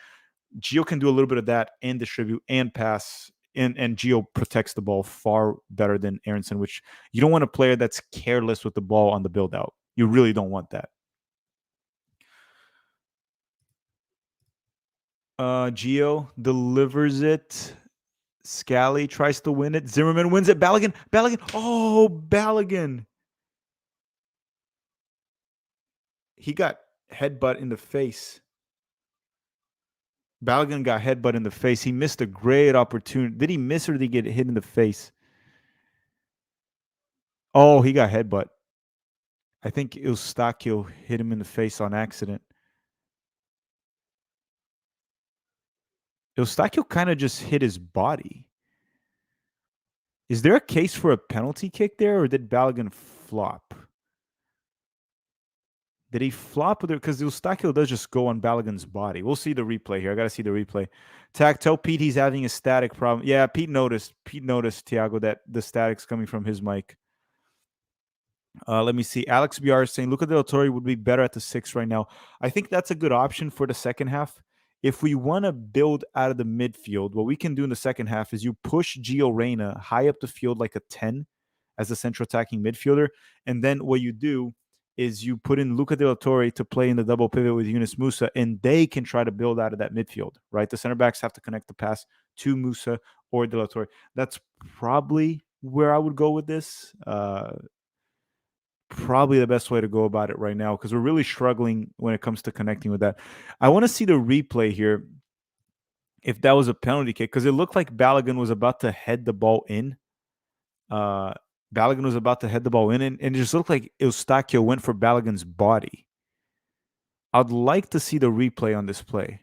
Gio can do a little bit of that and distribute and pass, and Gio protects the ball far better than Aronson, which you don't want a player that's careless with the ball on the build out. You really don't want that. Gio delivers it. Scally tries to win it. Zimmerman wins it. Balogun. Oh, Balogun. He got headbutt in the face. Balogun got headbutt in the face. He missed a great opportunity. Did he miss or did he get hit in the face? Oh, he got headbutt. I think Eustachio hit him in the face on accident. Eustachio kind of just hit his body. Is there a case for a penalty kick there, or did Balogun flop? Did he flop? Because Eustachio does just go on Balogun's body. We'll see the replay here. I got to see the replay. Tack, tell Pete he's having a static problem. Yeah, Pete noticed, Thiago, that the static's coming from his mic. Let me see. Alex BR is saying Luca Del Torre would be better at the 6 right now. I think that's a good option for the second half. If we want to build out of the midfield, what we can do in the second half is you push Gio Reyna high up the field like a 10 as a central attacking midfielder. And then what you do is you put in Luca Del Torre to play in the double pivot with Yunus Musa, and they can try to build out of that midfield, right? The center backs have to connect the pass to Musa or Del Torre. That's probably where I would go with this. Probably the best way to go about it right now, because we're really struggling when it comes to connecting with that. I want to see the replay here if that was a penalty kick, because it looked like Balogun was about to head the ball in. And it just looked like Eustachio went for Balogun's body. I'd like to see the replay on this play.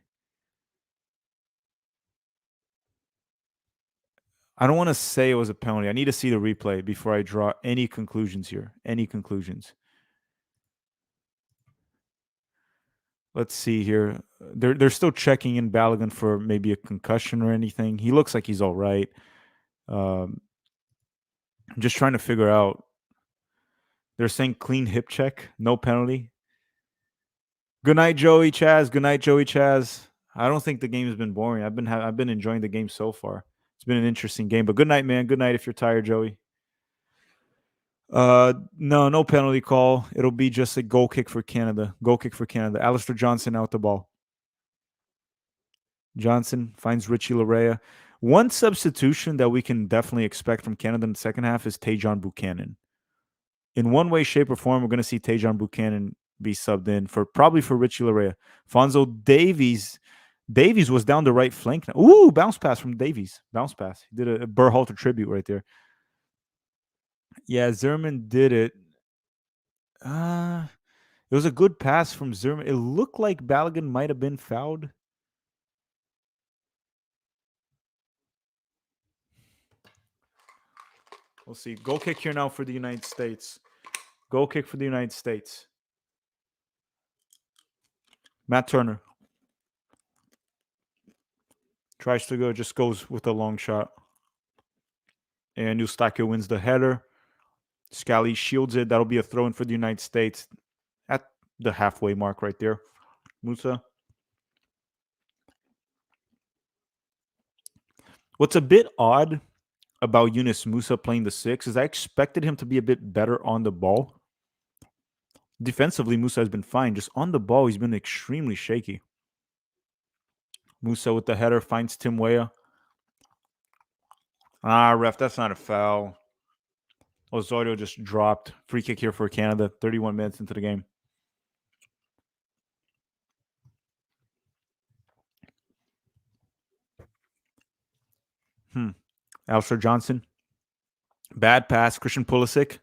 I don't want to say it was a penalty. I need to see the replay before I draw any conclusions here. Any conclusions. Let's see here. They're still checking in Balogun for maybe a concussion or anything. He looks like he's all right. I'm just trying to figure out. They're saying clean hip check, no penalty. Good night, Joey Chaz. Good night, Joey Chaz. I don't think the game has been boring. I've been enjoying the game so far. It's been an interesting game. But good night, man. Good night if you're tired, Joey. No penalty call. It'll be just a goal kick for Canada. Goal kick for Canada. Alistair Johnson out the ball. Johnson finds Richie Larea. One substitution that we can definitely expect from Canada in the second half is Tajon Buchanan. In one way, shape, or form, we're going to see Tajon Buchanan be subbed in probably for Richie Larea. Fonzo Davies. Davies was down the right flank. Ooh, bounce pass from Davies. Bounce pass. He did a Berhalter tribute right there. Yeah, Zimmerman did it. It was a good pass from Zimmerman. It looked like Balogun might have been fouled. We'll see. Goal kick here now for the United States. Goal kick for the United States. Matt Turner tries to go, just goes with a long shot. And Eustáquio wins the header. Scally shields it. That'll be a throw in for the United States at the halfway mark right there. Musa. What's a bit odd about Yunus Musa playing the 6 is I expected him to be a bit better on the ball. Defensively, Musa has been fine. Just on the ball, he's been extremely shaky. Musa with the header finds Tim Weah. Ref, that's not a foul. Osorio just dropped. Free kick here for Canada, 31 minutes into the game. Alistair Johnson. Bad pass. Christian Pulisic.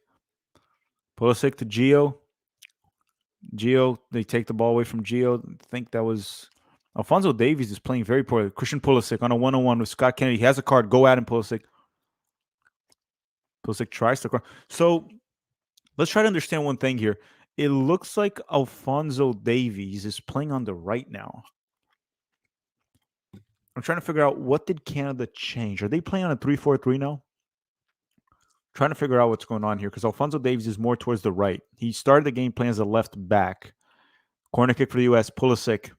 Pulisic to Gio. Gio, they take the ball away from Gio. I think that was... Alphonso Davies is playing very poorly. Christian Pulisic on a one-on-one with Scott Kennedy. He has a card. Go at him, Pulisic. Pulisic tries to... So let's try to understand one thing here. It looks like Alphonso Davies is playing on the right now. I'm trying to figure out, what did Canada change? Are they playing on a 3-4-3 now? Trying to figure out what's going on here because Alphonso Davies is more towards the right. He started the game playing as a left back. Corner kick for the U.S. Pulisic.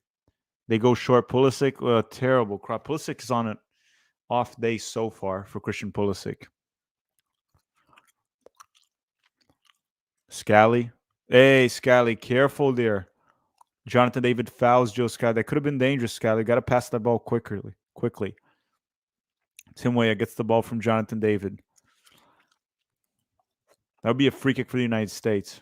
They go short. Pulisic, terrible crop. Pulisic is on an off day so far for Christian Pulisic. Scally. Hey, Scally, careful there. Jonathan David fouls Joe Scally. That could have been dangerous, Scally. Got to pass that ball quickly. Tim Weah gets the ball from Jonathan David. That would be a free kick for the United States.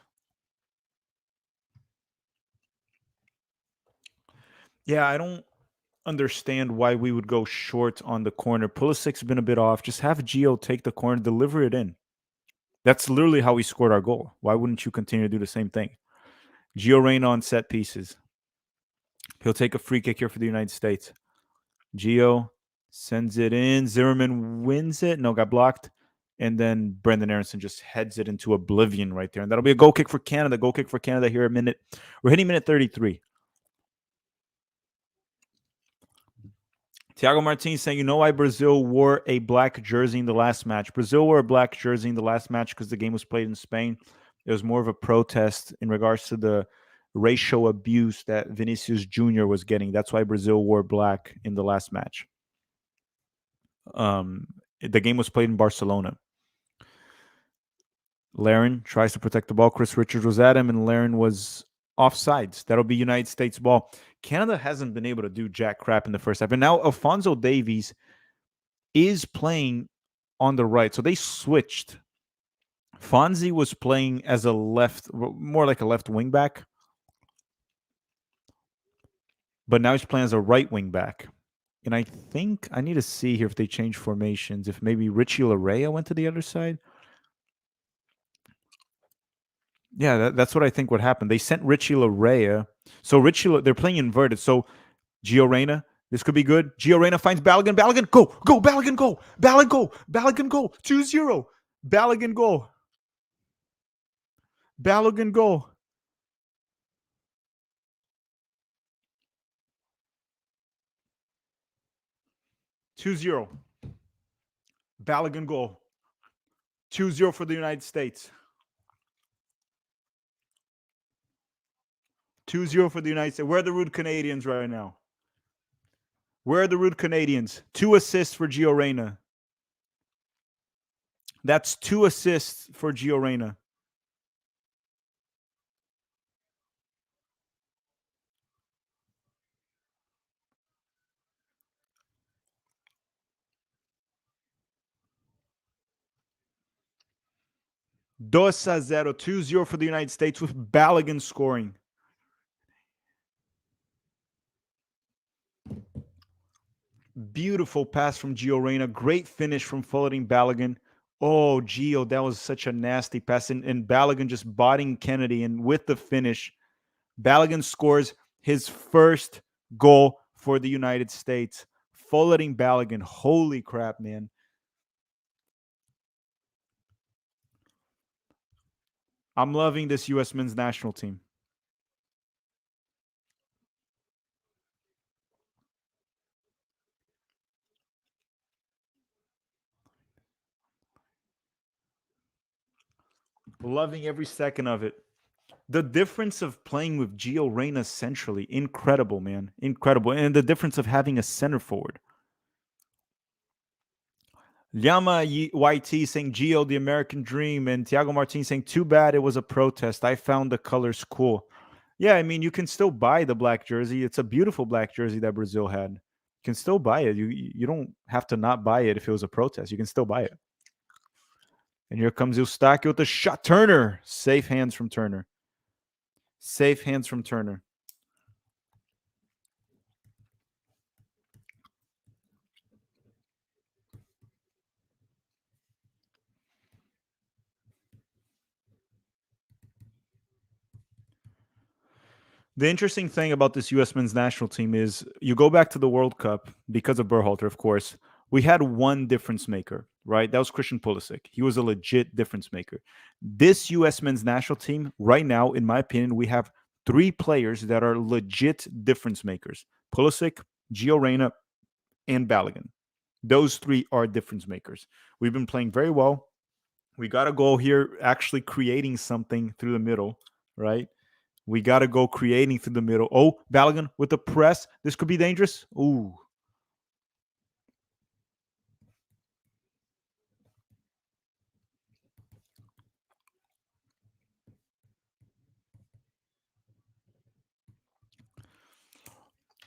Yeah, I don't understand why we would go short on the corner. Pulisic's been a bit off. Just have Gio take the corner, deliver it in. That's literally how we scored our goal. Why wouldn't you continue to do the same thing? Gio Reyna on set pieces. He'll take a free kick here for the United States. Gio sends it in. Zimmerman wins it. No, got blocked. And then Brendan Aronson just heads it into oblivion right there. And that'll be a goal kick for Canada. Goal kick for Canada here We're hitting minute 33. Thiago Martins saying, you know why Brazil wore a black jersey in the last match? Brazil wore a black jersey in the last match because the game was played in Spain. It was more of a protest in regards to the racial abuse that Vinicius Jr. was getting. That's why Brazil wore black in the last match. The game was played in Barcelona. Larin tries to protect the ball. Chris Richards was at him, and Larin was offsides. That'll be United States ball. Canada hasn't been able to do jack crap in the first half. And now Alphonso Davies is playing on the right. So they switched. Fonzie was playing as a left, more like a left wing back. But now he's playing as a right wing back. And I think I need to see here if they change formations. If maybe Richie Larea went to the other side. Yeah, that's what I think would happen. They sent Richie Larea. So they're playing inverted. So Gio Reyna, this could be good. Gio Reyna finds Balogun. Balogun, go. Balogun, go. Balogun, go. 2-0. Balogun, go. Balogun, go. (2-0). Balogun, goal. 2-0 for the United States. 2-0 for the United States. Where are the rude Canadians right now? Where are the rude Canadians? 2 assists for Gio Reyna. That's 2 assists for Gio Reyna. Dos a 0, 2-0 for the United States with Balogun scoring. Beautiful pass from Gio Reyna. Great finish from Floating Balogun. Oh, Gio, that was such a nasty pass. And Balogun just botting Kennedy. And with the finish, Balogun scores his first goal for the United States. Forwarding Balogun. Holy crap, man. I'm loving this U.S. men's national team. Loving every second of it. The difference of playing with Gio Reyna centrally, incredible, man. Incredible. And the difference of having a center forward. Llama YT saying Gio, the American dream. And Tiago Martin saying, too bad it was a protest. I found the colors cool. Yeah, I mean, you can still buy the black jersey. It's a beautiful black jersey that Brazil had. You can still buy it. You don't have to not buy it if it was a protest. You can still buy it. And here comes Eustáquio with the shot. Turner. Safe hands from Turner. Safe hands from Turner. The interesting thing about this U.S. men's national team is you go back to the World Cup because of Berhalter, of course. We had one difference maker, right? That was Christian Pulisic. He was a legit difference maker. This U.S. men's national team, right now, in my opinion, we have three players that are legit difference makers: Pulisic, Gio Reyna, and Balogun. Those three are difference makers. We've been playing very well. We got a goal here, actually creating something through the middle, right? We got to go creating through the middle. Oh, Balogun with the press. This could be dangerous. Ooh.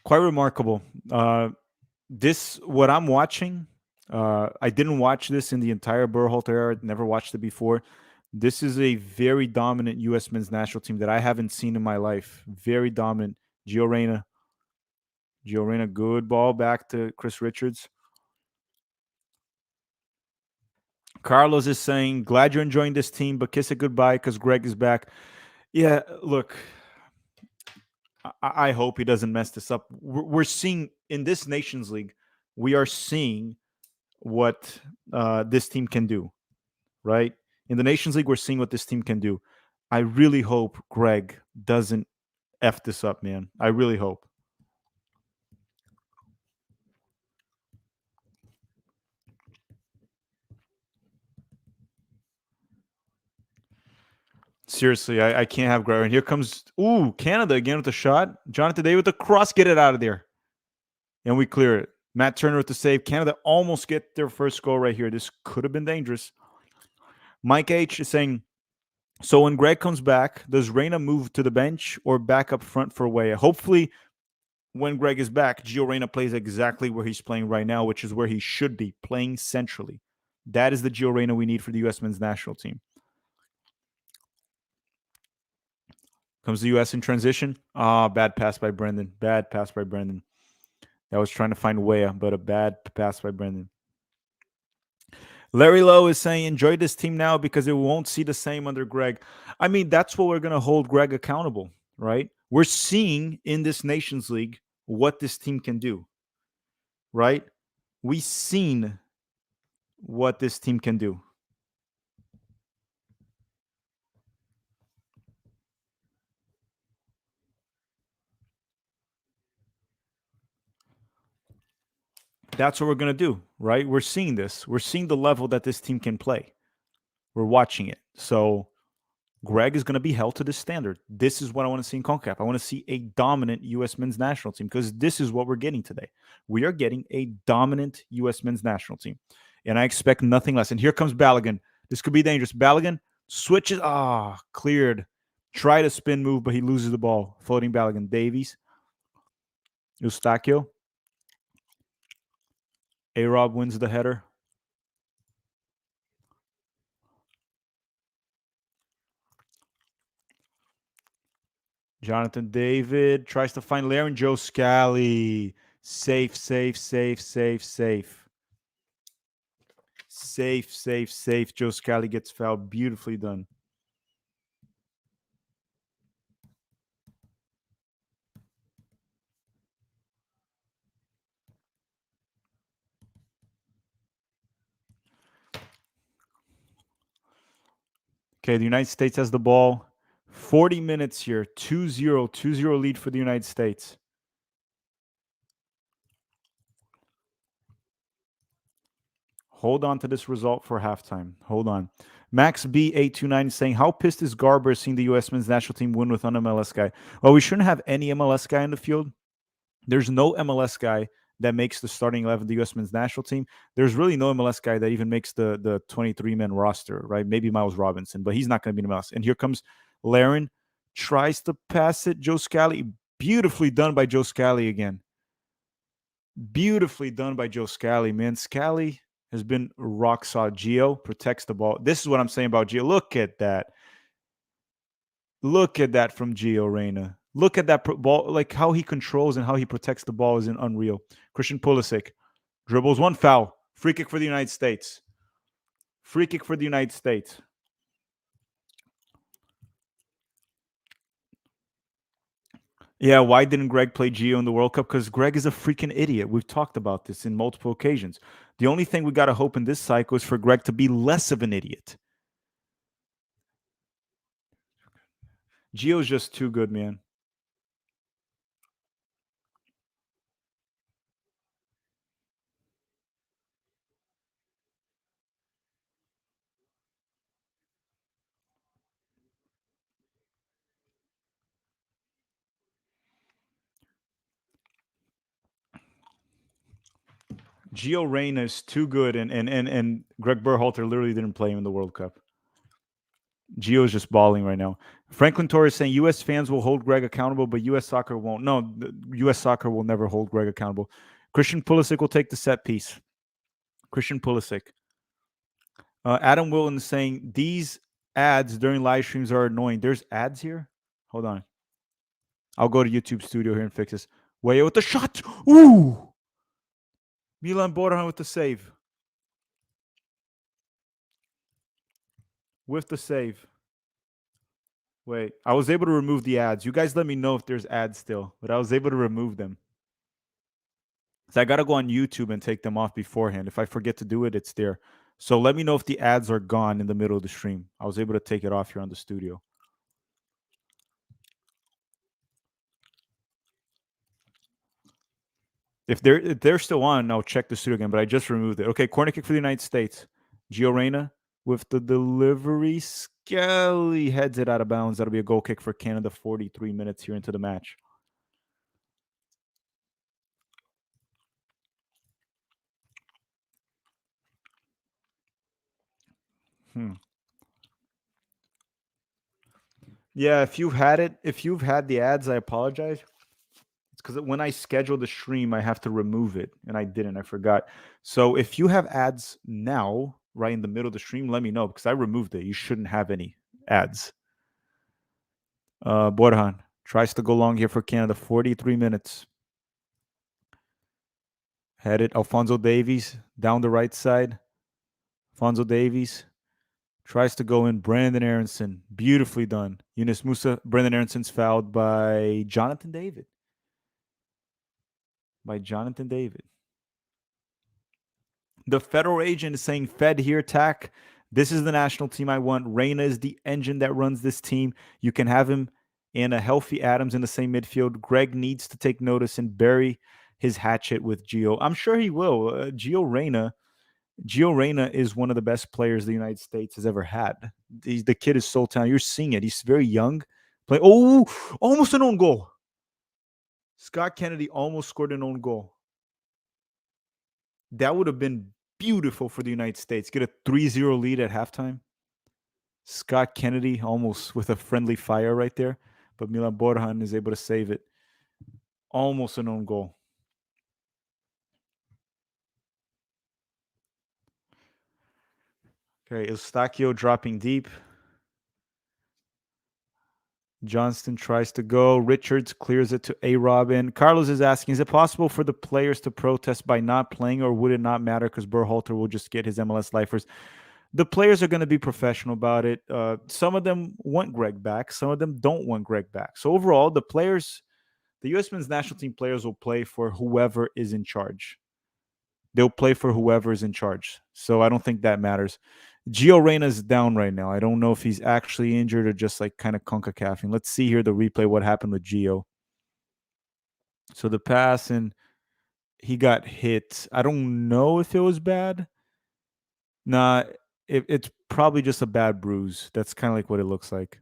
Quite remarkable. What I'm watching, I didn't watch this in the entire Berhalter era. Never watched it before. This is a very dominant U.S. men's national team that I haven't seen in my life. Very dominant. Gio Reyna. Gio Reyna, good ball back to Chris Richards. Carlos is saying, glad you're enjoying this team, but kiss it goodbye because Greg is back. Yeah, look, I hope he doesn't mess this up. We're seeing in this Nations League, we are seeing what this team can do, right? In the Nations League, we're seeing what this team can do. I really hope Greg doesn't F this up, man. I really hope. Seriously, I can't have Greg. And here comes, Canada again with the shot. Jonathan Day with the cross. Get it out of there. And we clear it. Matt Turner with the save. Canada almost get their first goal right here. This could have been dangerous. Mike H is saying, so when Greg comes back, does Reyna move to the bench or back up front for Weah? Hopefully, when Greg is back, Gio Reyna plays exactly where he's playing right now, which is where he should be, playing centrally. That is the Gio Reyna we need for the U.S. men's national team. Comes the U.S. in transition. Bad pass by Brendan. Bad pass by Brendan. That was trying to find Weah, but a bad pass by Brendan. Larry Lowe is saying, enjoy this team now because it won't see the same under Greg. I mean, that's what we're going to hold Greg accountable, right? We're seeing in this Nations League what this team can do, right? We've seen what this team can do. That's what we're going to do, right? We're seeing this. We're seeing the level that this team can play. We're watching it. So Greg is going to be held to this standard. This is what I want to see in CONCACAF. I want to see a dominant U.S. men's national team because this is what we're getting today. We are getting a dominant U.S. men's national team. And I expect nothing less. And here comes Balogun. This could be dangerous. Balogun switches. Cleared. Try to spin move, but he loses the ball. Floating Balogun. Davies. Eustáquio. A-Rob wins the header. Jonathan David tries to find Laren Joe Scally. Safe. Safe. Joe Scally gets fouled. Beautifully done. Okay, the United States has the ball. 40 minutes here. 2-0. 2-0 lead for the United States. Hold on to this result for halftime. Hold on. Max B829 is saying, how pissed is Garber seeing the U.S. men's national team win with an MLS guy? Well, we shouldn't have any MLS guy in the field. There's no MLS guy that makes the starting 11 of the U.S. men's national team. There's really no MLS guy that even makes the 23-man roster, right? Maybe Miles Robinson, but he's not going to be in MLS. And here comes Laren, tries to pass it. Joe Scally, beautifully done by Joe Scally again. Beautifully done by Joe Scally, man. Scally has been rock solid. Gio protects the ball. This is what I'm saying about Gio. Look at that. Look at that from Gio Reyna. Look at that ball, like how he controls and how he protects the ball is unreal. Christian Pulisic dribbles one foul. Free kick for the United States. Free kick for the United States. Yeah, why didn't Greg play Gio in the World Cup? Because Greg is a freaking idiot. We've talked about this in multiple occasions. The only thing we got to hope in this cycle is for Greg to be less of an idiot. Gio's just too good, man. Gio Reyna is too good, and Greg Berhalter literally didn't play him in the World Cup. Gio is just balling right now. Franklin Torres saying U.S. fans will hold Greg accountable, but U.S. soccer won't. No, U.S. soccer will never hold Greg accountable. Christian Pulisic will take the set piece. Christian Pulisic. Adam Wilton is saying these ads during live streams are annoying. There's ads here? Hold on. I'll go to YouTube Studio here and fix this. Way with the shot. Ooh. Milan Borjan with the save. With the save. Wait, I was able to remove the ads. You guys let me know if there's ads still, but I was able to remove them. So I got to go on YouTube and take them off beforehand. If I forget to do it, it's there. So let me know if the ads are gone in the middle of the stream. I was able to take it off here on the studio. If they're still on, I'll check the studio again, but I just removed it. Okay, corner kick for the United States. Gio Reyna with the delivery. Skelly heads it out of bounds. That'll be a goal kick for Canada 43 minutes here into the match. Yeah, if you've had the ads, I apologize. It's because when I schedule the stream, I have to remove it, and I didn't. I forgot. So if you have ads now, right in the middle of the stream, let me know because I removed it. You shouldn't have any ads. Borjan tries to go long here for Canada. 43 minutes. Headed Alphonso Davies down the right side. Alphonso Davies tries to go in. Brandon Aronson. Beautifully done. Yunus Musa. Brandon Aronson's fouled by Jonathan David. The federal agent is saying, Fed here, TAC. This is the national team I want. Reyna is the engine that runs this team. You can have him and a healthy Adams in the same midfield. Greg needs to take notice and bury his hatchet with Gio. I'm sure he will. Gio Reyna is one of the best players the United States has ever had. The kid is so talented. You're seeing it. He's very young. Almost an own goal. Scott Kennedy almost scored an own goal. That would have been beautiful for the United States. Get a 3-0 lead at halftime. Scott Kennedy almost with a friendly fire right there. But Milan Borjan is able to save it. Almost an own goal. Okay, Eustachio dropping deep. Johnston tries to go. Richards clears it to A. Robin. Carlos is asking, is it possible for the players to protest by not playing, or would it not matter because Berhalter will just get his MLS lifers? The players are going to be professional about it. Some of them want Greg back. Some of them don't want Greg back. So overall, the players, the U.S. men's national team players will play for whoever is in charge. They'll play for whoever is in charge. So I don't think that matters. Gio Reyna's down right now. I don't know if he's actually injured or just like kind of CONCACAFing. Let's see here the replay what happened with Gio. So the pass and he got hit. I don't know if it was bad. Nah, it's probably just a bad bruise. That's kind of like what it looks like.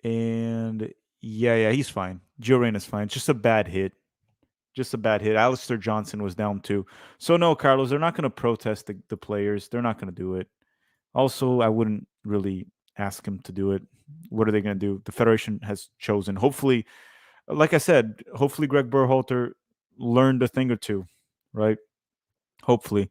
And yeah, he's fine. Gio Reyna's fine. It's just a bad hit. Just a bad hit. Alistair Johnson was down too. So no, Carlos, they're not going to protest the players. They're not going to do it. Also, I wouldn't really ask him to do it. What are they going to do? The federation has chosen. Hopefully, like I said, hopefully Greg Berhalter learned a thing or two, right? Hopefully.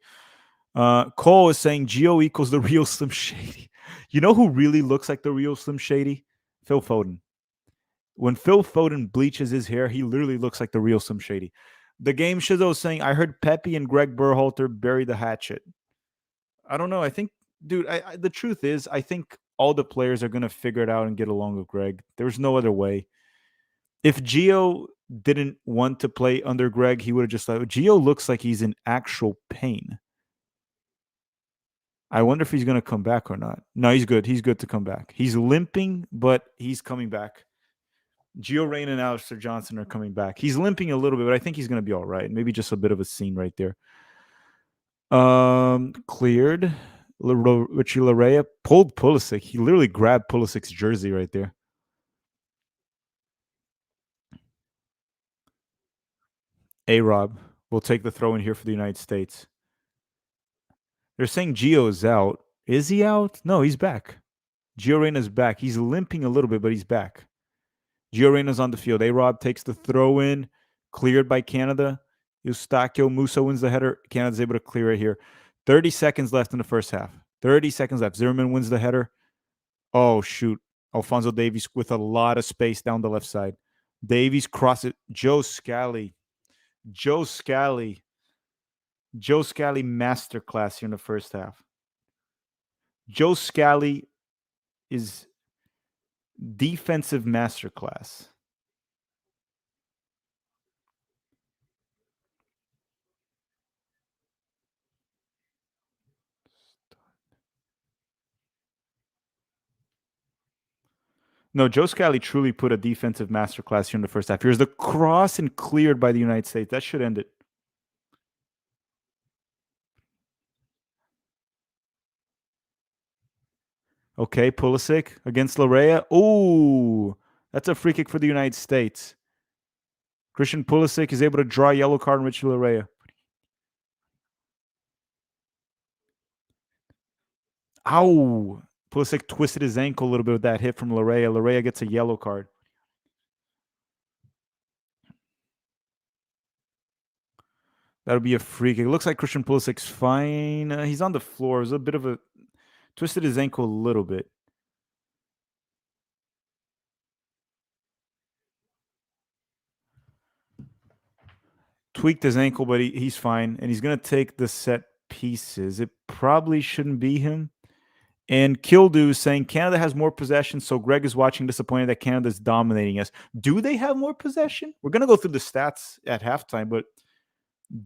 Cole is saying Geo equals the real Slim Shady. You know who really looks like the real Slim Shady? Phil Foden. When Phil Foden bleaches his hair, he literally looks like the real Slim Shady. The game Shizo is saying, I heard Pepe and Greg Berhalter bury the hatchet. I don't know. I think, dude, the truth is, I think all the players are going to figure it out and get along with Greg. There's no other way. If Gio didn't want to play under Greg, he would have just like, Gio looks like he's in actual pain. I wonder if he's going to come back or not. No, he's good. He's good to come back. He's limping, but he's coming back. Gio Reyna and Alistair Johnson are coming back. He's limping a little bit, but I think he's going to be all right. Maybe just a bit of a scene right there. Cleared. Richie Larea pulled Pulisic. He literally grabbed Pulisic's jersey right there. A-Rob will take the throw in here for the United States. They're saying Gio is out. Is he out? No, he's back. Gio Reyna's back. He's limping a little bit, but he's back. Gio Reyna's on the field. A-Rob takes the throw in. Cleared by Canada. Eustachio Musa wins the header. Canada's able to clear it here. 30 seconds left in the first half. 30 seconds left. Zimmerman wins the header. Oh, shoot. Alphonso Davies with a lot of space down the left side. Davies crosses. Joe Scally. Joe Scally masterclass here in the first half. Joe Scally is defensive masterclass. No, Joe Scally truly put a defensive masterclass here in the first half. Here's the cross and cleared by the United States. That should end it. Okay, Pulisic against Larea. Ooh, that's a free kick for the United States. Christian Pulisic is able to draw a yellow card on Richie Larea. Ow! Pulisic twisted his ankle a little bit with that hit from Larea. Larea gets a yellow card. That'll be a free kick. It looks like Christian Pulisic's fine. He's on the floor. It was a bit of a twisted his ankle a little bit. Tweaked his ankle, but he's fine. And he's going to take the set pieces. It probably shouldn't be him. And Kildu saying Canada has more possession, so Greg is watching disappointed that Canada's dominating us. Do they have more possession? We're going to go through the stats at halftime, but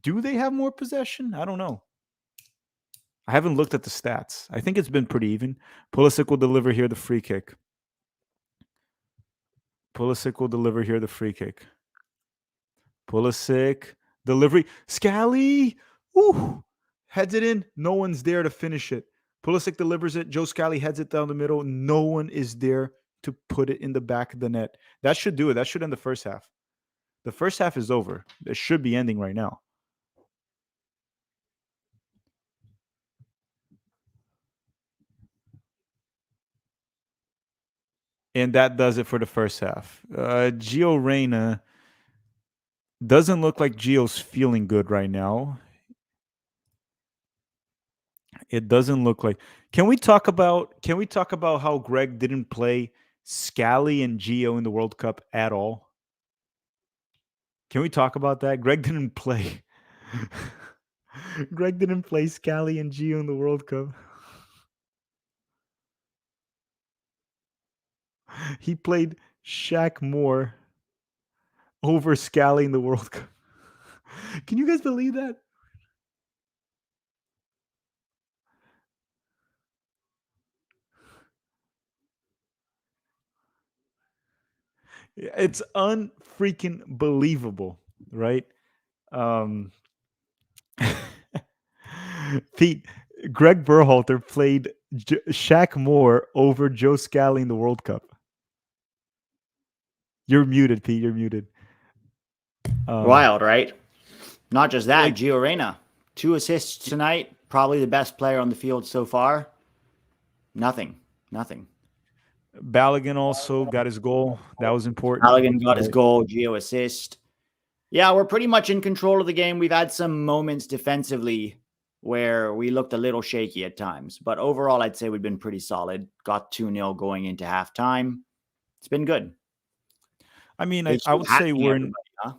do they have more possession? I don't know. I haven't looked at the stats. I think it's been pretty even. Pulisic will deliver here the free kick. Pulisic will deliver here the free kick. Pulisic, delivery. Scally! Ooh! Heads it in. No one's there to finish it. Pulisic delivers it. Joe Scally heads it down the middle. No one is there to put it in the back of the net. That should do it. That should end the first half. The first half is over. It should be ending right now. And that does it for the first half. Gio Reyna doesn't look like Gio's feeling good right now. It doesn't look like. Can we talk about how Greg didn't play Scally and Gio in the World Cup at all? Can we talk about that? Greg didn't play. Greg didn't play Scally and Gio in the World Cup. He played Shaq Moore over Scally in the World Cup. Can you guys believe that? It's unfreaking believable, right? Um, Pete, Greg Berhalter played Shaq Moore over Joe Scally in the World Cup. You're muted, Pete. You're muted. Wild, right? Not just that, Like Gio Reyna, 2 assists tonight, probably the best player on the field so far. Nothing. Balogun also got his goal. That was important. Balogun got his Right? goal, Gio assist. Yeah, we're pretty much in control of the game. We've had some moments defensively where we looked a little shaky at times, but overall, I'd say we've been pretty solid. Got 2-0 going into halftime. It's been good. I mean, Thanks I for would say hacking everybody, huh?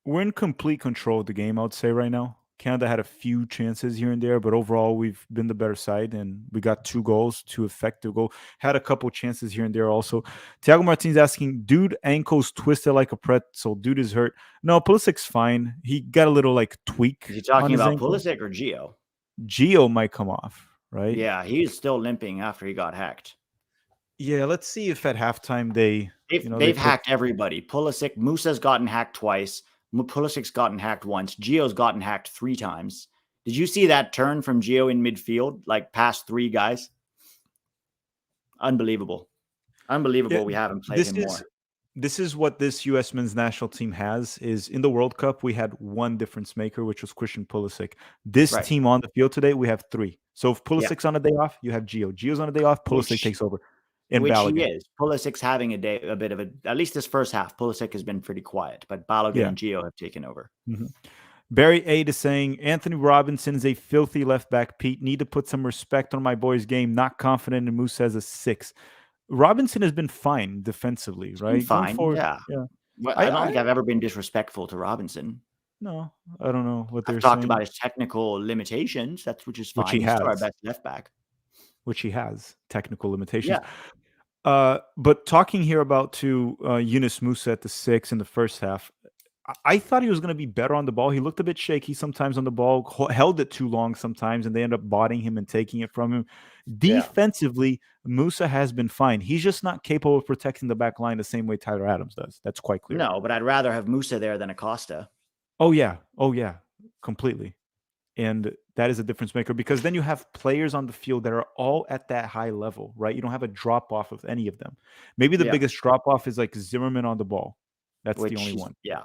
we're in complete control of the game. I would say right now, Canada had a few chances here and there, but overall we've been the better side, and we got 2 goals, 2 effective goals. Had a couple chances here and there also. Thiago Martins asking, dude, ankles twisted like a pretzel. Dude is hurt. No, Pulisic's fine. He got a little like tweak Is he on talking his about ankle. Pulisic or Gio? Geo might come off, right? Yeah, he's still limping after he got hacked. Yeah, let's see if at halftime they, they They've put. hacked everybody. Pulisic, Musa's gotten hacked twice. Pulisic's gotten hacked once. Gio's gotten hacked 3 times. Did you see that turn from Gio in midfield, like past 3 guys? Unbelievable. Yeah, We haven't played this him is more. this is what this U.S. men's national team has. Is in the World Cup we had one difference maker, which was Christian Pulisic. This Right. team on the field today, we have 3. So if Yeah. Pulisic's on a day off, you have Gio. Gio's on a day off, Pulisic Which takes over, and which he Balogun. is. Pulisic's having a bit of a, at least this first half. Pulisic has been pretty quiet, but Balogun Yeah. and Gio have taken over. Mhm. Barry 8 is saying Anthony Robinson is a filthy left back. Pete, need to put some respect on my boy's game. Not confident in Moose as a 6. Robinson has been fine defensively, It's been right? Going fine. forward, Yeah. yeah. But I don't I think I've ever been disrespectful to Robinson. no, I don't know what I've they're talked about saying, his technical limitations. Which is which fine. he He's still our has, best left back. technical limitations. Yeah. But talking here about Yunus Musa at the 6 in the first half, I thought he was going to be better on the ball. He looked a bit shaky sometimes on the ball, held it too long sometimes, and they end up botting him and taking it from him. Yeah. Defensively, Musa has been fine. He's just not capable of protecting the back line the same way Tyler Adams does. That's quite clear. No, but I'd rather have Musa there than Acosta. Oh yeah, completely. And that is a difference maker because then you have players on the field that are all at that high level, right? You don't have a drop off of any of them. Maybe the Yeah. biggest drop off is like Zimmerman on the ball. That's the Which only is, one. yeah.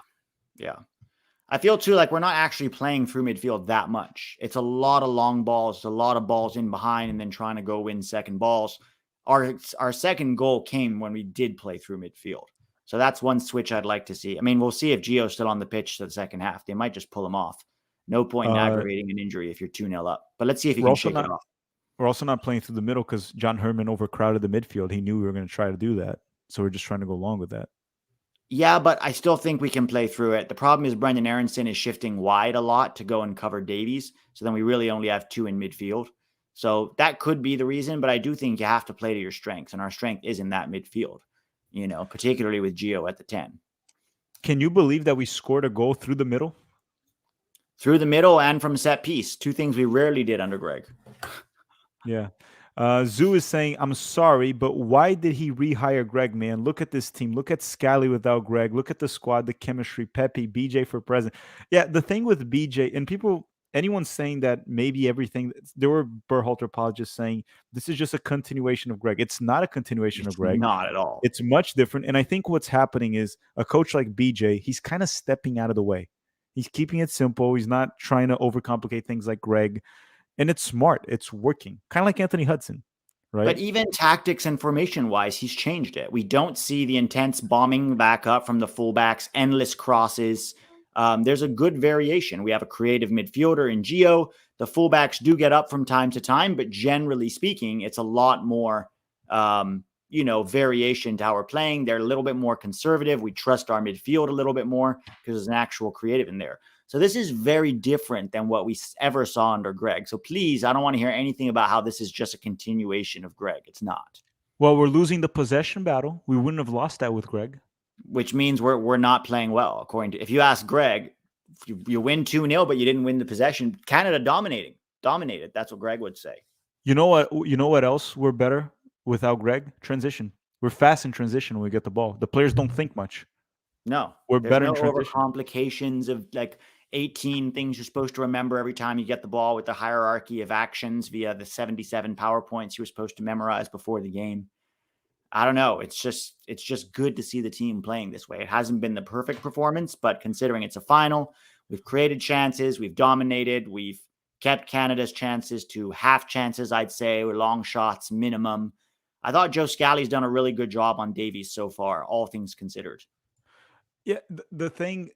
I feel too like we're not actually playing through midfield that much. It's a lot of long balls, a lot of balls in behind, and then trying to go win second balls. Our second goal came when we did play through midfield. So that's one switch I'd like to see. I mean, we'll see if Gio's still on the pitch to the second half. They might just pull him off. No point in Uh, aggravating an injury if you're 2-0 up. But let's see if he we're can also shake it not off. we're also not playing through the middle because John Herman overcrowded the midfield. He knew we were going to try to do that, so we're just trying to go along with that. Yeah, but I still think we can play through it. The problem is Brendan Aronson is shifting wide a lot to go and cover Davies. So then we really only have 2 in midfield. So that could be the reason, but I do think you have to play to your strengths, and our strength is in that midfield, particularly with Gio at the 10. Can you believe that we scored a goal through the middle? Through the middle and from set piece, 2 things we rarely did under Greg. Yeah. Zoo is saying, I'm sorry, but why did he rehire Greg, man? Look at this team. Look at Scally without Greg. Look at the squad, the chemistry, Pepe, BJ for president. Yeah, the thing with BJ, and anyone saying that maybe everything, there were Berhalter apologists saying this is just a continuation of Greg. It's not a continuation of It's Greg. not at all. It's much different. And I think what's happening is a coach like BJ, he's kind of stepping out of the way. He's keeping it simple. He's not trying to overcomplicate things like Greg. And it's smart. It's working. Kind of like Anthony Hudson, right? But even tactics and formation wise, he's changed it. We don't see the intense bombing back up from the fullbacks, endless crosses. There's a good variation. We have a creative midfielder in Gio. The fullbacks do get up from time to time, but generally speaking, it's a lot more, variation to how we're playing. They're a little bit more conservative. We trust our midfield a little bit more because there's an actual creative in there. So this is very different than what we ever saw under Greg. So please, I don't want to hear anything about how this is just a continuation of Greg. It's not. Well, we're losing the possession battle. We wouldn't have lost that with Greg. Which means we're not playing well, according to, if you ask Greg, you win 2-0, but you didn't win the possession. Canada dominated. That's what Greg would say. You know what? You know what else we're better without Greg? Transition. We're fast in transition when we get the ball. The players don't think much. No, We're there's better no in transition. overcomplications of like 18 things you're supposed to remember every time you get the ball with the hierarchy of actions via the 77 PowerPoints you were supposed to memorize before the game. I don't know. It's just good to see the team playing this way. It hasn't been the perfect performance, but considering it's a final, we've created chances, we've dominated, we've kept Canada's chances to half chances, I'd say, or long shots minimum. I thought Joe Scally's done a really good job on Davies so far, all things considered. Yeah, the thing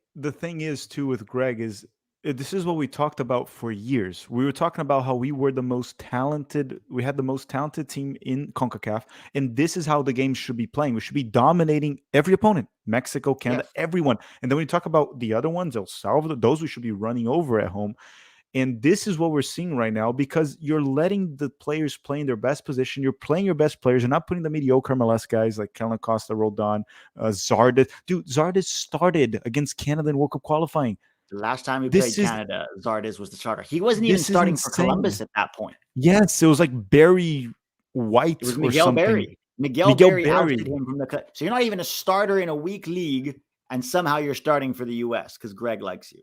is too with Greg is this is what we talked about for years. We were talking about how we were the most talented, we had the most talented team in CONCACAF, and this is how the game should be playing. We should be dominating every opponent, Mexico, Canada, Yes. everyone. And then when you talk about the other ones, El Salvador, those we should be running over at home. And this is what we're seeing right now because you're letting the players play in their best position. You're playing your best players. You're not putting the mediocre MLS guys like Kellen Costa, Roldan, Zardes. Dude, Zardes started against Canada in World Cup qualifying. The last time we played This is Canada, Zardes was the starter. He wasn't even this is starting for insane. Columbus at that point. Yes, it was like Barry It White was or Miguel something. Berry. Miguel Miguel Berry ousted Berry. him from the cut. So you're not even a starter in a weak league, and somehow you're starting for the U.S. because Greg likes you.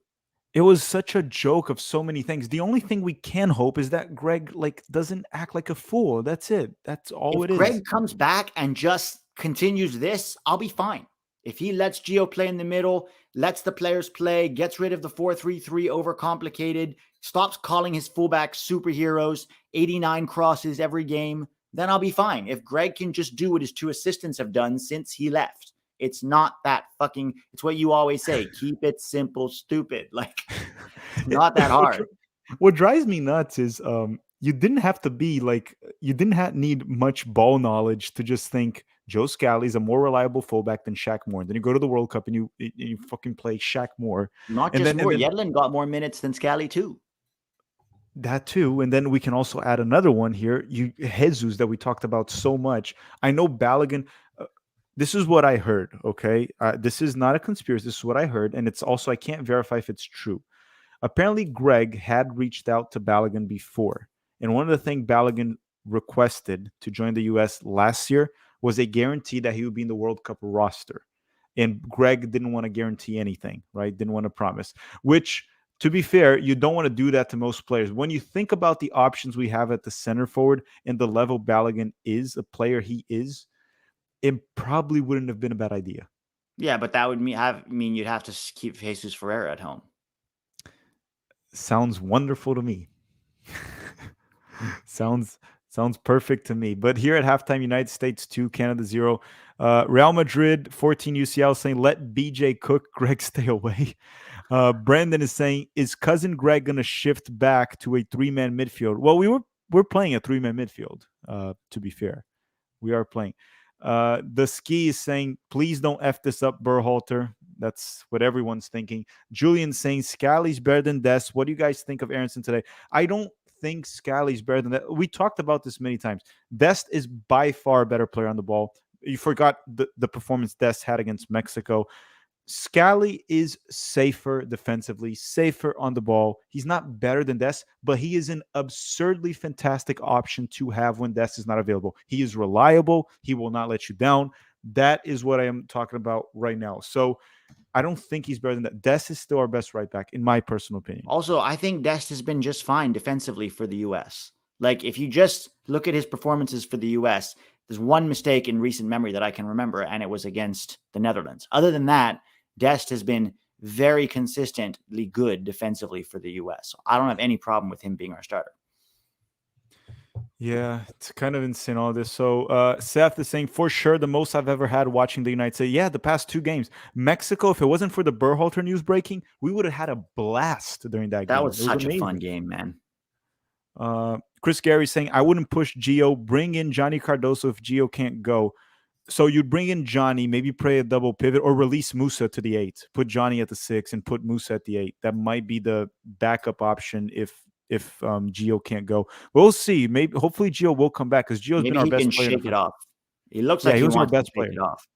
It was such a joke of so many things. The only thing we can hope is that Greg doesn't act like a fool. That's it. That's all If it is. Greg comes back and just continues this, I'll be fine. If he lets Gio play in the middle, lets the players play, gets rid of the 4-3-3 overcomplicated, stops calling his fullbacks superheroes, 89 crosses every game, then I'll be fine. If Greg can just do what his two assistants have done since he left. It's not that fucking, it's what you always say, keep it simple, stupid. Like, it's not that hard. What drives me nuts is you didn't have to be you didn't need much ball knowledge to just think Joe Scally's a more reliable fullback than Shaq Moore. Then you go to the World Cup and you fucking play Shaq Moore. Not And just then Moore. Yedlin got more minutes than Scally too. that too. And then we can also add another one here. Jesus that we talked about so much. I know Balogun. This is what I heard. Okay, this is not a conspiracy. This is what I heard, and it's also I can't verify if it's true. Apparently, Greg had reached out to Balogun before, and one of the things Balogun requested to join the U.S. last year was a guarantee that he would be in the World Cup roster. And Greg didn't want to guarantee anything, right? Didn't want to promise. Which, to be fair, you don't want to do that to most players. When you think about the options we have at the center forward and the level Balogun is, a player he is, it probably wouldn't have been a bad idea. Yeah, but that would mean you'd have to keep Jesus Ferreira at home. Sounds wonderful to me. sounds perfect to me. But here at halftime, United States 2, Canada 0. Real Madrid 14 UCL saying, let BJ cook, Greg stay away. Brandon is saying, is cousin Greg going to shift back to a 3-man midfield? Well, we're playing a 3-man midfield, to be fair. We are playing. The ski is saying, please don't F this up, Berhalter. That's what everyone's thinking. Julian saying, Scally's better than Des. What do you guys think of Aronson today? I don't think Scally's better than that. We talked about this many times. Dest is by far a better player on the ball. You forgot the performance Dest had against Mexico. Scally is safer defensively, safer on the ball. He's not better than Des, but he is an absurdly fantastic option to have when Des is not available. He is reliable. He will not let you down. That is what I am talking about right now. So I don't think he's better than that. Des is still our best right back, in my personal opinion. Also, I think Dest has been just fine defensively for the U.S. Like, if you just look at his performances for the U.S., there's one mistake in recent memory that I can remember, and it was against the Netherlands. Other than that, Dest has been very consistently good defensively for the U.S. So I don't have any problem with him being our starter. Yeah, it's kind of insane all this. So Seth is saying for sure the most I've ever had watching the United States. Yeah, the past 2 games. Mexico, if it wasn't for the Berhalter news breaking, we would have had a blast during that That game. was It was such a fun amazing. game, man. Chris Gary saying I wouldn't push Gio. Bring in Johnny Cardoso if Gio can't go. So you'd bring in Johnny, maybe play a double pivot or release Musa to the 8. Put Johnny at the 6 and put Musa at the 8. That might be the backup option if Gio can't go. We'll see. Maybe hopefully Gio will come back because Gio's been Maybe our he can best player in the shake it first. off. It looks Yeah, like he he was our wants to best shake player. it off.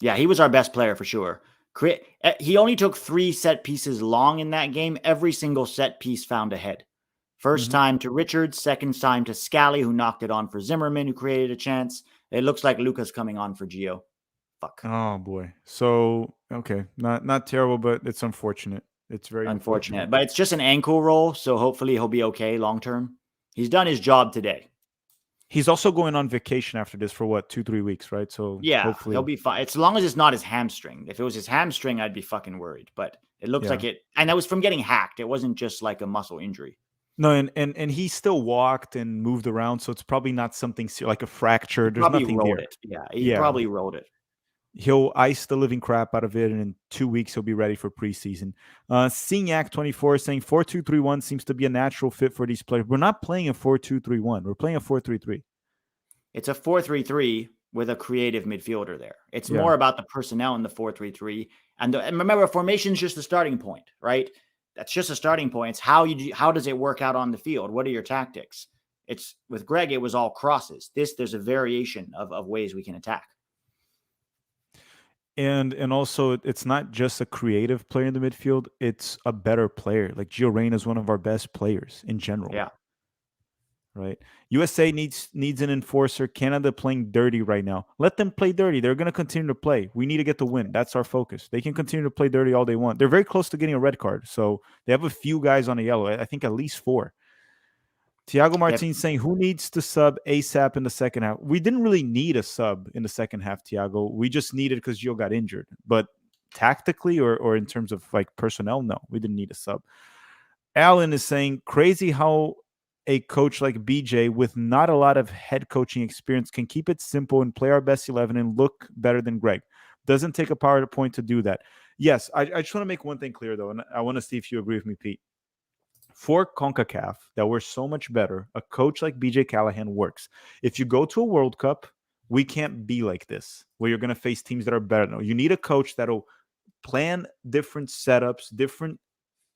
Yeah, he was our best player for sure. He only took 3 set pieces long in that game. Every single set piece found a head. First Mhm. time to Richards, second time to Scally, who knocked it on for Zimmerman, who created a chance. It looks like Luca's coming on for Gio. Fuck. Oh boy. So okay, not terrible, but it's unfortunate. It's very unfortunate. Unfortunate. But it's just an ankle roll, so hopefully he'll be okay long term. He's done his job today. He's also going on vacation after this for what 2-3 weeks, right? So Yeah, he'll hopefully, be fine. As long as it's not his hamstring. If it was his hamstring, I'd be fucking worried. But it looks yeah. like it. And that was from getting hacked. It wasn't just like a muscle injury. No, and he still walked and moved around, so it's probably not something like a He fracture. There's probably nothing rolled there. it. Yeah, he Yeah, probably rolled it. he'll ice the living crap out of it, and in 2 weeks he'll be ready for preseason. Signac 24 saying 4-2-3-1 seems to be a natural fit for these players. We're not playing a 4-2-3-1. We're playing a 4-3-3. It's a 4-3-3 with a creative midfielder there. It's Yeah. more about the personnel in the 4-3-3. And remember, formation is just the starting point, right? That's just a starting point. It's how does it work out on the field? What are your tactics? It's with Greg, it was all crosses. There's a variation of ways we can attack. And also it's not just a creative player in the midfield, it's a better player. Like Gio Reyna is one of our best players in general. Yeah. Right. USA needs an enforcer. Canada playing dirty right now. Let them play dirty. They're going to continue to play. We need to get the win. That's our focus. They can continue to play dirty all they want. They're very close to getting a red card. So they have a few guys on a yellow. I think at least 4. Tiago Martins saying, who needs to sub ASAP in the second half? We didn't really need a sub in the second half, Tiago. We just needed because Gio got injured. But tactically or in terms of like personnel, no, we didn't need a sub. Alan is saying, crazy how a coach like BJ with not a lot of head coaching experience can keep it simple and play our best 11 and look better than Greg. Doesn't take a PowerPoint to do that. Yes, I just want to make one thing clear, though, and I want to see if you agree with me, Pete. For CONCACAF, that we're so much better, a coach like BJ Callahan works. If you go to a World Cup, we can't be like this, where you're going to face teams that are better. No, you need a coach that'll plan different setups, different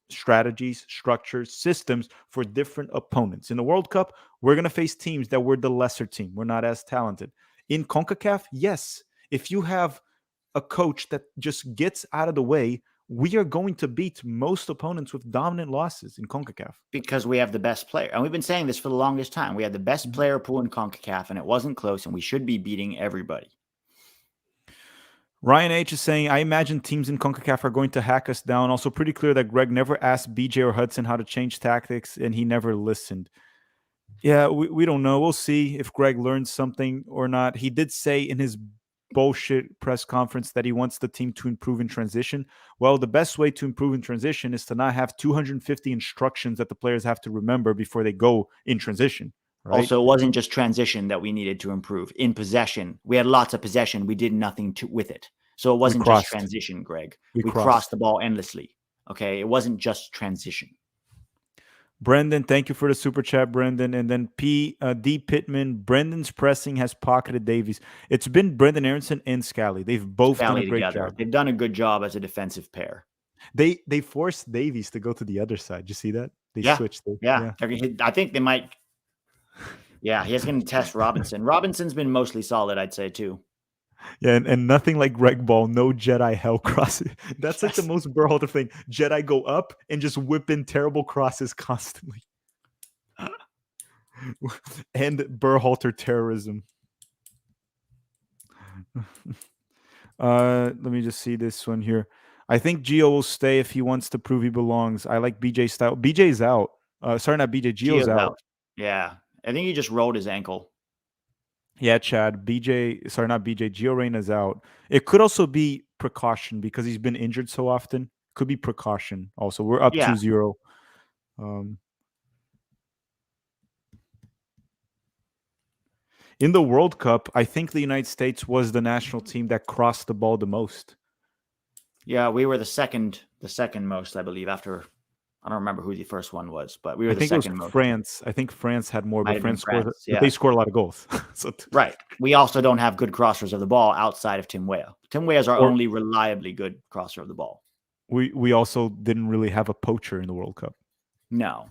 strategies, structures, systems for different opponents. In the World Cup, we're going to face teams that we're the lesser team. We're not as talented. In CONCACAF, yes, if you have a coach that just gets out of the way, we are going to beat most opponents with dominant losses in CONCACAF. Because we have the best player. And we've been saying this for the longest time. We had the best player pool in CONCACAF, and it wasn't close, and we should be beating everybody. Ryan H is saying, I imagine teams in CONCACAF are going to hack us down. Also, pretty clear that Greg never asked BJ or Hudson how to change tactics, and he never listened. Yeah, we don't know. We'll see if Greg learns something or not. He did say in his bullshit press conference that he wants the team to improve in transition. Well, the best way to improve in transition is to not have 250 instructions that the players have to remember before they go in transition. Right? Also, it wasn't just transition that we needed to improve. In possession, we had lots of possession. We did nothing with it. So it wasn't just transition, Greg. We crossed the ball endlessly. Okay, it wasn't just transition. Brendan, thank you for the super chat, Brendan. And then D. Pittman, Brendan's pressing has pocketed Davies. It's been Brendan Aronson and Scally. They've both done a great job. They've done a good job as a defensive pair. They forced Davies to go to the other side. Did you see that? They switched. Yeah. I think they might. Yeah, he's going to test Robinson. Robinson's been mostly solid, I'd say, too. Yeah, and nothing like Greg Ball, no Jedi hell crosses. That's like the most Berhalter thing. Jedi go up and just whip in terrible crosses constantly. And Berhalter terrorism. Let me just see this one here. I think Gio will stay if he wants to prove he belongs. I like BJ style. BJ's out. Sorry, not BJ. Gio's out. Yeah, I think he just rolled his ankle. Yeah, Chad. BJ, sorry, not BJ. Gio Reyna's out. It could also be precaution because he's been injured so often. Could be precaution also. We're up 2-0. In the World Cup, I think the United States was the national team that crossed the ball the most. Yeah, we were the second most, I believe, after I don't remember who the first one was, but we were I the think it was second most. France. I think France had more, Might but have been France scored, France. but Yeah. they scored a lot of goals. Right. We also don't have good crossers of the ball outside of Tim Weah. Tim Weah is our only reliably good crosser of the ball. We also didn't really have a poacher in the World Cup. No.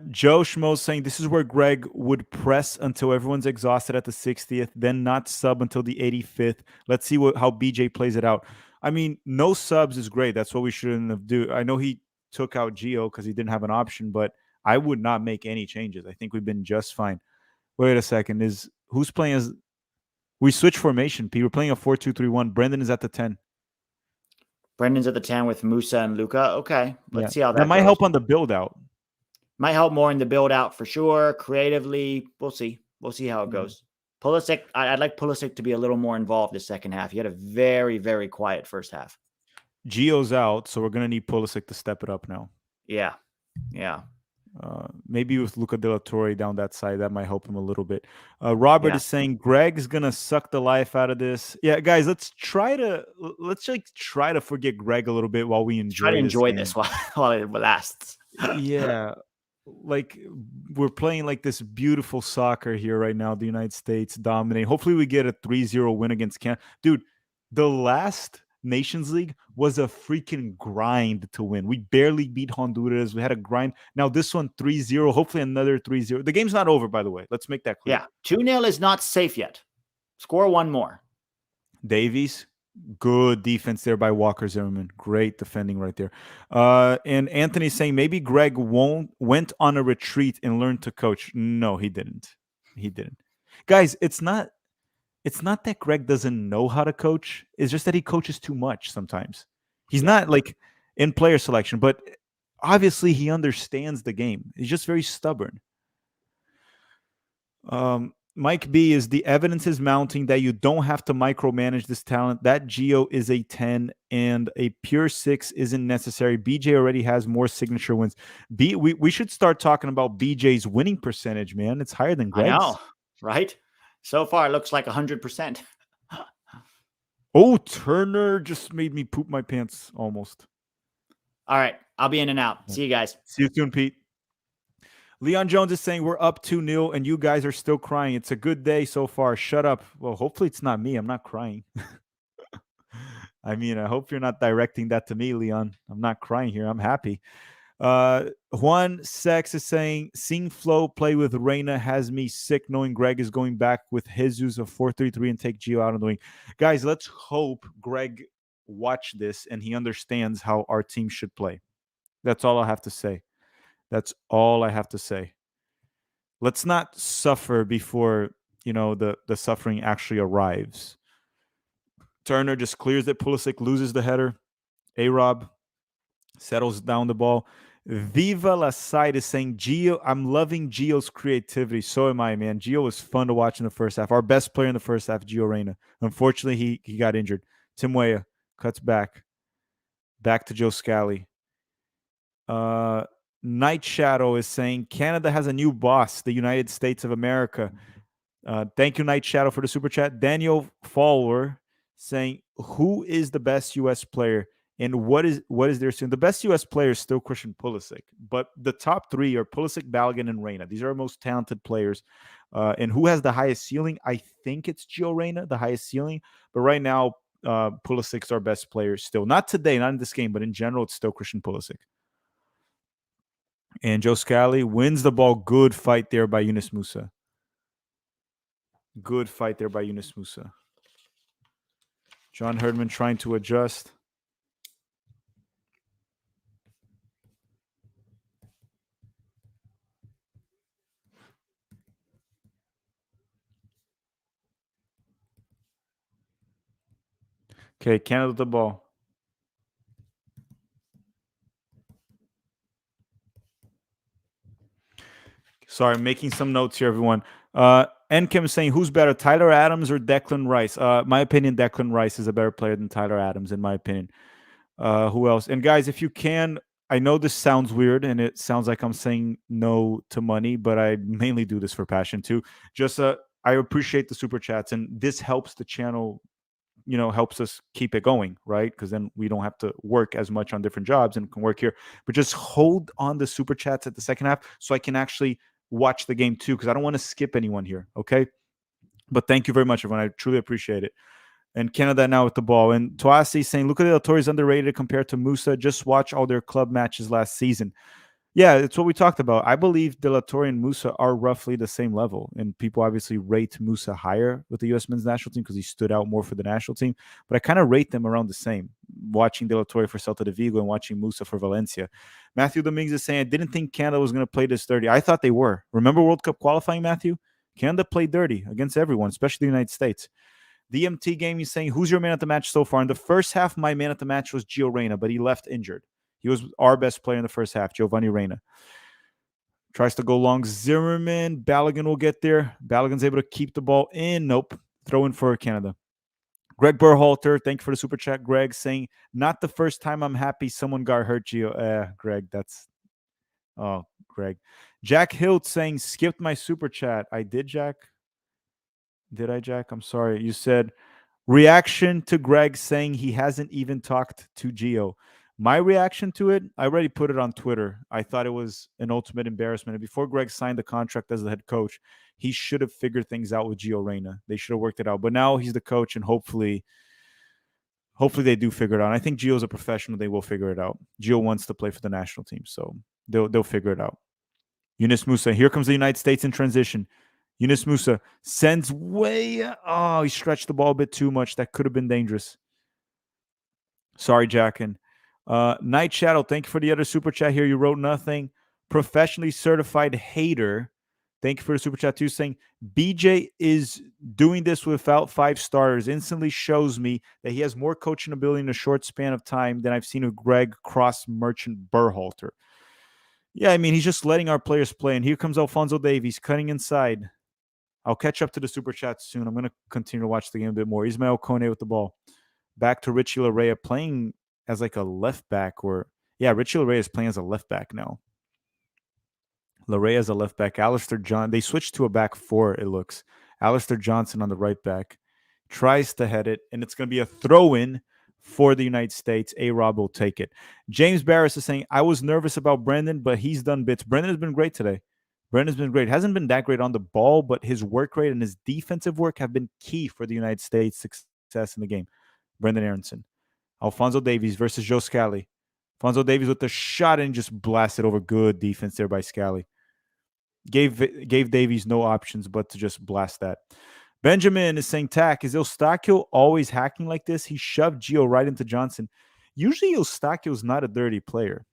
Joe Schmo's saying this is where Greg would press until everyone's exhausted at the 60th, then not sub until the 85th. Let's see how BJ plays it out. I mean, no subs is great. That's what we shouldn't have do. I know he took out Gio because he didn't have an option, but I would not make any changes. I think we've been just fine. Wait a second. Who's playing as we switch formation, P? We're playing a 4-2-3-1. Brendan is at the 10. Brendan's at the 10 with Musa and Luca. Okay. Let's see how that might goes. help on the build out. Might help more in the build out for sure. Creatively, we'll see. We'll see how it goes. Pulisic, I'd like Pulisic to be a little more involved this second half. He had a very, very quiet first half. Gio's out, so we're going to need Pulisic to step it up now. Yeah. Maybe with Luca De La Torre down that side, that might help him a little bit. Robert is saying Greg's gonna suck the life out of this. Yeah, guys, let's try to forget Greg a little bit while we enjoy this while it lasts. Yeah, like we're playing like this beautiful soccer here right now. The United States dominate. Hopefully, we get a 3-0 win against Canada. Dude, the last Nations League was a freaking grind to win. We barely beat Honduras. We had a grind. Now this one 3-0, hopefully another 3-0. The game's not over, by the way. Let's make that clear. Yeah, 2-0 is not safe yet. Score one more. Davies, good defense there by Walker Zimmerman. Great defending right there. And Anthony's saying maybe Greg went on a retreat and learned to coach. No, he didn't. Guys, it's not that Greg doesn't know how to coach. It's just that he coaches too much sometimes. He's not like in player selection, but obviously he understands the game. He's just very stubborn. Mike B is the evidence is mounting that you don't have to micromanage this talent. That Gio is a 10 and a pure 6 isn't necessary. BJ already has more signature wins. We should start talking about BJ's winning percentage, man. It's higher than Greg's. I know, right? So far, it looks like 100%. Oh, Turner just made me poop my pants almost. All right. I'll be in and out. See you guys. See you soon, Pete. Leon Jones is saying we're up 2-0 and you guys are still crying. It's a good day so far. Shut up. Well, hopefully it's not me. I'm not crying. I mean, I hope you're not directing that to me, Leon. I'm not crying here. I'm happy. Juan Sex is saying seeing Flo play with Reina has me sick knowing Greg is going back with Jesus of 4-3-3 and take Gio out on the wing. Guys, let's hope Greg watch this and he understands how our team should play. That's all I have to say. Let's not suffer before, the suffering actually arrives. Turner just clears it. Pulisic loses the header. A-Rob settles down the ball. Viva La Side is saying, Gio, I'm loving Gio's creativity. So am I, man. Gio was fun to watch in the first half. Our best player in the first half, Gio Reyna. Unfortunately, he got injured. Tim Weah cuts back. Back to Joe Scally. Night Shadow is saying, Canada has a new boss, the United States of America. Thank you, Night Shadow, for the super chat. Daniel Follower saying, who is the best U.S. player? And what is their soon? The best U.S. player is still Christian Pulisic, but the top three are Pulisic, Balogun, and Reyna. These are our most talented players. And who has the highest ceiling? I think it's Gio Reyna, the highest ceiling. But right now, Pulisic's our best player still. Not today, not in this game, but in general, it's still Christian Pulisic. And Joe Scally wins the ball. Good fight there by Yunus Musa. John Herdman trying to adjust. Okay, Canada with the ball. Sorry, I'm making some notes here, everyone. Enkem is saying, who's better, Tyler Adams or Declan Rice? My opinion, Declan Rice is a better player than Tyler Adams, in my opinion. Who else? And guys, if you can, I know this sounds weird and it sounds like I'm saying no to money, but I mainly do this for passion too. Just I appreciate the super chats, and this helps the channel, helps us keep it going, right? Because then we don't have to work as much on different jobs and can work here. But just hold on the super chats at the second half so I can actually watch the game too, because I don't want to skip anyone here. Okay. But thank you very much, everyone. I truly appreciate it. And Canada now with the ball. And Toasi saying, Luca De La Torre is underrated compared to Musa. Just watch all their club matches last season. Yeah, it's what we talked about. I believe De La Torre and Musa are roughly the same level. And people obviously rate Musa higher with the U.S. men's national team because he stood out more for the national team. But I kind of rate them around the same, watching De La Torre for Celta de Vigo and watching Musa for Valencia. Matthew Dominguez is saying, I didn't think Canada was going to play this dirty. I thought they were. Remember World Cup qualifying, Matthew? Canada played dirty against everyone, especially the United States. DMT Game, he's saying, who's your man at the match so far? In the first half, my man at the match was Gio Reyna, but he left injured. He was our best player in the first half, Giovanni Reyna. Tries to go long. Zimmerman. Balogun will get there. Balogun's able to keep the ball in. Nope. Throw in for Canada. Greg Berhalter, thank you for the super chat. Greg saying, not the first time I'm happy someone got hurt, Gio. Greg, that's... Oh, Greg. Jack Hilt saying, skipped my super chat. I did, Jack? Did I, Jack? I'm sorry. You said, reaction to Greg saying he hasn't even talked to Gio. My reaction to it, I already put it on Twitter. I thought it was an ultimate embarrassment. And before Greg signed the contract as the head coach, he should have figured things out with Gio Reyna. They should have worked it out. But now he's the coach, and hopefully they do figure it out. I think Gio's a professional. They will figure it out. Gio wants to play for the national team, so they'll figure it out. Yunus Musa. Here comes the United States in transition. Yunus Musa sends way... Oh, he stretched the ball a bit too much. That could have been dangerous. Sorry, Jack. And Night Shadow, thank you for the other super chat here. You wrote nothing. Professionally certified hater. Thank you for the super chat too, saying BJ is doing this without 5 starters. Instantly shows me that he has more coaching ability in a short span of time than I've seen with Greg Cross Merchant Berhalter. Yeah, I mean, he's just letting our players play. And here comes Alphonso Davies cutting inside. I'll catch up to the super chat soon. I'm going to continue to watch the game a bit more. Ismael Kone with the ball. Back to Richie Larea playing as like a left back. Richie Larea is playing as a left back now. Larea as a left back. Alistair John. They switched to a back 4, it looks. Alistair Johnson on the right back. Tries to head it, and it's going to be a throw-in for the United States. A-Rob will take it. James Barris is saying, I was nervous about Brendan, but he's done bits. Brendan has been great today. Brendan's been great. Hasn't been that great on the ball, but his work rate and his defensive work have been key for the United States' success in the game. Brendan Aronson. Alphonso Davies versus Joe Scally. Alphonso Davies with the shot and just blasted over. Good defense there by Scally. Gave Davies no options but to just blast that. Benjamin is saying, Tack, is Eustáquio always hacking like this? He shoved Gio right into Johnson. Usually Eustáquio's not a dirty player.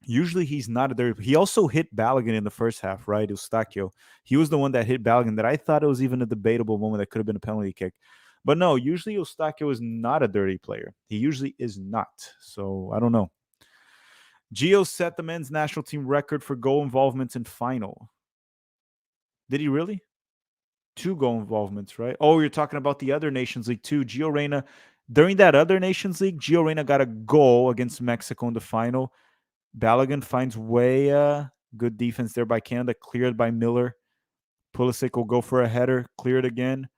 Usually he's not a dirty. He also hit Balogun in the first half, right? Eustáquio. He was the one that hit Balogun that I thought it was even a debatable moment that could have been a penalty kick. But no, usually Eustáquio is not a dirty player. He usually is not. So I don't know. Gio set the men's national team record for goal involvements in final. Did he really? 2 goal involvements, right? Oh, you're talking about the other Nations League too. Gio Reyna, during that other Nations League, Gio Reyna got a goal against Mexico in the final. Balogun finds way. Good defense there by Canada. Cleared by Miller. Pulisic will go for a header. Cleared again.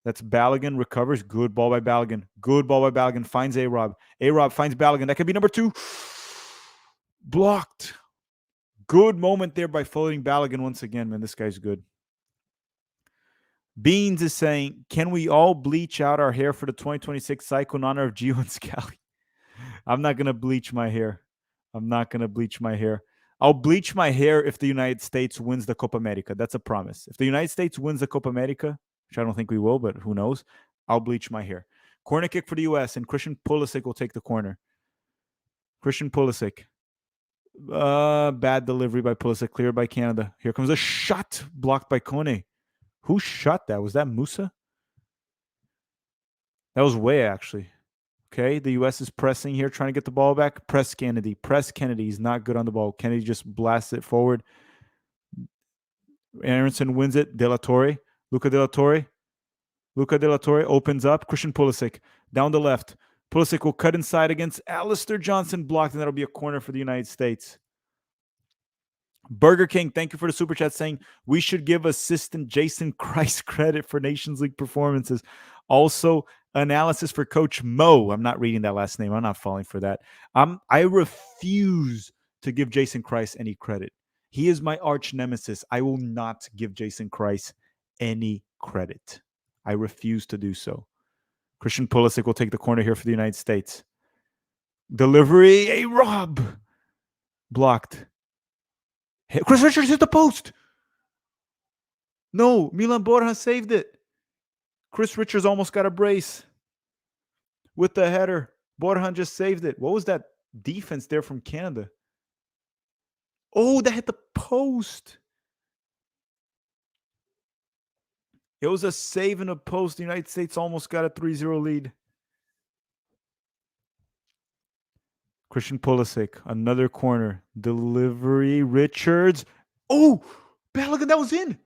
That's Balogun. Recovers. Good ball by Balogun. Good ball by Balogun. Finds A-Rob. A-Rob finds Balogun. That could be number 2. Blocked. Good moment there by floating Balogun once again, man. This guy's good. Beans is saying, can we all bleach out our hair for the 2026 cycle in honor of Gio and Scally? I'm not going to bleach my hair. I'll bleach my hair if the United States wins the Copa America. That's a promise. If the United States wins the Copa America, which I don't think we will, but who knows, I'll bleach my hair. Corner kick for the U.S., and Christian Pulisic will take the corner. Christian Pulisic. Bad delivery by Pulisic, cleared by Canada. Here comes a shot blocked by Kone. Who shot that? Was that Musa? That was Way, actually. Okay, the U.S. is pressing here, trying to get the ball back. Press Kennedy. He's not good on the ball. Kennedy just blasts it forward. Aronson wins it. De La Torre. Luca De La Torre opens up. Christian Pulisic down the left. Pulisic will cut inside against Alistair Johnson, blocked, and that'll be a corner for the United States. Burger King, thank you for the super chat saying we should give assistant Jason Christ credit for Nations League performances. Also, analysis for Coach Mo. I'm not reading that last name. I'm not falling for that. I refuse to give Jason Christ any credit. He is my arch nemesis. I will not give Jason Christ any credit. I refuse to do so. Christian Pulisic will take the corner here for the United States. Delivery, a Rob. Blocked. Chris Richards hit the post. No, Milan Borja saved it. Chris Richards almost got a brace with the header. Borja just saved it. What was that defense there from Canada? Oh, that hit the post. It was a save in a post. The United States almost got a 3-0 lead. Christian Pulisic, another corner. Delivery, Richards. Oh, Balogun, that was in.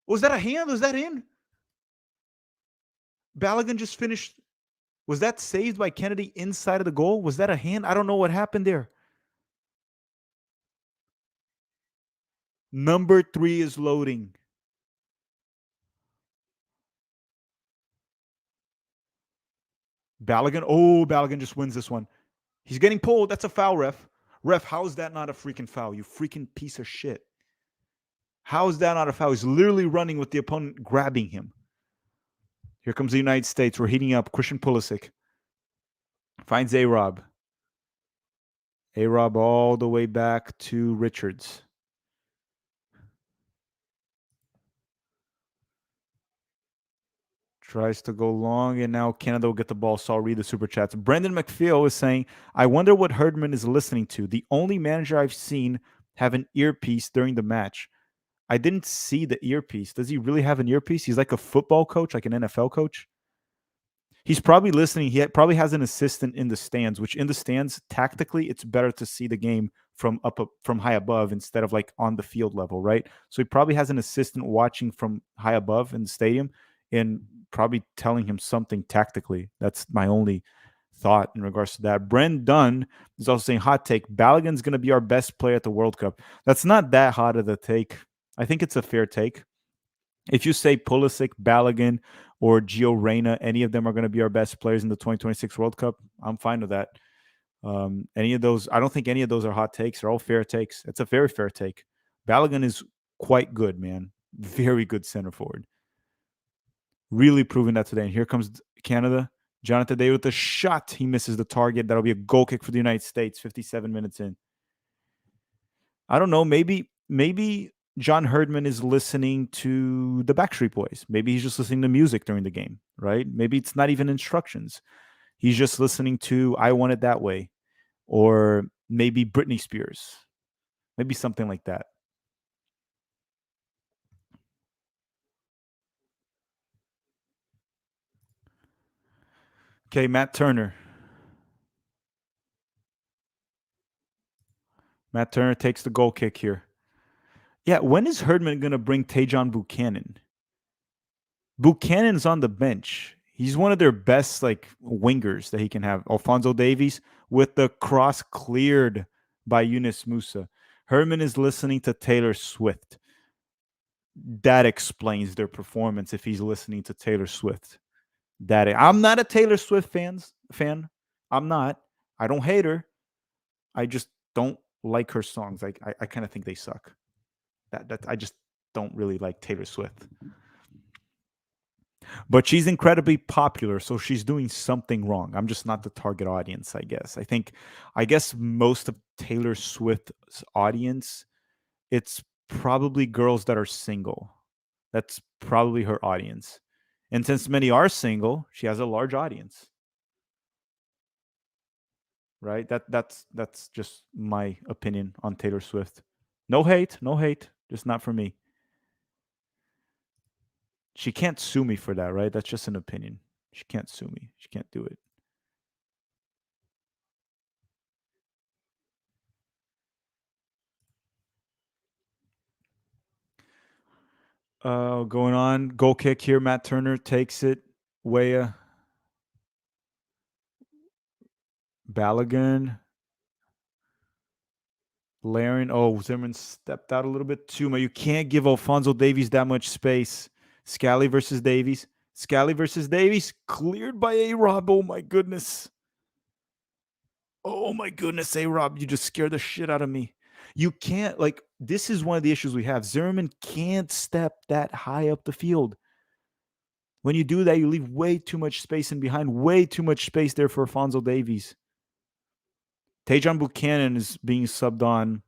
Was that a hand? Was that in? Balogun just finished. Was that saved by Kennedy inside of the goal? Was that a hand? I don't know what happened there. Number 3 is loading. Balogun. Oh, Balogun just wins this one. He's getting pulled. That's a foul, ref. Ref, how is that not a freaking foul? You freaking piece of shit. How is that not a foul? He's literally running with the opponent grabbing him. Here comes the United States. We're heating up. Christian Pulisic finds A-Rob. A-Rob all the way back to Richards. Tries to go long, and now Canada will get the ball. So I'll read the super chats. Brendan McPhail is saying, I wonder what Herdman is listening to. The only manager I've seen have an earpiece during the match. I didn't see the earpiece. Does he really have an earpiece? He's like a football coach, like an NFL coach. He's probably listening. He probably has an assistant in the stands, which in the stands, tactically, it's better to see the game from high above instead of like on the field level, right? So he probably has an assistant watching from high above in the stadium and probably telling him something tactically. That's my only thought in regards to that. Brent Dunn is also saying, hot take, Balogun's going to be our best player at the World Cup. That's not that hot of a take. I think it's a fair take. If you say Pulisic, Balogun, or Gio Reyna, any of them are going to be our best players in the 2026 World Cup, I'm fine with that. Any of those, I don't think any of those are hot takes. They're all fair takes. It's a very fair take. Balogun is quite good, man. Very good center forward. Really proving that today. And here comes Canada. Jonathan Day with a shot. He misses the target. That'll be a goal kick for the United States, 57 minutes in. I don't know. Maybe John Herdman is listening to the Backstreet Boys. Maybe he's just listening to music during the game, right? Maybe it's not even instructions. He's just listening to I Want It That Way, or maybe Britney Spears. Maybe something like that. Okay, Matt Turner. Matt Turner takes the goal kick here. Yeah, when is Herdman going to bring Tajon Buchanan? Buchanan's on the bench. He's one of their best like wingers that he can have. Alphonso Davies with the cross cleared by Yunus Musa. Herdman is listening to Taylor Swift. That explains their performance if he's listening to Taylor Swift. I'm not a Taylor Swift fan. I'm not. I don't hate her. I just don't like her songs. I kind of think they suck. That I just don't really like Taylor Swift. But she's incredibly popular, so she's doing something wrong. I'm just not the target audience, I guess. I guess most of Taylor Swift's audience, it's probably girls that are single. That's probably her audience. And since many are single, she has a large audience. Right? That's just my opinion on Taylor Swift. No hate, just not for me. She can't sue me for that, right? That's just an opinion. She can't sue me. She can't do it. Going on. Goal kick here. Matt Turner takes it. Weah. Balogun. Laren. Oh, Zimmerman stepped out a little bit too much. You can't give Alfonso Davies that much space. Scally versus Davies. Scally versus Davies. Cleared by A-Rob. Oh, my goodness. Oh, my goodness, A-Rob. You just scared the shit out of me. You can't, like, this is one of the issues we have. Zimmerman can't step that high up the field. When you do that, you leave way too much space in behind. Way too much space there for Alfonso Davies. Tajon Buchanan is being subbed on.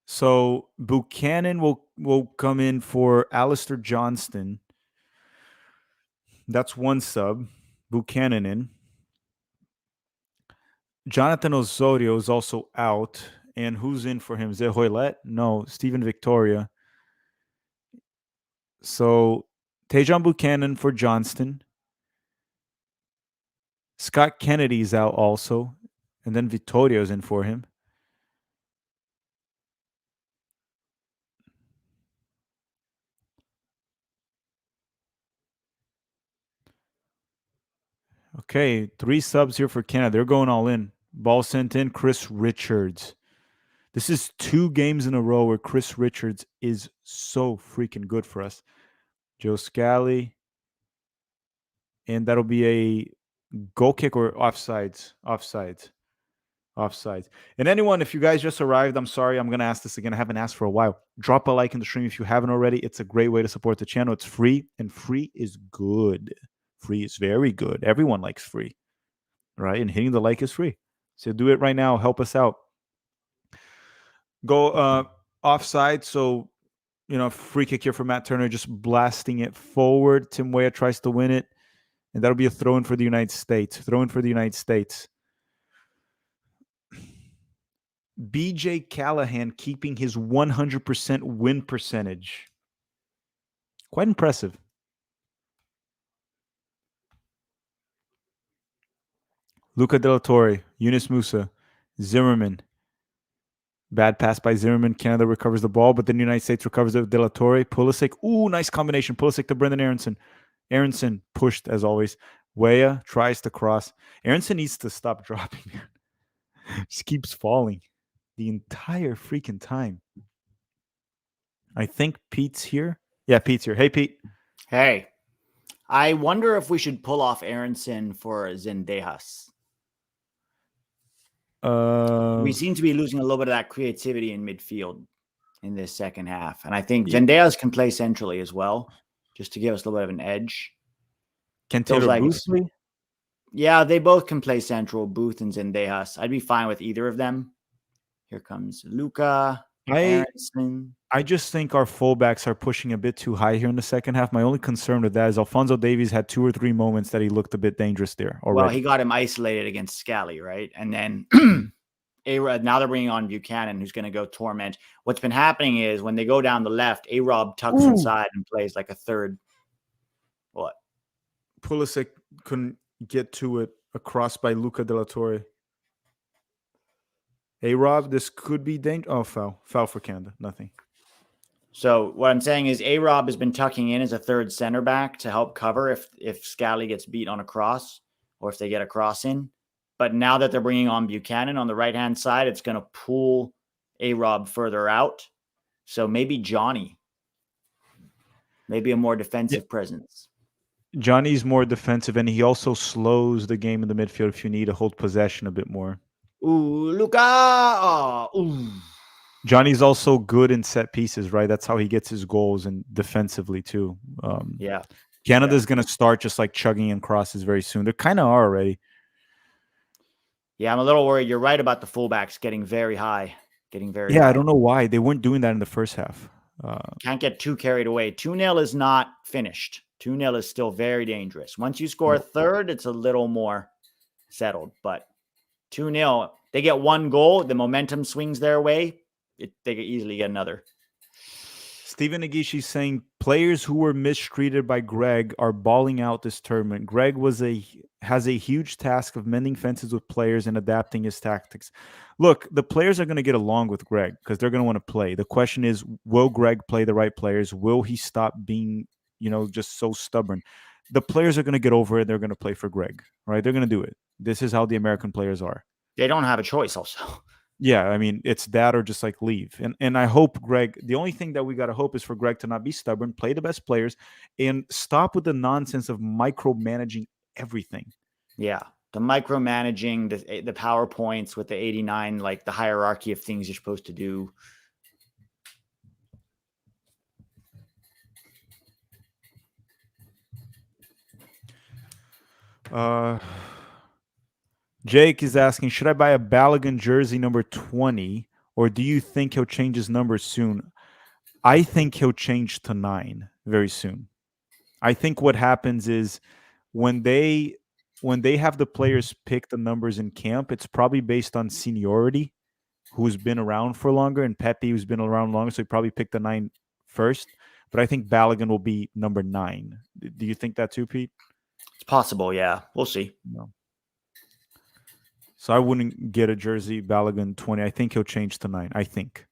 So Buchanan will come in for Alistair Johnston. That's one sub. Buchanan in. Jonathan Osorio is also out. And who's in for him? Is it Hoylett? No, Stephen Victoria. So Tajon Buchanan for Johnston. Scott Kennedy's out also. And then Vittorio's in for him. Okay, 3 subs here for Canada. They're going all in. Ball sent in, Chris Richards. This is 2 games in a row where Chris Richards is so freaking good for us. Joe Scally. And that'll be a goal kick or offsides. Offsides. And anyone, if you guys just arrived, I'm sorry, I'm going to ask this again. I haven't asked for a while. Drop a like in the stream if you haven't already. It's a great way to support the channel. It's free, and free is good. Free is very good. Everyone likes free, right? And hitting the like is free. So do it right now. Help us out. Go offside. So, free kick here for Matt Turner, just blasting it forward. Tim Weah tries to win it, and that'll be a throw-in for the United States. BJ Callahan keeping his 100% win percentage. Quite impressive. Luca De La Torre, Yunus Musa, Zimmerman. Bad pass by Zimmerman. Canada recovers the ball, but then the United States recovers it with De La Torre. Pulisic. Ooh, nice combination. Pulisic to Brendan Aronson. Aronson pushed, as always. Weah tries to cross. Aronson needs to stop dropping. Just keeps falling the entire freaking time. I think Pete's here. Yeah, Pete's here. Hey, Pete. Hey. I wonder if we should pull off Aronson for Zendejas. We seem to be losing a little bit of that creativity in midfield in this second half. And I think Zendejas can play centrally as well, just to give us a little bit of an edge. Can Taylor Booth play? Yeah, they both can play central, Booth and Zendejas. I'd be fine with either of them. Here comes Luca, Aronson. I just think our fullbacks are pushing a bit too high here in the second half. My only concern with that is Alfonso Davies had 2 or 3 moments that he looked a bit dangerous there already. Well, he got him isolated against Scally, right? And then now they're bringing on Buchanan, who's going to go torment. What's been happening is when they go down the left, A-Rob tucks inside and plays like a third. What? Pulisic couldn't get to it. A cross by Luca De La Torre. A-Rob, this could be dangerous. Oh, foul. Foul for Canada. Nothing. So what I'm saying is A-Rob has been tucking in as a third center back to help cover if Scally gets beat on a cross or if they get a cross in. But now that they're bringing on Buchanan on the right-hand side, it's going to pull A-Rob further out. So maybe Johnny. Maybe a more defensive presence. Johnny's more defensive, and he also slows the game in the midfield if you need to hold possession a bit more. Ooh, Luca! Ooh. Johnny's also good in set pieces, right? That's how he gets his goals, and defensively too. Canada's going to start just like chugging in crosses very soon. They kind of are already. Yeah, I'm a little worried. You're right about the fullbacks getting very high. High. I don't know why. They weren't doing that in the first half. Can't get too carried away. 2-0 is not finished. 2-0 is still very dangerous. Once you score a third, it's a little more settled. But 2-0, they get 1 goal. The momentum swings their way. They could easily get another. Stephen Nagishi saying players who were mistreated by Greg are balling out this tournament. Greg has a huge task of mending fences with players and adapting his tactics. Look, the players are going to get along with Greg because they're going to want to play. The question is, will Greg play the right players? Will he stop being, just so stubborn? the players are going to get over it. They're going to play for Greg, right? They're going to do it. This is how the American players are. They don't have a choice also. Yeah, I mean, it's that or just like leave. And I hope Greg, the only thing that we got to hope is for Greg to not be stubborn, play the best players, and stop with the nonsense of micromanaging everything. Yeah. The micromanaging, the PowerPoints with the 89, like the hierarchy of things you're supposed to do. Jake is asking, should I buy a Balogun jersey number 20, or do you think he'll change his number soon? I think he'll change to 9 very soon. I think what happens is when they have the players pick the numbers in camp, it's probably based on seniority, who's been around for longer, and Pepe, who's been around longer, so he probably picked the 9 first. But I think Balogun will be number 9. Do you think that too, Pete? It's possible, yeah. We'll see. No. So I wouldn't get a jersey Balogun 20. I think he'll change to 9. I think.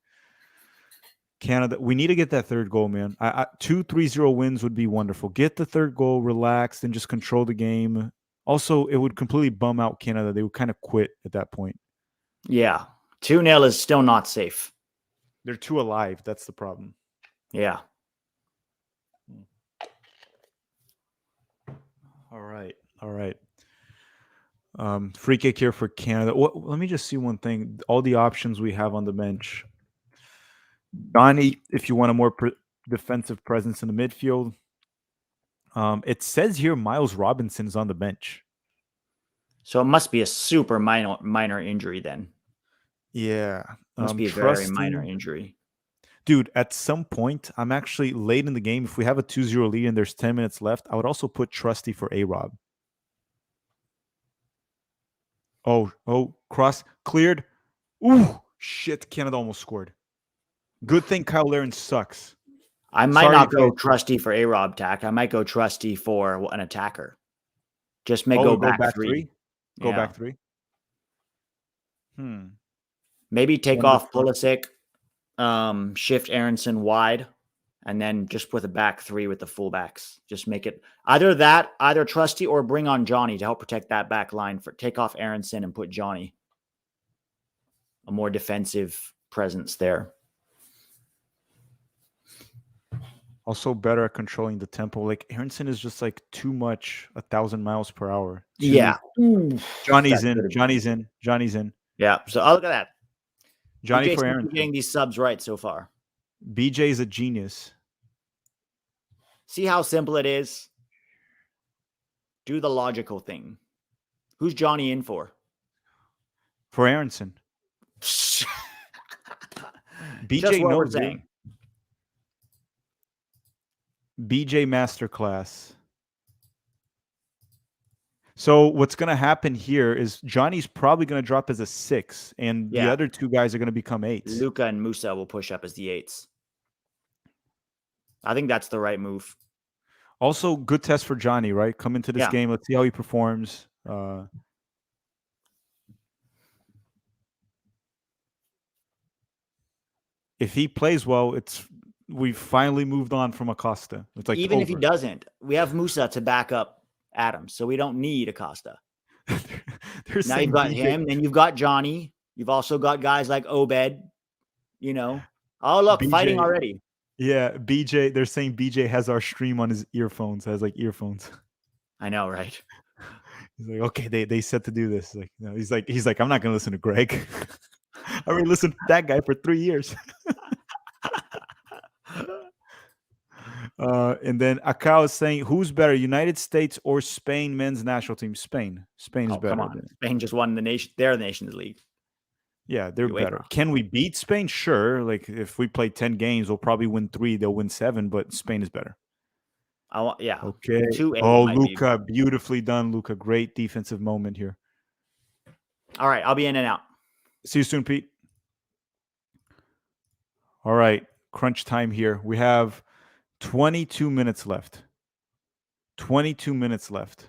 Canada, we need to get that third goal, man. 2-3-0 wins would be wonderful. Get the third goal, relax, and just control the game. Also, it would completely bum out Canada. They would kind of quit at that point. Yeah. 2-0 is still not safe. They're too alive. That's the problem. Yeah. All right. Free kick here for Canada. Let me just see one thing. All the options we have on the bench. Donnie, if you want a more defensive presence in the midfield. It says here Miles Robinson's on the bench. So it must be a super minor injury then. Yeah. Must be a very minor injury. Dude, at some point, I'm actually late in the game. If we have a 2-0 lead and there's 10 minutes left, I would also put Trusty for A-Rob. Oh, cross cleared. Ooh, shit. Canada almost scored. Good thing Kyle Larin sucks. I might not go Trusty for A-Rob tack. I might go Trusty for an attacker. Just may go back 3. Go back 3. Maybe take off Pulisic, shift Aronson wide, and then just with a back 3 with the fullbacks. Just make it either Trusty or bring on Johnny to help protect that back line. Take off Aronson and put Johnny. A more defensive presence there. Also better at controlling the tempo. Like Aronson is just like too much 1,000 miles per hour. Yeah. Johnny's in. Yeah. So look at that. Johnny BJ for Aronson. Getting these subs right so far. BJ is a genius. See how simple it is? Do the logical thing. Who's Johnny in for? For Aronson. BJ knows saying. BJ masterclass. So what's going to happen here is Johnny's probably going to drop as a 6, and the other 2 guys are going to become 8s. Luka and Musa will push up as the 8s. I think that's the right move. Also, good test for Johnny, right? Come into this game. Let's see how he performs. If he plays well, we've finally moved on from Acosta. It's like even if he doesn't, we have Musa to back up Adams, so we don't need Acosta. Now you've got him, and you've got Johnny. You've also got guys like Obed. You know, oh look, BJ, fighting already. Yeah, BJ. They're saying BJ has our stream on his earphones. Has like earphones. I know, right? He's like, okay, they said to do this. Like, no, he's like, I'm not gonna listen to Greg. I already listened to that guy for 3 years. And then Akao is saying, who's better, United States or Spain men's national team? Spain is better. Come on. Spain just won their Nations League. Yeah, they're better. Can we beat Spain? Sure. Like if we play 10 games, we'll probably win 3. They'll win 7, but Spain is better. Yeah. Okay. Oh, Luka, beautifully done, Luka. Great defensive moment here. All right, I'll be in and out. See you soon, Pete. All right, crunch time here. We have 22 minutes left. 22 minutes left.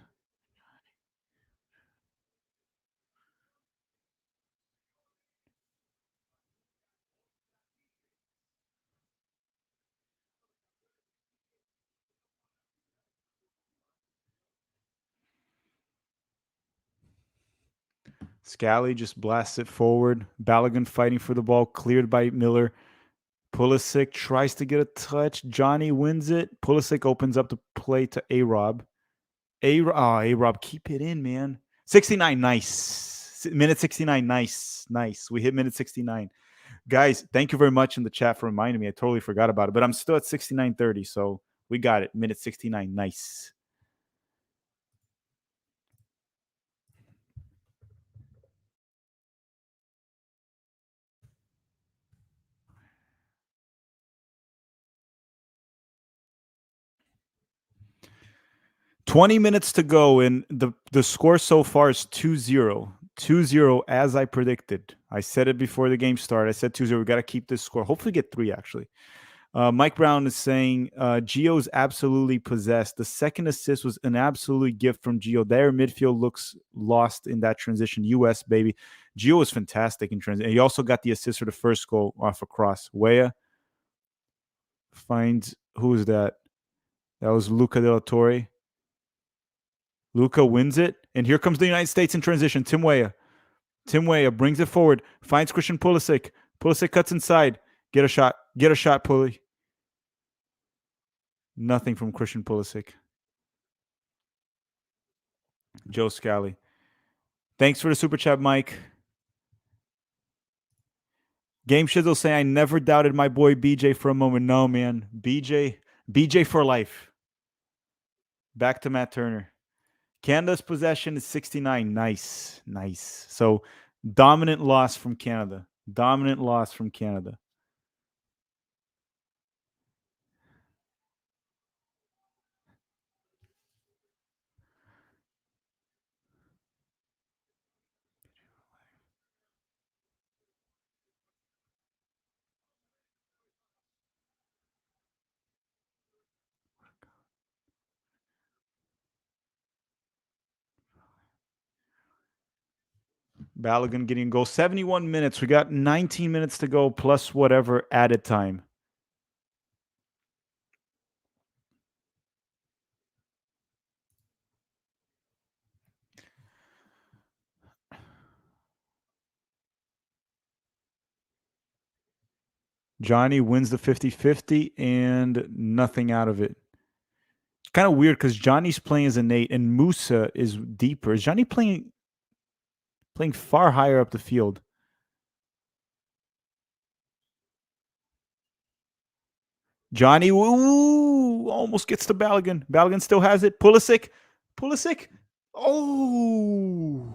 Scally just blasts it forward. Balogun fighting for the ball, cleared by Miller. Pulisic tries to get a touch. Johnny wins it. Pulisic opens up the play to A-Rob. A-Rob, keep it in, man. 69, nice. Minute 69, nice. We hit minute 69. Guys, thank you very much in the chat for reminding me. I totally forgot about it, but I'm still at 69:30, so we got it. Minute 69, nice. 20 minutes to go, and the score so far is 2-0. 2-0 as I predicted. I said it before the game started. I said 2-0. We got to keep this score. Hopefully get 3, actually. Mike Brown is saying Gio's absolutely possessed. The second assist was an absolute gift from Gio. Their midfield looks lost in that transition. US, baby. Gio was fantastic in transition. He also got the assist for the first goal off a cross. Weah finds, who is that? That was Luca de la Torre. Luca wins it, and here comes the United States in transition. Tim Weah. Tim Weah brings it forward, finds Christian Pulisic. Pulisic cuts inside. Get a shot. Get a shot, Pulley. Nothing from Christian Pulisic. Joe Scally. Thanks for the super chat, Mike. Game Shizzle saying, I never doubted my boy BJ for a moment. No, man. BJ for life. Back to Matt Turner. Canada's possession is 69. Nice. So dominant loss from Canada. Balogun getting a goal. 71 minutes. We got 19 minutes to go plus whatever added time. Johnny wins the 50-50 and nothing out of it. It's kind of weird because Johnny's playing as an 8 and Musa is deeper. Is Johnny playing far higher up the field? Johnny, ooh, almost gets to Balogun. Balogun still has it. Pulisic. Oh.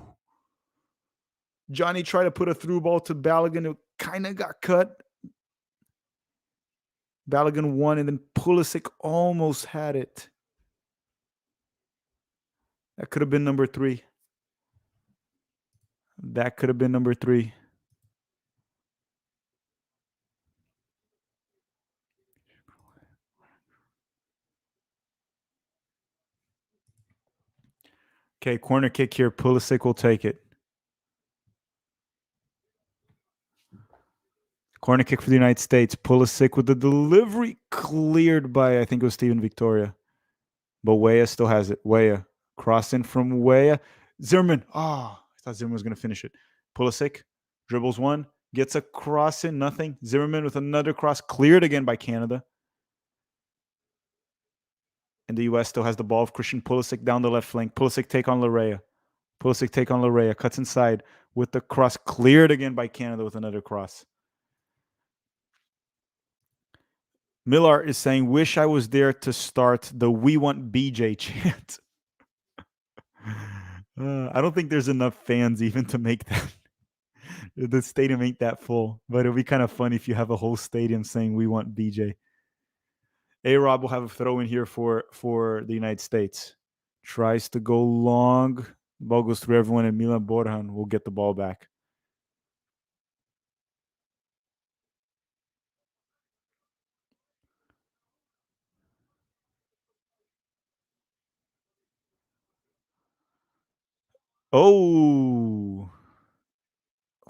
Johnny tried to put a through ball to Balogun. It kind of got cut. Balogun won, and then Pulisic almost had it. That could have been number 3. Okay, corner kick here. Pulisic will take it. Corner kick for the United States. Pulisic with the delivery cleared by, I think it was Steven Victoria. But Weah still has it. Weah. Crossing from Weah. Zimmerman. I thought Zimmerman was going to finish it. Pulisic dribbles one. Gets a cross in. Nothing. Zimmerman with another cross. Cleared again by Canada. And the U.S. still has the ball of Christian Pulisic down the left flank. Pulisic take on Larea. Cuts inside with the cross. Cleared again by Canada with another cross. Millar is saying, wish I was there to start the We Want BJ chant. I don't think there's enough fans even to make that. The stadium ain't that full, but it'll be kind of funny if you have a whole stadium saying We Want BJ. A-Rob will have a throw in here for the United States. Tries to go long. The ball goes through everyone, and Milan Borjan will get the ball back. Oh.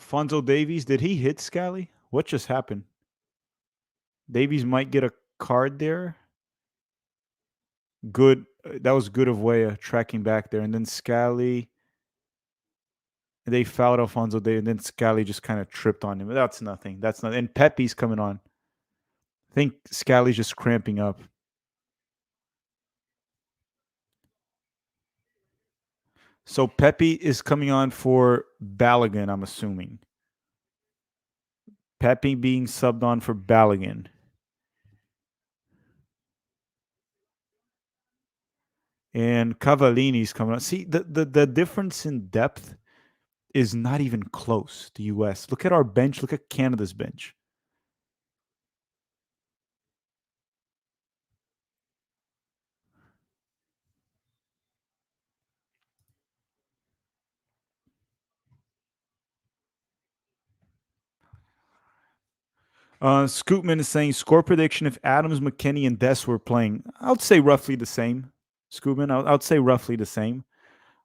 Fonzo Davies, did he hit Scally? What just happened? Davies might get a card there. Good. That was good of Weah tracking back there. And then Scally. They fouled Alfonso Davies, and then Scally just kind of tripped on him. That's nothing. That's not. And Pepe's coming on. I think Scally's just cramping up. So Pepe is coming on for Balogun, I'm assuming. Pepe being subbed on for Balogun. And Cavallini's coming on. See, the difference in depth is not even close to US. Look at our bench. Look at Canada's bench. Scoopman is saying score prediction if Adams, McKinney, and Dess were playing. I would say roughly the same. Scoopman, I would say roughly the same.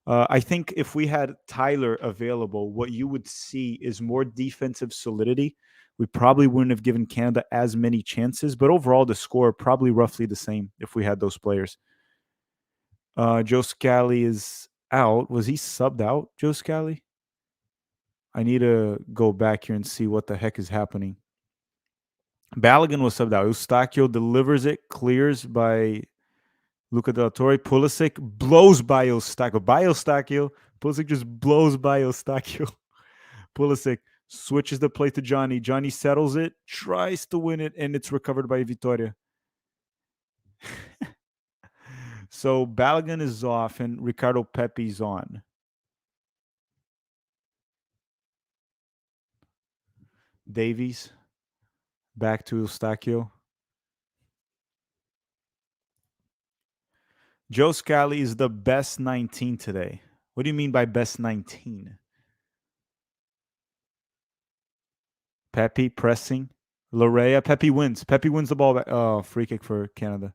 I think if we had Tyler available, what you would see is more defensive solidity. We probably wouldn't have given Canada as many chances, but overall, the score probably roughly the same if we had those players. Joe Scally is out. Was he subbed out, Joe Scally? I need to go back here and see what the heck is happening. Balogun was subbed out. Eustachio delivers it, clears by Luca Del Torre. Pulisic blows by Eustachio. Pulisic just blows by Eustachio. Pulisic switches the play to Johnny. Johnny settles it, tries to win it, and it's recovered by Vitoria. So Balogun is off, and Ricardo Pepe's on. Davies back to Eustachio. Joe Scally is the best 19 today. What do you mean by best 19? Pepe pressing. Larea. Pepe wins. Pepe wins the ball back. Oh, free kick for Canada.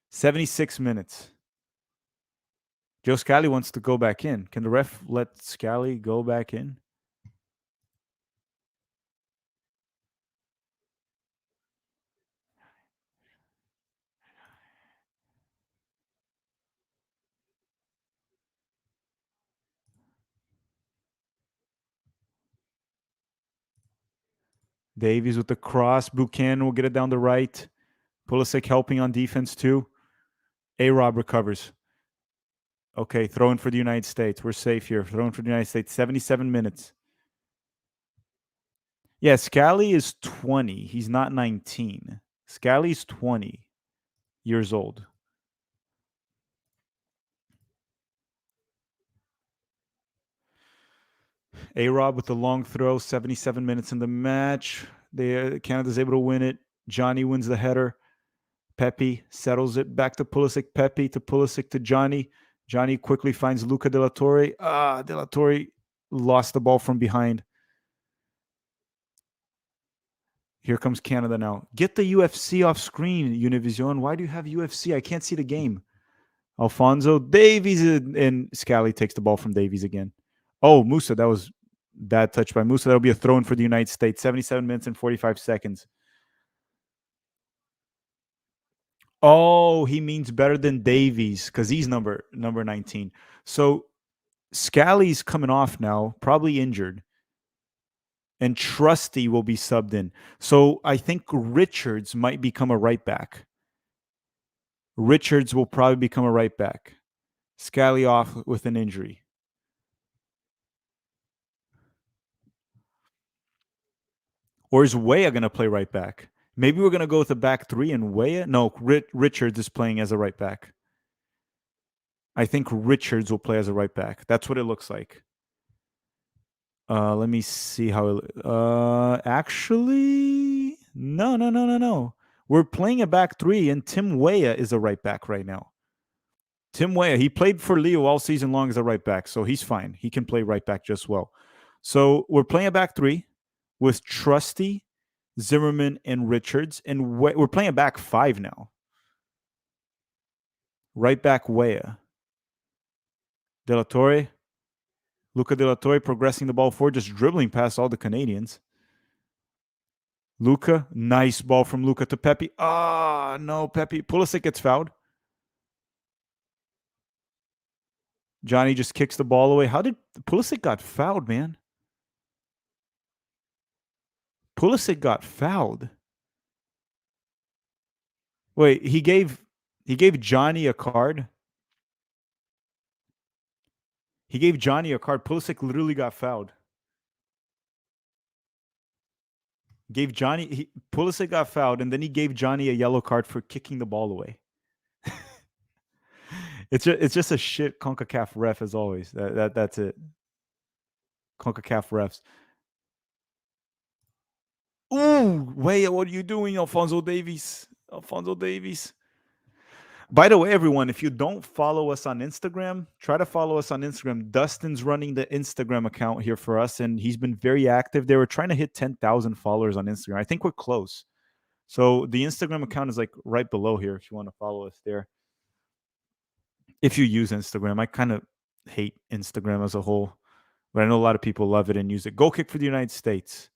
76 minutes. Joe Scally wants to go back in. Can the ref let Scally go back in? Davies with the cross. Buchanan will get it down the right. Pulisic helping on defense too. A-Rob recovers. Okay, throw in for the United States. We're safe here. Throw in for the United States. 77 minutes. Yeah, Scally is 20. He's not 19. Scally's 20 years old. A-Rob with the long throw. 77 minutes in the match. Canada's able to win it. Johnny wins the header. Pepe settles it back to Pulisic. Pepe to Pulisic to Johnny. Johnny quickly finds Luca De La Torre. De La Torre lost the ball from behind. Here comes Canada now. Get the UFC off screen, Univision. Why do you have UFC? I can't see the game. Alfonso Davies and Scally takes the ball from Davies again. Oh, Musa, that was bad touch by Musa. That'll be a throw-in for the United States. 77 minutes and 45 seconds. Oh, he means better than Davies because he's number 19. So Scally's coming off now, probably injured. And Trusty will be subbed in. So I think Richards might become a right back. Richards will probably become a right back. Scally off with an injury. Or is Weah going to play right back? Maybe we're going to go with a back three and Weah. No, Richards is playing as a right back. I think Richards will play as a right back. That's what it looks like. Let me see how. Actually, no. We're playing a back three, and Tim Weah is a right back right now. Tim Weah, he played for Leo all season long as a right back, so he's fine. He can play right back just well. So we're playing a back three with Trusty, Zimmerman, and Richards, and we're playing a back five now. Right back Weah. De La Torre. Luca De La Torre progressing the ball forward, just dribbling past all the Canadians. Luca, nice ball from Luca to Pepe. No, Pepe. Pulisic gets fouled. Johnny just kicks the ball away. How did Pulisic got fouled, man? Pulisic got fouled. Wait, he gave Johnny a card. He gave Johnny a card. Pulisic literally got fouled. Pulisic got fouled, and then he gave Johnny a yellow card for kicking the ball away. It's just a shit CONCACAF ref as always. That's it. CONCACAF refs. Ooh, wait, what are you doing, Alphonso Davies? Alphonso Davies. By the way, everyone, if you don't follow us on Instagram, try to follow us on Instagram. Dustin's running the Instagram account here for us, and he's been very active. They were trying to hit 10,000 followers on Instagram. I think we're close. So the Instagram account is like right below here if you want to follow us there. If you use Instagram, I kind of hate Instagram as a whole, but I know a lot of people love it and use it. Goal kick for the United States.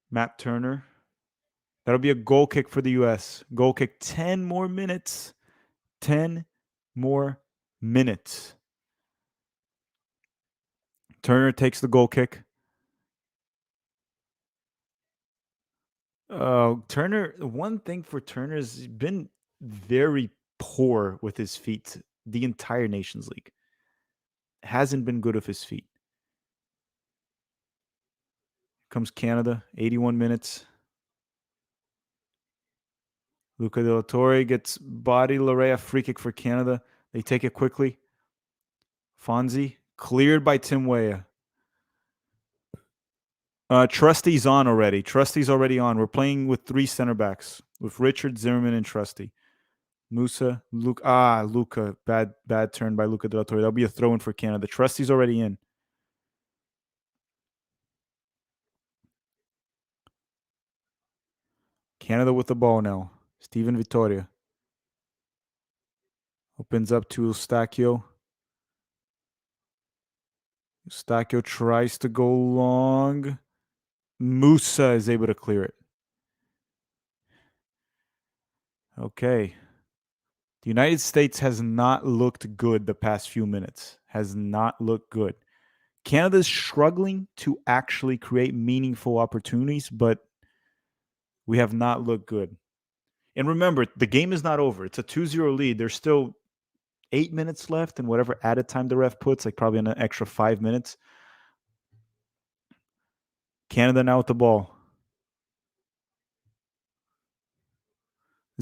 Matt Turner. That'll be a goal kick for the U.S. Goal kick, 10 more minutes. 10 more minutes. Turner takes the goal kick. Turner, one thing for Turner is he's been very poor with his feet the entire Nations League. Hasn't been good with his feet. Comes Canada, 81 minutes. Luca De La Torre gets body. Larea, free kick for Canada. They take it quickly. Fonzie, cleared by Tim Weah. Trusty's on already. Trusty's already on. We're playing with 3 center backs, with Richard, Zimmerman, and Trusty. Musa, Luca. Bad turn by Luca De La Torre. That'll be a throw-in for Canada. Trusty's already in. Canada with the ball now. Steven Vittoria. Opens up to Eustachio. Eustachio tries to go long. Musa is able to clear it. Okay. The United States has not looked good the past few minutes. Has not looked good. Canada's struggling to actually create meaningful opportunities, but we have not looked good. And remember, the game is not over. It's a 2-0 lead. There's still 8 minutes left, and whatever added time the ref puts, like probably an extra 5 minutes. Canada now with the ball.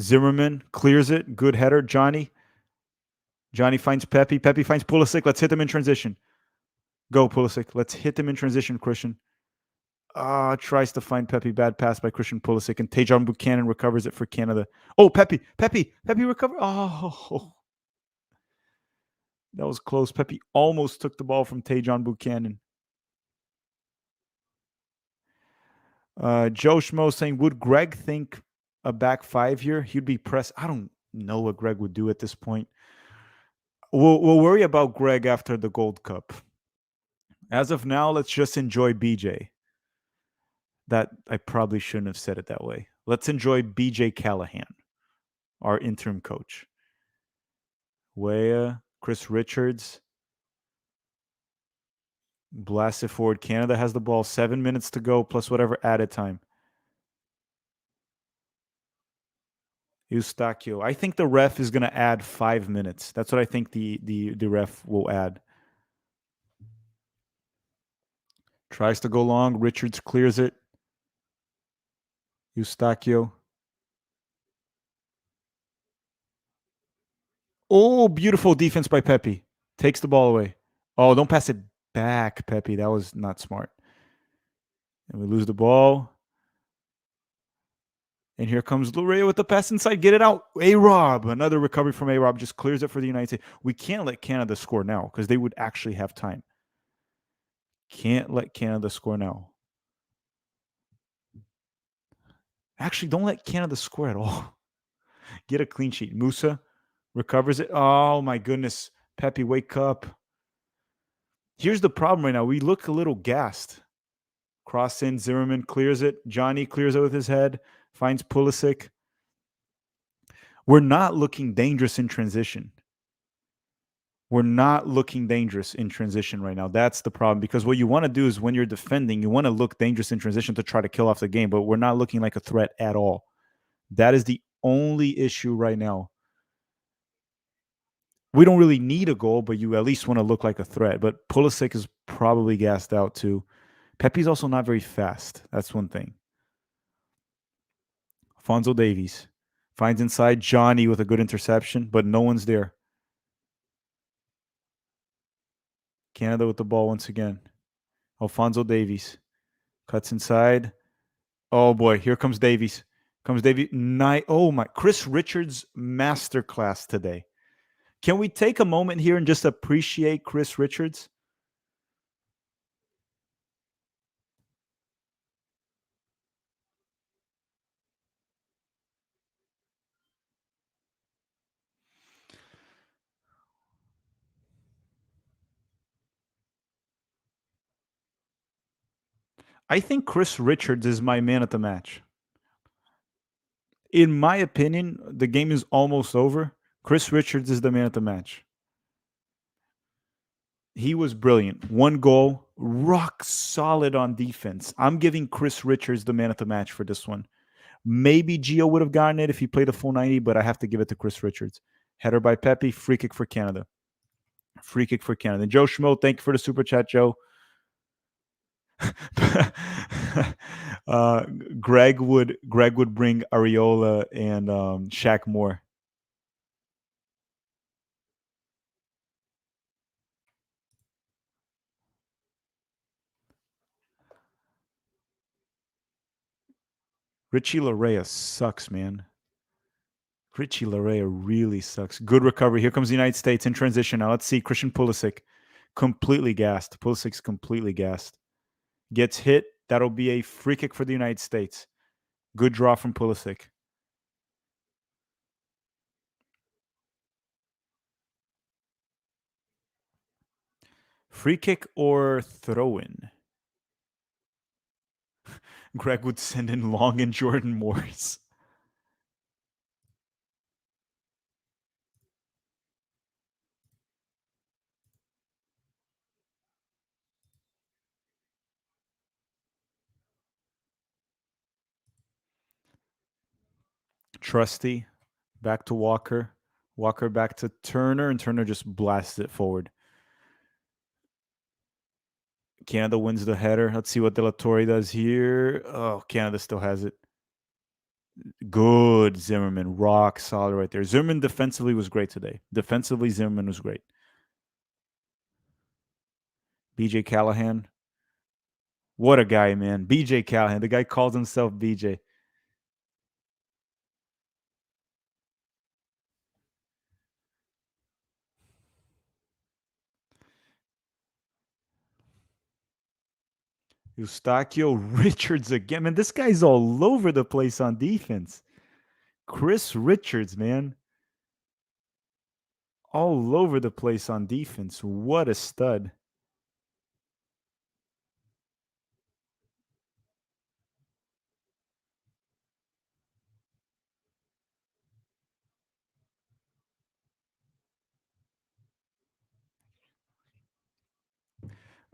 Zimmerman clears it. Good header. Johnny finds Pepe. Pepe finds Pulisic. Let's hit them in transition. Go, Pulisic. Let's hit them in transition, Christian. Tries to find Pepe. Bad pass by Christian Pulisic. And Tajon Buchanan recovers it for Canada. Oh, Pepe recovered. Oh, that was close. Pepe almost took the ball from Tajon Buchanan. Joe Schmo saying, would Greg think a back 5 here? He'd be pressed. I don't know what Greg would do at this point. We'll worry about Greg after the Gold Cup. As of now, let's just enjoy BJ. That I probably shouldn't have said it that way. Let's enjoy BJ Callahan, our interim coach. Weah, Chris Richards. Blast it forward. Canada has the ball. 7 minutes to go, plus whatever added time. Eustachio. I think the ref is going to add 5 minutes. That's what I think the ref will add. Tries to go long. Richards clears it. Eustachio. Oh, beautiful defense by Pepe. Takes the ball away. Oh, don't pass it back, Pepe. That was not smart. And we lose the ball. And here comes Larea with the pass inside. Get it out. A-Rob. Another recovery from A-Rob. Just clears it for the United States. We can't let Canada score now because they would actually have time. Can't let Canada score now. Actually, don't let Canada score at all. Get a clean sheet. Musa Recovers it. Oh my goodness. Pepe, wake up. Here's the problem right now. We look a little gassed. Cross in, Zimmerman clears it. Johnny clears it with his head. Finds Pulisic. We're not looking dangerous in transition. We're not looking dangerous in transition right now. That's the problem, because what you want to do is when you're defending, you want to look dangerous in transition to try to kill off the game, but we're not looking like a threat at all. That is the only issue right now. We don't really need a goal, but you at least want to look like a threat. But Pulisic is probably gassed out too. Pepe's also not very fast. That's one thing. Alphonso Davies finds inside Johnny with a good interception, but no one's there. Canada with the ball once again. Alphonso Davies cuts inside. Oh boy, here comes Davies. Comes Davies. Oh my, Chris Richards masterclass today. Can we take a moment here and just appreciate Chris Richards? I think Chris Richards is my man at the match. In my opinion, the game is almost over. Chris Richards is the man at the match. He was brilliant. One goal, rock solid on defense. I'm giving Chris Richards the man at the match for this one. Maybe Gio would have gotten it if he played a full 90, but I have to give it to Chris Richards. Header by Pepe, free kick for Canada. Free kick for Canada. Joe Schmo, thank you for the super chat, Joe. Greg would bring Areola and Shaq Moore. Richie Larea sucks, man. Richie Larea really sucks. Good recovery. Here comes the United States in transition. Now let's see. Christian Pulisic, completely gassed. Pulisic's completely gassed. Gets hit. That'll be a free kick for the United States. Good draw from Pulisic. Free kick or throw in? Greg would send in Long and Jordan Morris. Trusty, back to Walker. Walker back to Turner, and Turner just blasts it forward. Canada wins the header. Let's see what De La Torre does here. Oh, Canada still has it. Good Zimmerman. Rock solid right there. Zimmerman defensively was great today. Defensively, Zimmerman was great. BJ Callahan. What a guy, man. BJ Callahan. The guy calls himself BJ. Eustachio Richards again. Man, this guy's all over the place on defense. Chris Richards, man. All over the place on defense. What a stud.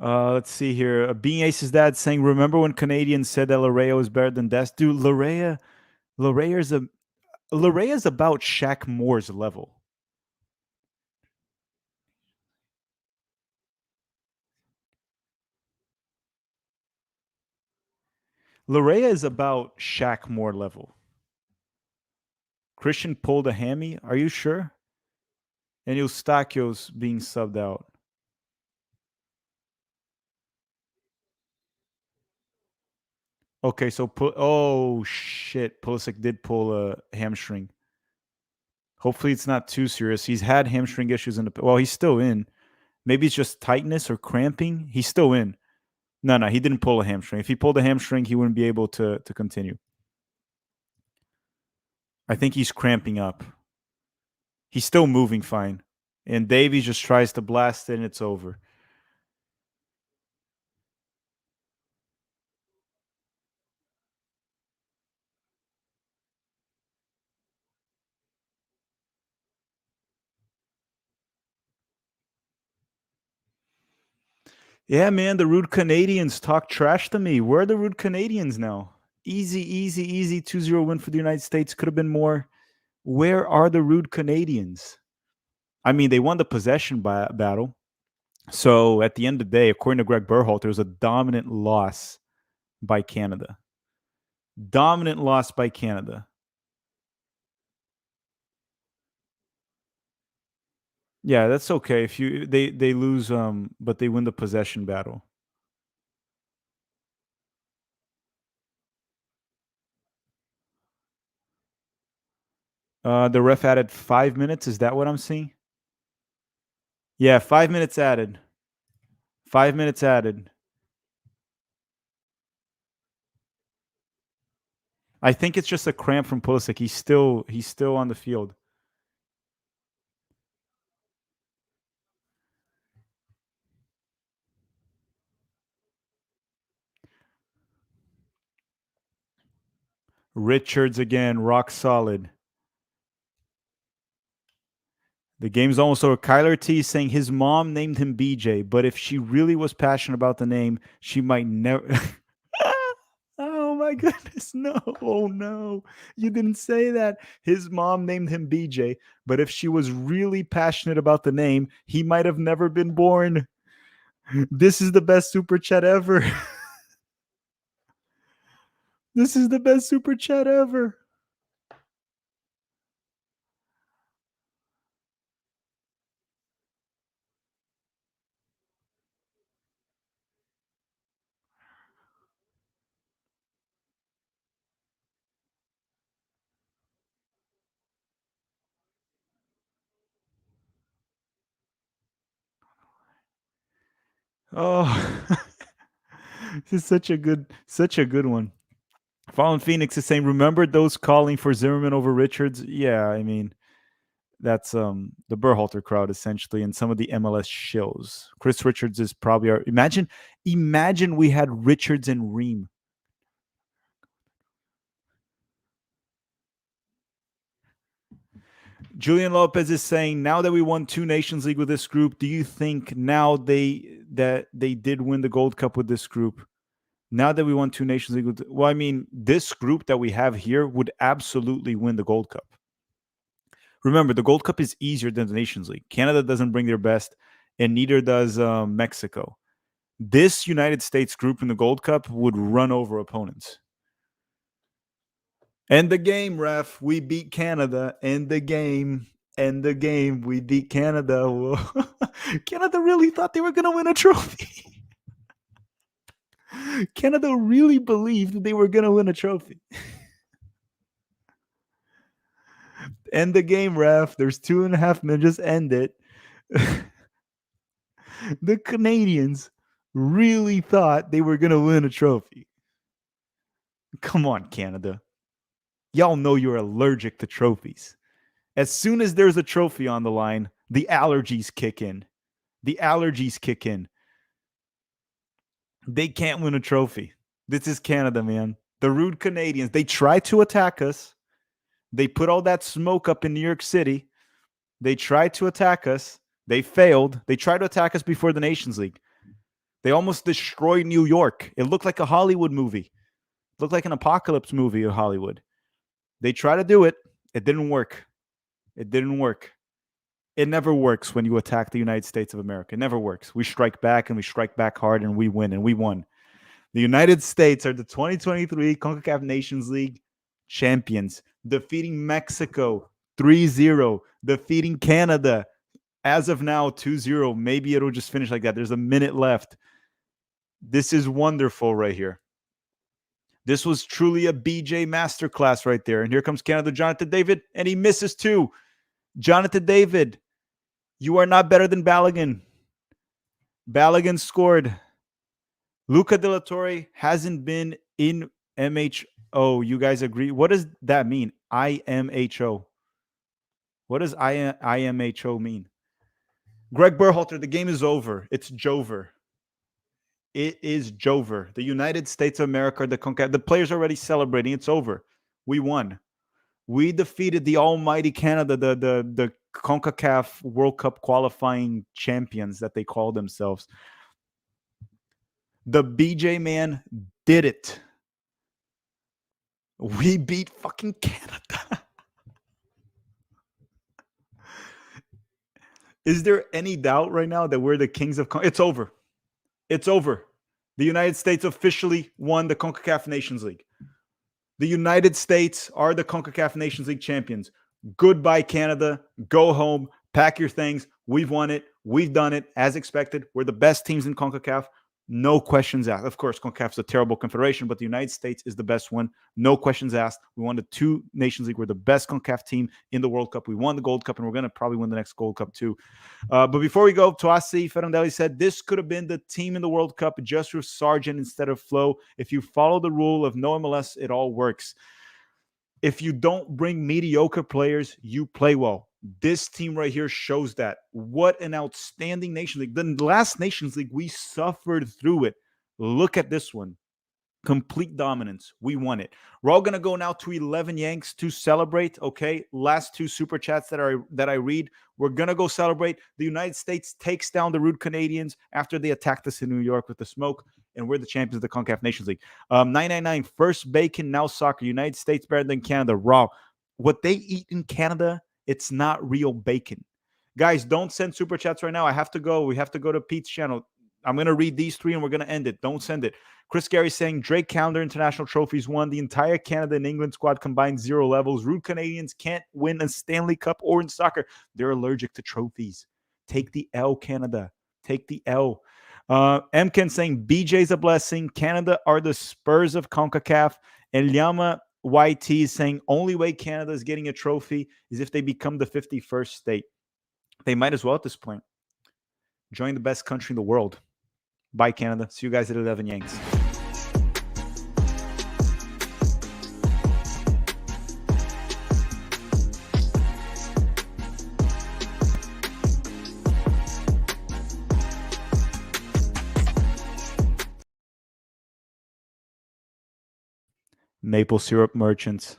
Let's see here. Being Ace's dad saying, remember when Canadians said that Larea was better than Des? Dude, Larea is about Shaq Moore's level. Larea is about Shaq Moore level. Christian pulled a hammy. Are you sure? And Eustachio's being subbed out. Okay, so oh shit, Pulisic did pull a hamstring. Hopefully it's not too serious. He's had hamstring issues in the well, he's still in. Maybe it's just tightness or cramping. He's still in. No, he didn't pull a hamstring. If he pulled a hamstring, he wouldn't be able to continue. I think he's cramping up. He's still moving fine. And Davies just tries to blast it and it's over. Yeah, man, the rude Canadians talk trash to me. Where are the rude Canadians now? Easy, easy, easy 2-0 win for the United States. Could have been more. Where are the rude Canadians? I mean, they won the possession battle. So at the end of the day, according to Greg Berhalter, it was a dominant loss by Canada. Dominant loss by Canada. Yeah, that's okay. If you they lose, but they win the possession battle. The ref added 5 minutes. Is that what I'm seeing? Yeah, 5 minutes added. 5 minutes added. I think it's just a cramp from Pulisic. He's still on the field. Richards again, rock solid. The game's almost over. Kyler T saying his mom named him BJ, but if she really was passionate about the name, she might never. Oh my goodness, no. Oh no. You didn't say that. His mom named him BJ, but if she was really passionate about the name, he might have never been born. This is the best super chat ever. This is the best super chat ever. Oh, this is such a good one. Fallen Phoenix is saying, remember those calling for Zimmerman over Richards? Yeah, I mean, that's the Berhalter crowd essentially, and some of the MLS shills. Chris Richards is probably our imagine we had Richards and Ream. Julian Lopez is saying, now that we won 2 Nations League with this group, do you think now that they did win the Gold Cup with this group? Now that we won 2 Nations League with, well, I mean, this group that we have here would absolutely win the Gold Cup. Remember, the Gold Cup is easier than the Nations League. Canada doesn't bring their best, and neither does Mexico. This United States group in the Gold Cup would run over opponents. End the game, ref. We beat Canada. End the game. End the game. We beat Canada. Canada really thought they were going to win a trophy. Canada really believed that they were going to win a trophy. End the game, ref. There's 2.5 minutes. Just end it. The Canadians really thought they were going to win a trophy. Come on, Canada. Y'all know you're allergic to trophies. As soon as there's a trophy on the line, the allergies kick in. The allergies kick in. They can't win a trophy. This is Canada, man. The rude Canadians, they tried to attack us. They put all that smoke up in New York City. They tried to attack us. They failed. They tried to attack us before the Nations League. They almost destroyed New York. It looked like a Hollywood movie. It looked like an apocalypse movie of Hollywood. They tried to do it. It didn't work. It didn't work. It never works when you attack the United States of America. It never works. We strike back and we strike back hard and we win and we won. The United States are the 2023 CONCACAF Nations League champions, defeating Mexico 3-0, defeating Canada as of now 2-0. Maybe it'll just finish like that. There's a minute left. This is wonderful right here. This was truly a BJ masterclass right there. And here comes Canada, Jonathan David, and he misses too. Jonathan David, you are not better than Balogun. Balogun scored. Luca De La Torre hasn't been in MHO. You guys agree? What does that mean? IMHO. What does IMHO mean? Greg Berhalter, the game is over. It's Jover. It is Jover. The United States of America, the CONCACAF, the players are already celebrating. It's over. We won. We defeated the almighty Canada, the CONCACAF World Cup qualifying champions that they call themselves. The BJ man did it. We beat fucking Canada. Is there any doubt right now that we're the kings of It's over. It's over. The United States officially won the CONCACAF Nations League. The United States are the CONCACAF Nations League champions. Goodbye, Canada. Go home. Pack your things. We've won it. We've done it as expected. We're the best teams in CONCACAF. No questions asked. Of course, CONCACAF is a terrible confederation, but the United States is the best one. No questions asked. We won the 2 Nations League. We're the best CONCACAF team in the World Cup. We won the Gold Cup, and we're going to probably win the next Gold Cup too. But before we go, Toasi Ferrandelli said, this could have been the team in the World Cup just with Sargent instead of Flo. If you follow the rule of no MLS, it all works. If you don't bring mediocre players, you play well. This team right here shows that. What an outstanding Nations League. The last Nations League, we suffered through it. Look at this one. Complete dominance. We won it. We're all going to go now to 11 Yanks to celebrate. Okay. Last 2 super chats that I read. We're going to go celebrate. The United States takes down the rude Canadians after they attacked us in New York with the smoke. And we're the champions of the CONCACAF Nations League. 999, first bacon, now soccer. United States better than Canada. Raw. What they eat in Canada, it's not real bacon. Guys, don't send super chats right now. I have to go. We have to go to Pete's channel. I'm going to read these 3 and we're going to end it. Don't send it. Chris Gary saying Drake Calendar international trophies won. The entire Canada and England squad combined 0 levels. Rude Canadians can't win a Stanley Cup or in soccer. They're allergic to trophies. Take the L, Canada. Take the L. Mken saying BJ's a blessing. Canada are the Spurs of CONCACAF. And Llama YT is saying only way Canada is getting a trophy is if they become the 51st state. They might as well at this point. Join the best country in the world. Bye, Canada. See you guys at 11 Yanks. Maple syrup merchants.